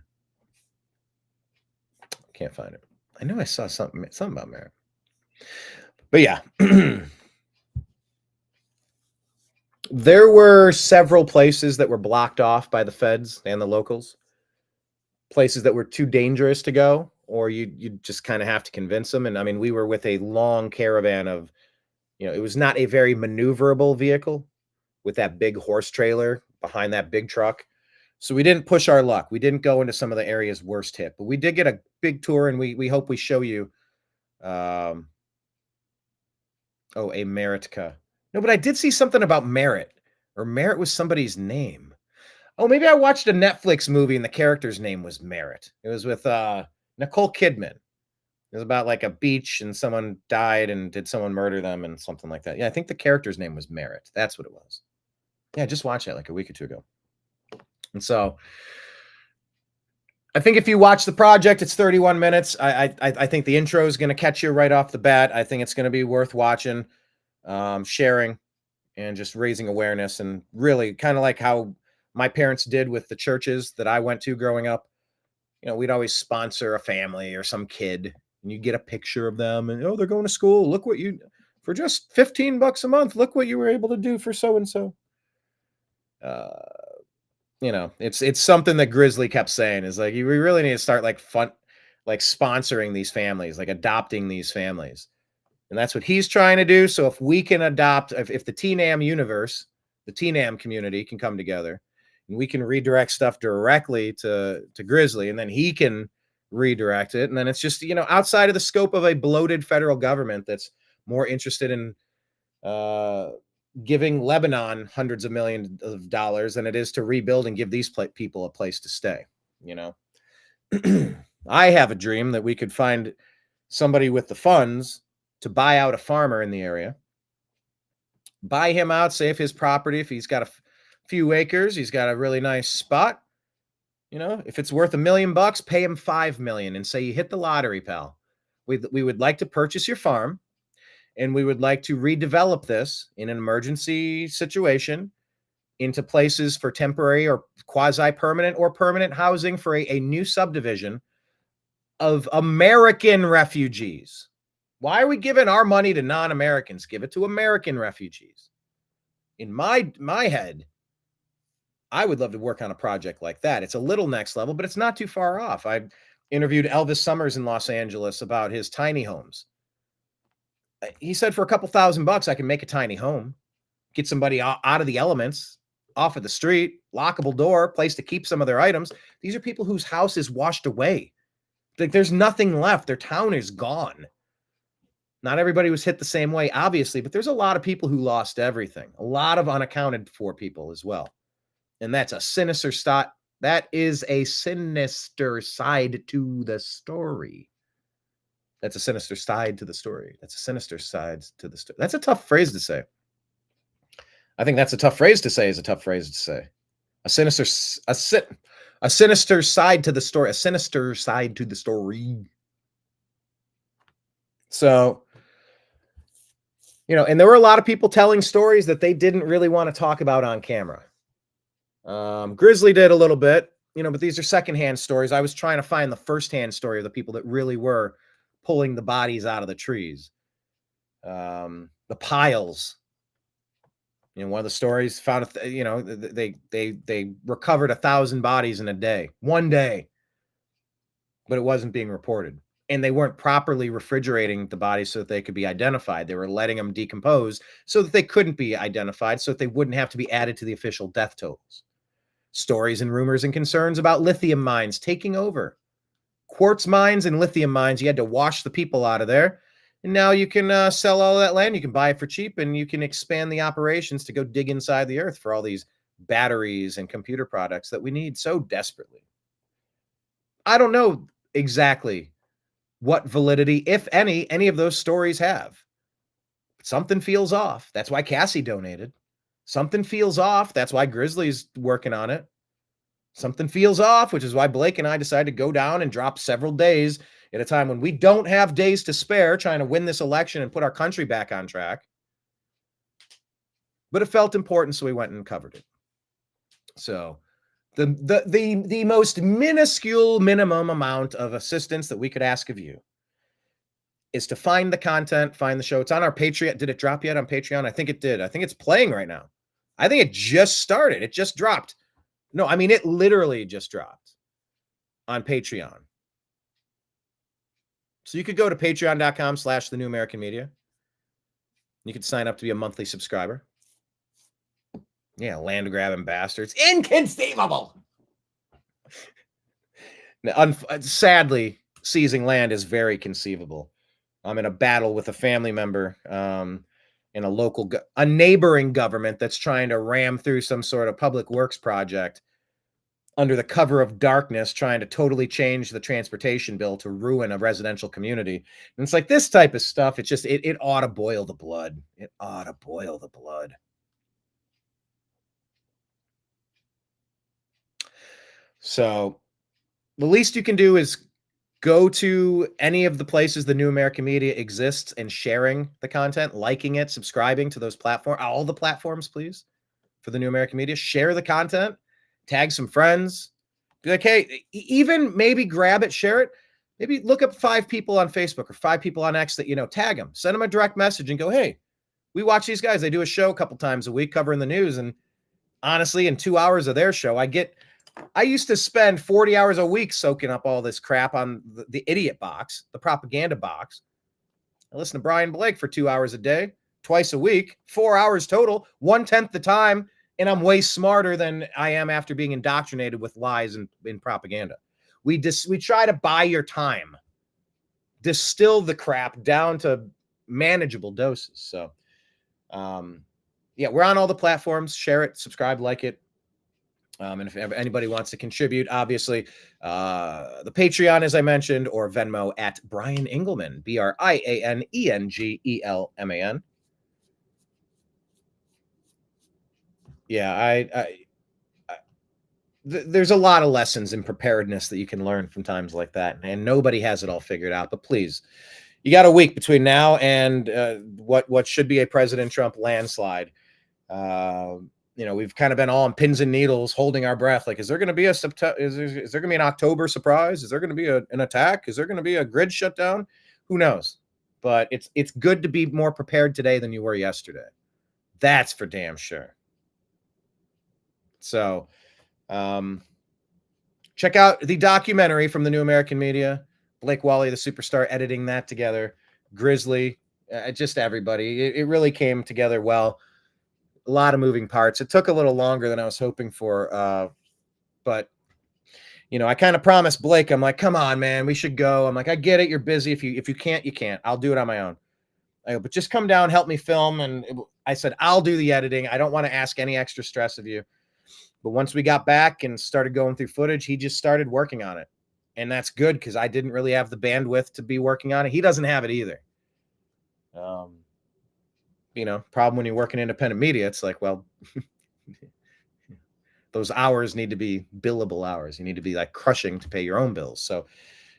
Can't find it. I know I saw something about Merritt. But yeah. There were several places that were blocked off by the feds and the locals. Places that were too dangerous to go, or you just kind of have to convince them. And I mean, we were with a long caravan of, it was not a very maneuverable vehicle with that big horse trailer behind that big truck. So we didn't push our luck. We didn't go into some of the areas worst hit, but we did get a big tour, and we hope we show you. A Meritka. No, but I did see something about Merritt, or Merritt was somebody's name. Oh, maybe I watched a Netflix movie and the character's name was Merritt. It was with Nicole Kidman. It was about like a beach and someone died, and did someone murder them and something like that. Yeah, I think the character's name was Merritt. That's what it was. Yeah, I just watched that like a week or two ago. And so I think if you watch the project, it's 31 minutes. I think the intro is going to catch you right off the bat. I think it's going to be worth watching. Sharing and just raising awareness, and really kind of like how my parents did with the churches that I went to growing up. We'd always sponsor a family or some kid, and you get a picture of them, and they're going to school. Look what for just $15 a month. Look what you were able to do for so and so. It's something that Grizzly kept saying is like, we really need to start like sponsoring these families, like adopting these families. And that's what he's trying to do. So if we can adopt, if the TNAM universe, the TNAM community can come together, and we can redirect stuff directly to Grizzly, and then he can redirect it. And then it's just, outside of the scope of a bloated federal government that's more interested in giving Lebanon hundreds of millions of dollars than it is to rebuild and give these people a place to stay. You know, I have a dream that we could find somebody with the funds to buy out a farmer in the area, buy him out, save his property. If he's got a few acres, he's got a really nice spot. You know, if it's worth $1 million, pay him $5 million and say you hit the lottery, pal. We would like to purchase your farm, and we would like to redevelop this in an emergency situation into places for temporary or quasi-permanent or permanent housing for a new subdivision of American refugees. Why are we giving our money to non-Americans? Give it to American refugees. In my head, I would love to work on a project like that. It's a little next level, but it's not too far off. I interviewed Elvis Summers in Los Angeles about his tiny homes. He said for a couple $1,000, I can make a tiny home, get somebody out of the elements, off of the street, lockable door, place to keep some of their items. These are people whose house is washed away. Like, there's nothing left. Their town is gone. Not everybody was hit the same way, obviously, but there's a lot of people who lost everything. A lot of unaccounted for people as well. And that's a sinister that is a sinister side to the story. That's a sinister side to the story. That's a sinister side to the story. That's a tough phrase to say. I think that's a tough phrase to say is a tough phrase to say. A sinister side to the story. A sinister side to the story. So, you know, and there were a lot of people telling stories that they didn't really want to talk about on camera. Grizzly did a little bit, you know, but these are secondhand stories. I was trying to find the firsthand story of the people that really were pulling the bodies out of the trees. The piles. You know, one of the stories found, you know, they recovered 1,000 bodies in a day, one day, but it wasn't being reported. And they weren't properly refrigerating the bodies so that they could be identified. They were letting them decompose so that they couldn't be identified, so that they wouldn't have to be added to the official death totals. Stories and rumors and concerns about lithium mines taking over. Quartz mines and lithium mines, you had to wash the people out of there. And now you can sell all of that land. You can buy it for cheap, and you can expand the operations to go dig inside the earth for all these batteries and computer products that we need so desperately. I don't know exactly what validity, if any of those stories have. Something feels off. That's why Cassie donated. Something feels off. That's why Grizzly's working on it. Something feels off, which is why Blake and I decided to go down and drop several days at a time when we don't have days to spare trying to win this election and put our country back on track. But it felt important, so we went and covered it. So the most minuscule minimum amount of assistance that we could ask of you is to find the content, find the show. It's on our Patreon. Did it drop yet on Patreon? I think it did. I think it's playing right now. I think it just started. It just dropped. No, I mean, it literally just dropped on Patreon. So you could go to patreon.com/the New American Media. You could sign up to be a monthly subscriber. Yeah, land grabbing bastards. Inconceivable. Now, sadly, seizing land is very conceivable. I'm in a battle with a family member in a neighboring government that's trying to ram through some sort of public works project under the cover of darkness, trying to totally change the transportation bill to ruin a residential community. And it's like this type of stuff. It's just, it ought to boil the blood. It ought to boil the blood. So the least you can do is go to any of the places the New American Media exists and sharing the content, liking it, subscribing to those platforms, all the platforms, please, for the New American Media. Share the content, tag some friends. Be like, hey, even maybe grab it, share it. Maybe look up 5 people on Facebook or 5 people on X that, you know, tag them, send them a direct message and go, hey, we watch these guys. They do a show a couple times a week covering the news. And honestly, in 2 hours of their show, I used to spend 40 hours a week soaking up all this crap on the idiot box, the propaganda box. I listen to Brian Blake for 2 hours a day, twice a week, 4 hours total, 1/10 the time, and I'm way smarter than I am after being indoctrinated with lies and propaganda. We try to buy your time, distill the crap down to manageable doses. So Yeah, we're on all the platforms. Share it, subscribe, like it. And if anybody wants to contribute, obviously, the Patreon, as I mentioned, or Venmo at Brian Engelman, BrianEngelman. Yeah, there's a lot of lessons in preparedness that you can learn from times like that, and nobody has it all figured out. But please, you got a week between now and what should be a President Trump landslide. We've kind of been all on pins and needles, holding our breath. Like, is there going to be is there going to be an October surprise? Is there going to be an attack? Is there going to be a grid shutdown? Who knows? But it's good to be more prepared today than you were yesterday. That's for damn sure. So, check out the documentary from the New American Media. Blake Walley, the superstar, editing that together. Grizzly, just everybody. It really came together well. A lot of moving parts. It took a little longer than I was hoping for. But, I kind of promised Blake, I'm like, come on, man, we should go. I'm like, I get it. You're busy. If you can't, you can't. I'll do it on my own. I go, but just come down, help me film. And I said, I'll do the editing. I don't want to ask any extra stress of you. But once we got back and started going through footage, he just started working on it. And that's good because I didn't really have the bandwidth to be working on it. He doesn't have it either. Problem when you work in independent media, it's like, well, those hours need to be billable hours. You need to be like crushing to pay your own bills. So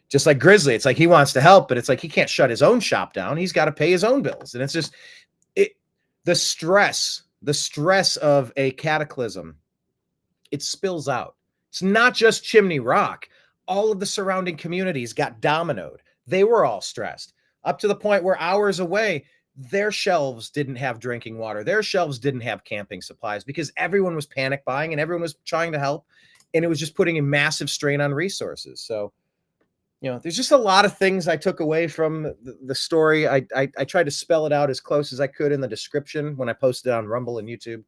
just like Grizzly, it's like he wants to help, but it's like he can't shut his own shop down. He's got to pay his own bills. And it's just the stress of a cataclysm. It spills out. It's not just Chimney Rock. All of the surrounding communities got dominoed. They were all stressed up to the point where hours away, their shelves didn't have drinking water. Their shelves didn't have camping supplies because everyone was panic buying and everyone was trying to help. And it was just putting a massive strain on resources. So, there's just a lot of things I took away from the story. I tried to spell it out as close as I could in the description when I posted it on Rumble and YouTube,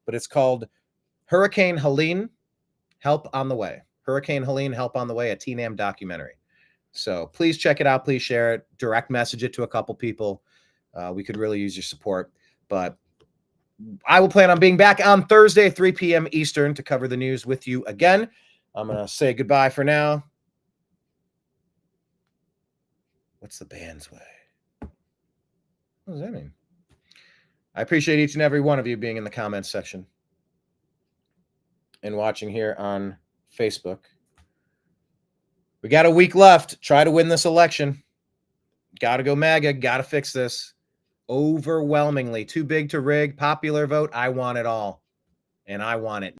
but it's called Hurricane Helene, Help on the Way. Hurricane Helene, Help on the Way, a TNAM documentary. So please check it out. Please share it. Direct message it to a couple people. We could really use your support. But I will plan on being back on Thursday, 3 p.m. Eastern, to cover the news with you again. I'm going to say goodbye for now. What's the band's way? What does that mean? I appreciate each and every one of you being in the comments section and watching here on Facebook. We got a week left. Try to win this election. Got to go MAGA. Got to fix this. Overwhelmingly too big to rig. Popular vote. I want it all. And I want it